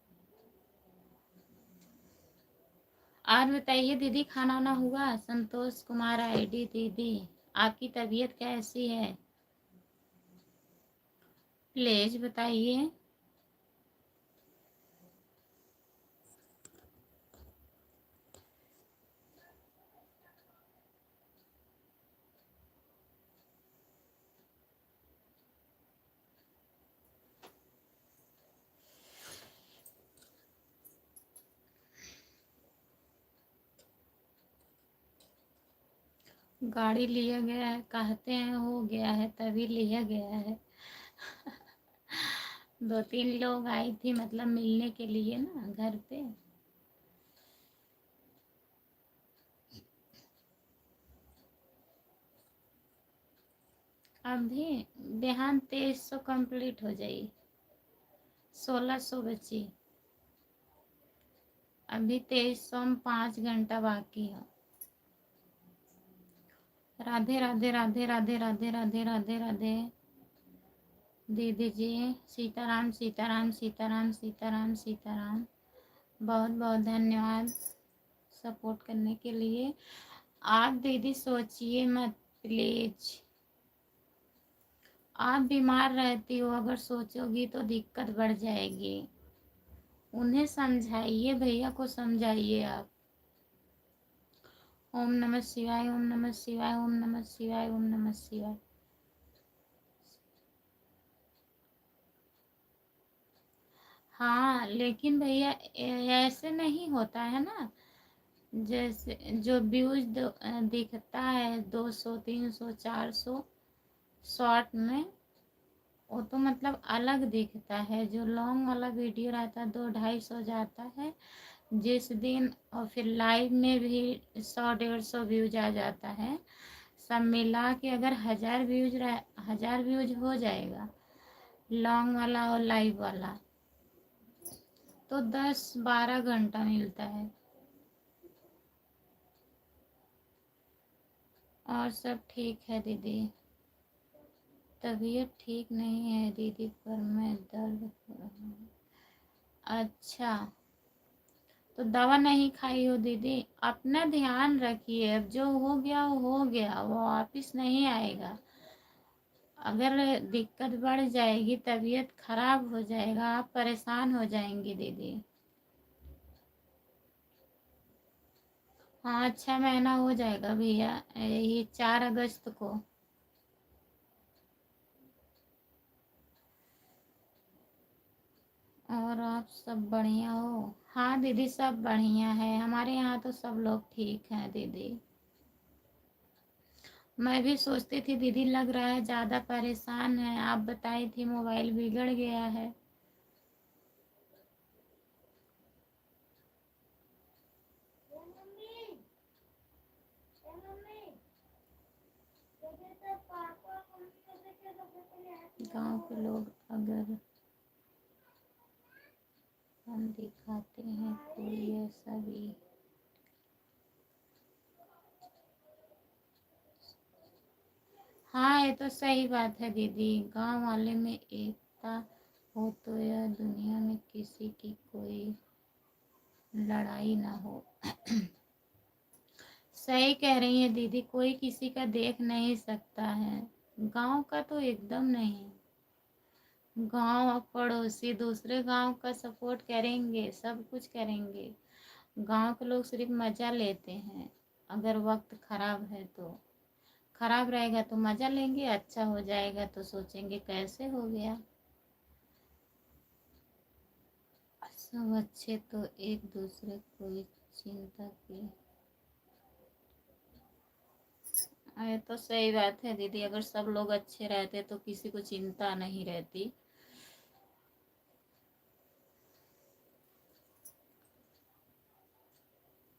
और बताइए दीदी, खाना वाना हुआ? संतोष कुमार आईडी दीदी, आपकी तबीयत कैसी है? प्लीज बताइए। गाड़ी लिया गया है, कहते हैं हो गया है, तभी लिया गया है। 2-3 लोग आई थी, मतलब मिलने के लिए ना घर पे। अभी बिहान 2300 कंप्लीट हो जाई, 1600 बची। अभी 2300 में 5 घंटा बाकी है। राधे राधे राधे राधे राधे राधे राधे राधे दीदी जी। सीताराम सीताराम सीताराम सीताराम सीताराम। बहुत बहुत धन्यवाद सपोर्ट करने के लिए। आप दीदी सोचिए मत प्लीज। आप बीमार रहती हो, अगर सोचोगी तो दिक्कत बढ़ जाएगी। उन्हें समझाइए, भैया को समझाइए आप। ओम नमः शिवाय, ओम नमः शिवाय, ओम नमः शिवाय, ओम नमः शिवाय। हाँ लेकिन भैया ऐसे नहीं होता है ना। जैसे जो व्यूज दिखता है 200 300 400 शॉर्ट में, वो तो मतलब अलग दिखता है। जो लॉन्ग वाला वीडियो रहता है 200-250 जाता है जिस दिन, और फिर लाइव में भी 100-150 व्यूज आ जाता है। सब मिला के अगर 1000 व्यूज हो जाएगा लॉन्ग वाला और लाइव वाला, तो 10-12 घंटा मिलता है। और सब ठीक है दीदी। तबीयत ठीक नहीं है दीदी, पर मैं दर्द हो रहा है। अच्छा, तो दवा नहीं खाई हो दीदी? अपना ध्यान रखिए। अब जो हो गया वो हो गया, वो वापिस नहीं आएगा। अगर दिक्कत बढ़ जाएगी, तबीयत खराब हो जाएगा, आप परेशान हो जाएंगी दीदी। हाँ, 6 महीना हो जाएगा भैया, यही 4 अगस्त को। और आप सब बढ़िया हो? हाँ दीदी, सब बढ़िया है, हमारे यहाँ तो सब लोग ठीक हैं दीदी। मैं भी सोचती थी दीदी, लग रहा है ज़्यादा परेशान है। आप बताई थी मोबाइल बिगड़ गया है। गांव के लोग अगर हम दिखाते हैं कोई ऐसा भी। हाँ, ये तो सही बात है दीदी, गांव वाले में एकता हो तो यह दुनिया में किसी की कोई लड़ाई ना हो। सही कह रही है दीदी, कोई किसी का देख नहीं सकता है। गांव का तो एकदम नहीं। गांव और पड़ोसी दूसरे गांव का सपोर्ट करेंगे, सब कुछ करेंगे। गांव के लोग सिर्फ मजा लेते हैं। अगर वक्त खराब है तो खराब रहेगा तो मजा लेंगे, अच्छा हो जाएगा तो सोचेंगे कैसे हो गया। सब अच्छे तो एक दूसरे को चिंता की। ये तो सही बात है दीदी, अगर सब लोग अच्छे रहते तो किसी को चिंता नहीं रहती।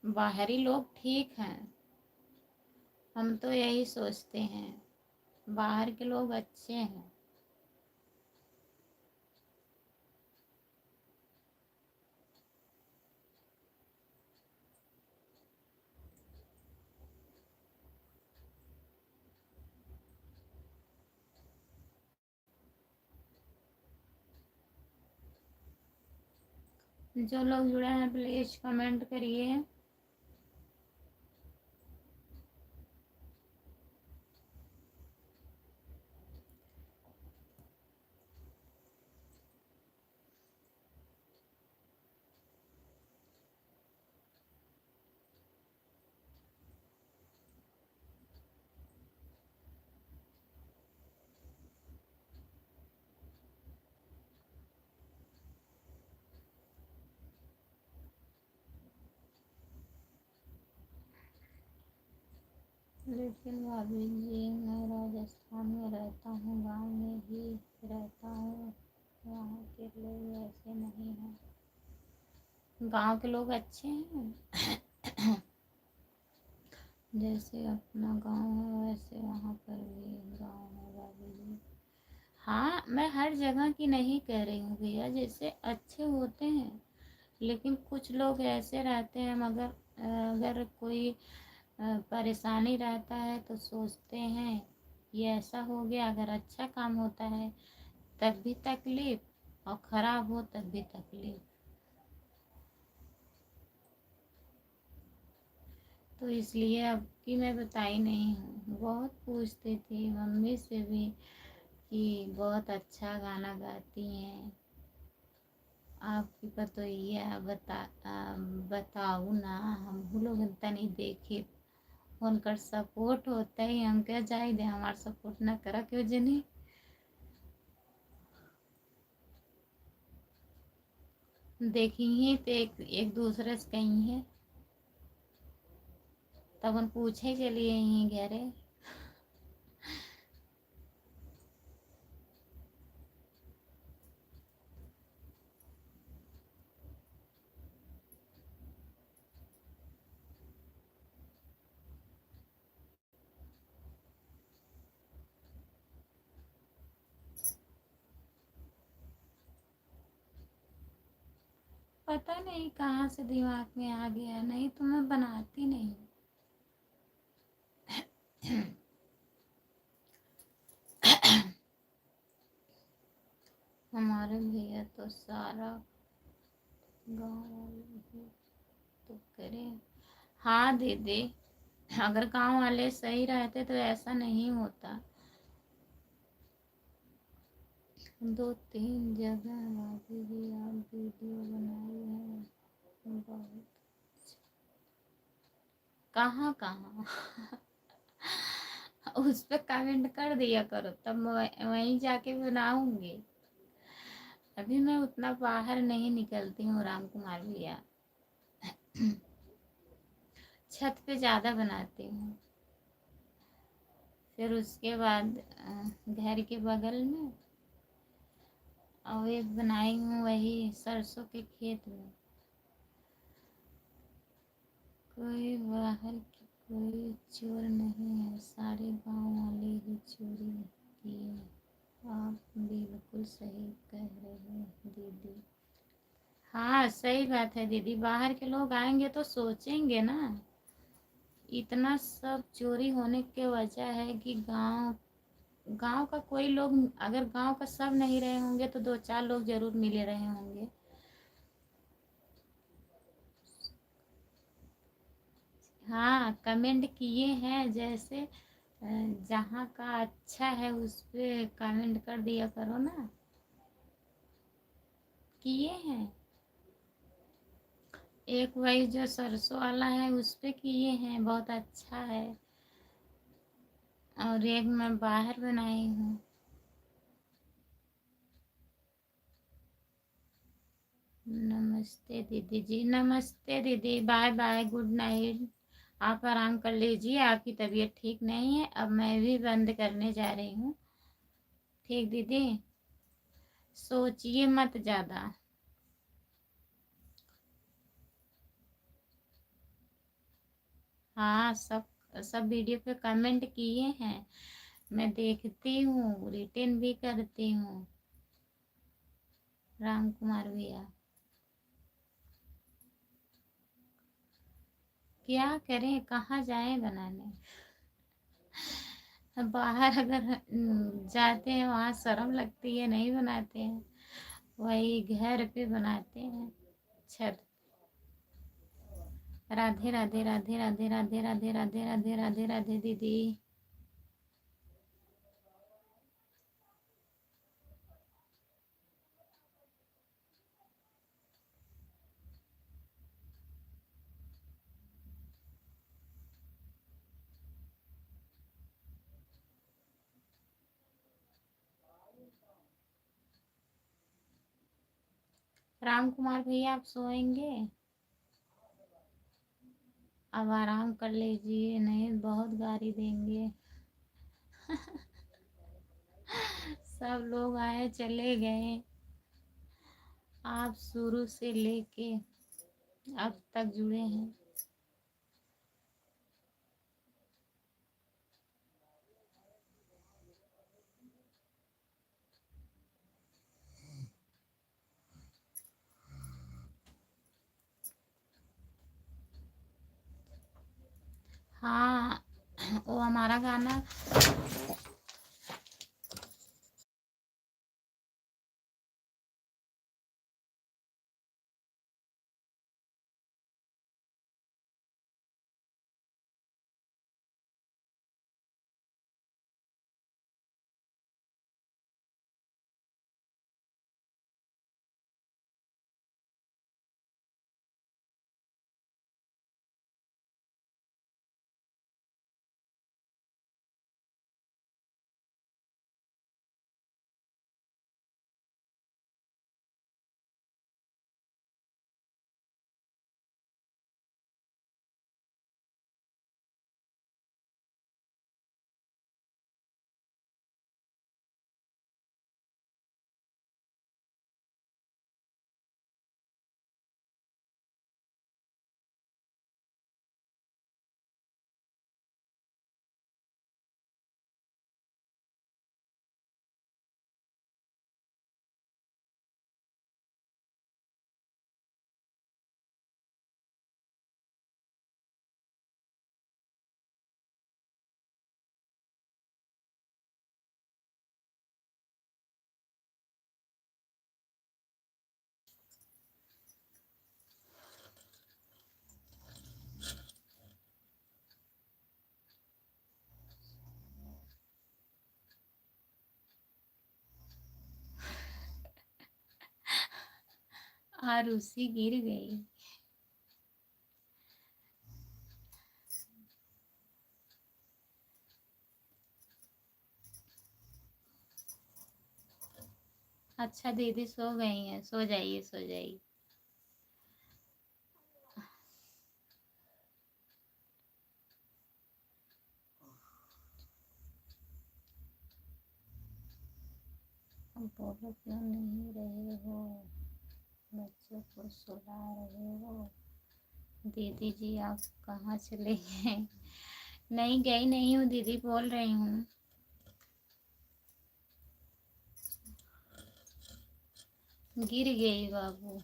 बाहरी लोग ठीक हैं, हम तो यही सोचते हैं, बाहर के लोग अच्छे हैं। जो लोग जुड़े हैं प्लीज कमेंट करिए। लेकिन भाभी जी, मैं राजस्थान में रहता हूँ, गांव में ही रहता हूँ, वहाँ के लोग ऐसे नहीं हैं। गांव के लोग अच्छे हैं। जैसे अपना गांव है वैसे वहाँ पर भी गांव है भाभी जी। हाँ, मैं हर जगह की नहीं कह रही हूँ भैया, जैसे अच्छे होते हैं, लेकिन कुछ लोग ऐसे रहते हैं, मगर अगर कोई परेशानी रहता है तो सोचते हैं ये ऐसा हो गया। अगर अच्छा काम होता है तब भी तकलीफ, और ख़राब हो तब भी तकलीफ। तो इसलिए अब की मैं बताई नहीं हूँ। बहुत पूछती थी मम्मी से भी कि बहुत अच्छा गाना गाती हैं आपकी पतोहिया, बताऊ ना, हम लोग तनी देखे। उनकर सपोर्ट होता ही हम क्या जाए दे, हमार सपोर्ट ना करा क्यों जनी। देखी ही तो एक दूसरे से कहीं है, तब हम पूछे चलिए यहीं घरे। पता नहीं कहाँ से दिमाग में आ गया, नहीं तो मैं बनाती नहीं। हमारे भैया तो सारा गाँव वाले ही तो करें। हाँ दीदी, अगर गांव वाले सही रहते तो ऐसा नहीं होता। 2-3 जगह भाभी जी आप वीडियो बनाई है, बहुत कहाँ कहाँ। उस पर कमेंट कर दिया करो, तब मैं वहीं जाके बनाऊंगी। अभी मैं उतना बाहर नहीं निकलती हूँ राम कुमार भैया। छत पे ज़्यादा बनाती हूँ। फिर उसके बाद घर के बगल में और एक बनाई हूँ वही सरसों के खेत में। कोई बाहर की कोई चोर नहीं है, सारे गांव वाले ही चोरी किए। आप बिल्कुल सही कह रहे हैं दीदी। हाँ सही बात है दीदी, बाहर के लोग आएंगे तो सोचेंगे ना। इतना सब चोरी होने की वजह है कि गांव गांव का कोई लोग, अगर गांव का सब नहीं रहे होंगे तो 2-4 लोग जरूर मिले रहे होंगे। हाँ, कमेंट किए हैं, जैसे जहाँ का अच्छा है उस पे कमेंट कर दिया करो ना। किए हैं, एक वही जो सरसों वाला है उस पे किए हैं, बहुत अच्छा है। और एक मैं बाहर बनाई हूँ। नमस्ते दीदी जी, नमस्ते दीदी, बाय बाय, गुड नाइट। आप आराम कर लीजिए, आपकी तबीयत ठीक नहीं है। अब मैं भी बंद करने जा रही हूँ। ठीक दीदी, सोचिए मत ज़्यादा। हाँ, सब सब वीडियो पे कमेंट किए हैं, मैं देखती हूँ, रिटर्न भी करती हूँ। राम कुमार भैया, क्या करें, कहाँ जाएं बनाने। बाहर अगर जाते हैं वहाँ शर्म लगती है, नहीं बनाते हैं। वही घर पे बनाते हैं, छत। राधे राधे राधे राधे राधे राधे राधे राधे राधे राधे दीदी। राम कुमार भैया, आप सोएंगे? अब आराम कर लीजिए, नहीं बहुत गाली देंगे। सब लोग आए चले गए, आप शुरू से लेके अब तक जुड़े हैं। हाँ, वो हमारा गाना आरुषि गिर गई। अच्छा दीदी सो गई हैं, सो जाइए सो जाइए। बोलो क्यों नहीं रहे हो, बच्चों को सुला रहे हो। दीदी जी आप कहाँ चले गए? नहीं गई नहीं हूँ दीदी, बोल रही हूँ। गिर गई बाबू।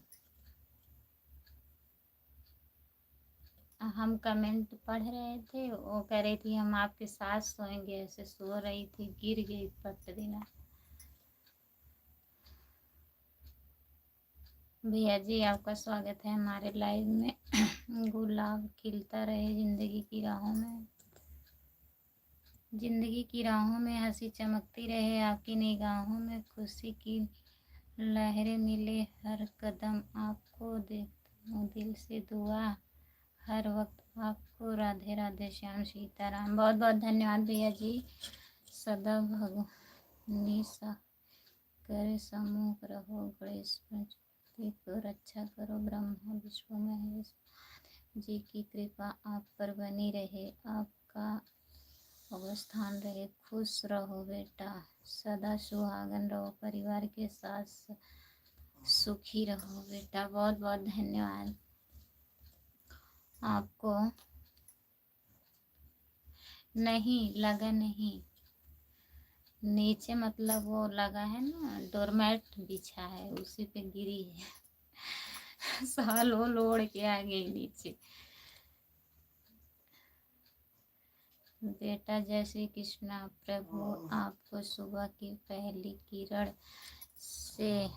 हम कमेंट पढ़ रहे थे, वो कह रही थी हम आपके साथ सोएंगे, ऐसे सो रही थी, गिर गई पट देना। भैया जी आपका स्वागत है हमारे लाइव में। गुलाब खिलता रहे जिंदगी की राहों में, जिंदगी की राहों में हंसी चमकती रहे, आपकी निगाहों में खुशी की लहरें मिले हर कदम, आपको देती हूँ दिल से दुआ हर वक्त आपको। राधे राधे श्याम सीताराम। बहुत बहुत धन्यवाद भैया जी। सदा भगवानी सा करे सम्मुख रहो, गणेश गणपति को रक्षा करो, ब्रह्मा विष्णु महेश जी की कृपा आप पर बनी रहे, आपका अवस्थान रहे, खुश रहो बेटा, सदा सुहागन रहो, परिवार के साथ सुखी रहो बेटा। बहुत बहुत धन्यवाद आपको। नहीं लगा, नहीं नीचे मतलब वो लगा है ना, डोरमैट बिछा है उसी पे गिरी है। साल वो लोड़ के आ गई नीचे। बेटा जय श्री कृष्णा प्रभु, आपको सुबह की पहली किरण से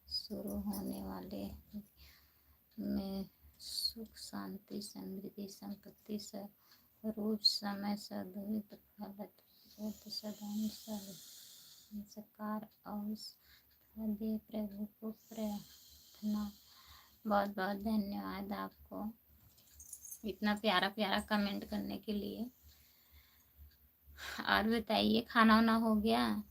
शुरू होने वाले में सुख शांति समृद्धि संपत्ति स्वरूप समय सद्वित फलत सकार और दे प्रभु को प्रार्थना। बहुत बहुत धन्यवाद आपको इतना प्यारा प्यारा कमेंट करने के लिए। और बताइए खाना वाना हो गया?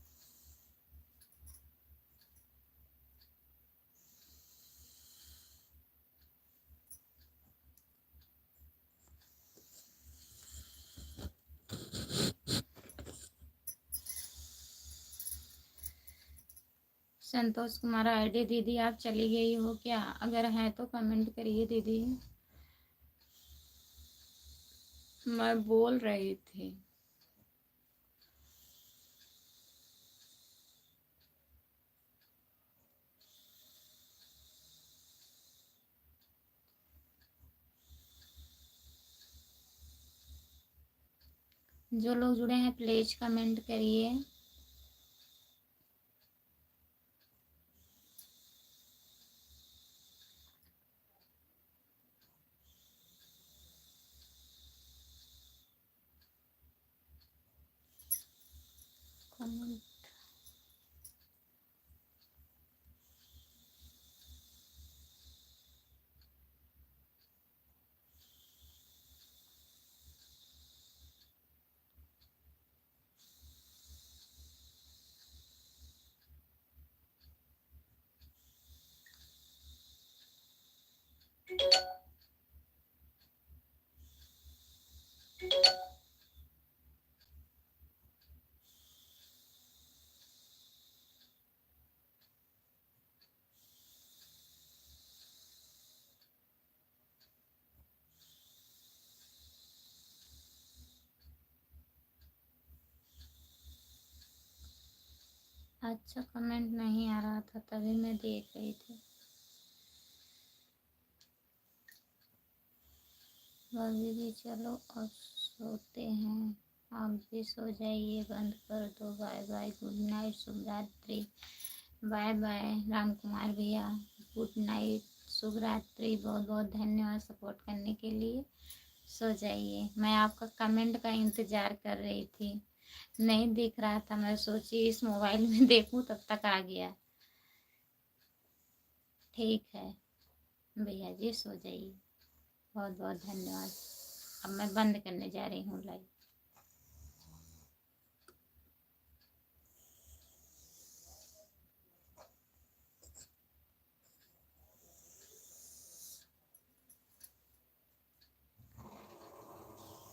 संतोष कुमार आईडी दीदी आप चली गई हो क्या? अगर है तो कमेंट करिए दीदी। मैं बोल रही थी। जो लोग जुड़े हैं प्लीज कमेंट करिए। कमेंट अच्छा कमेंट नहीं आ रहा था तभी मैं देख रही थी। भाभी जी चलो अब सोते हैं, आप भी सो जाइए, बंद कर दो। बाय बाय, गुड नाइट, शुभ रात्रि। बाय बाय राम कुमार भैया, गुड नाइट, शुभ रात्रि। बहुत बहुत धन्यवाद सपोर्ट करने के लिए। सो जाइए। मैं आपका कमेंट का इंतज़ार कर रही थी, नहीं दिख रहा था, मैं सोची इस मोबाइल में देखूं, तब तक आ गया। ठीक है भैया जी, सो जाइए। बहुत बहुत धन्यवाद। अब मैं बंद करने जा रही हूँ लाइव।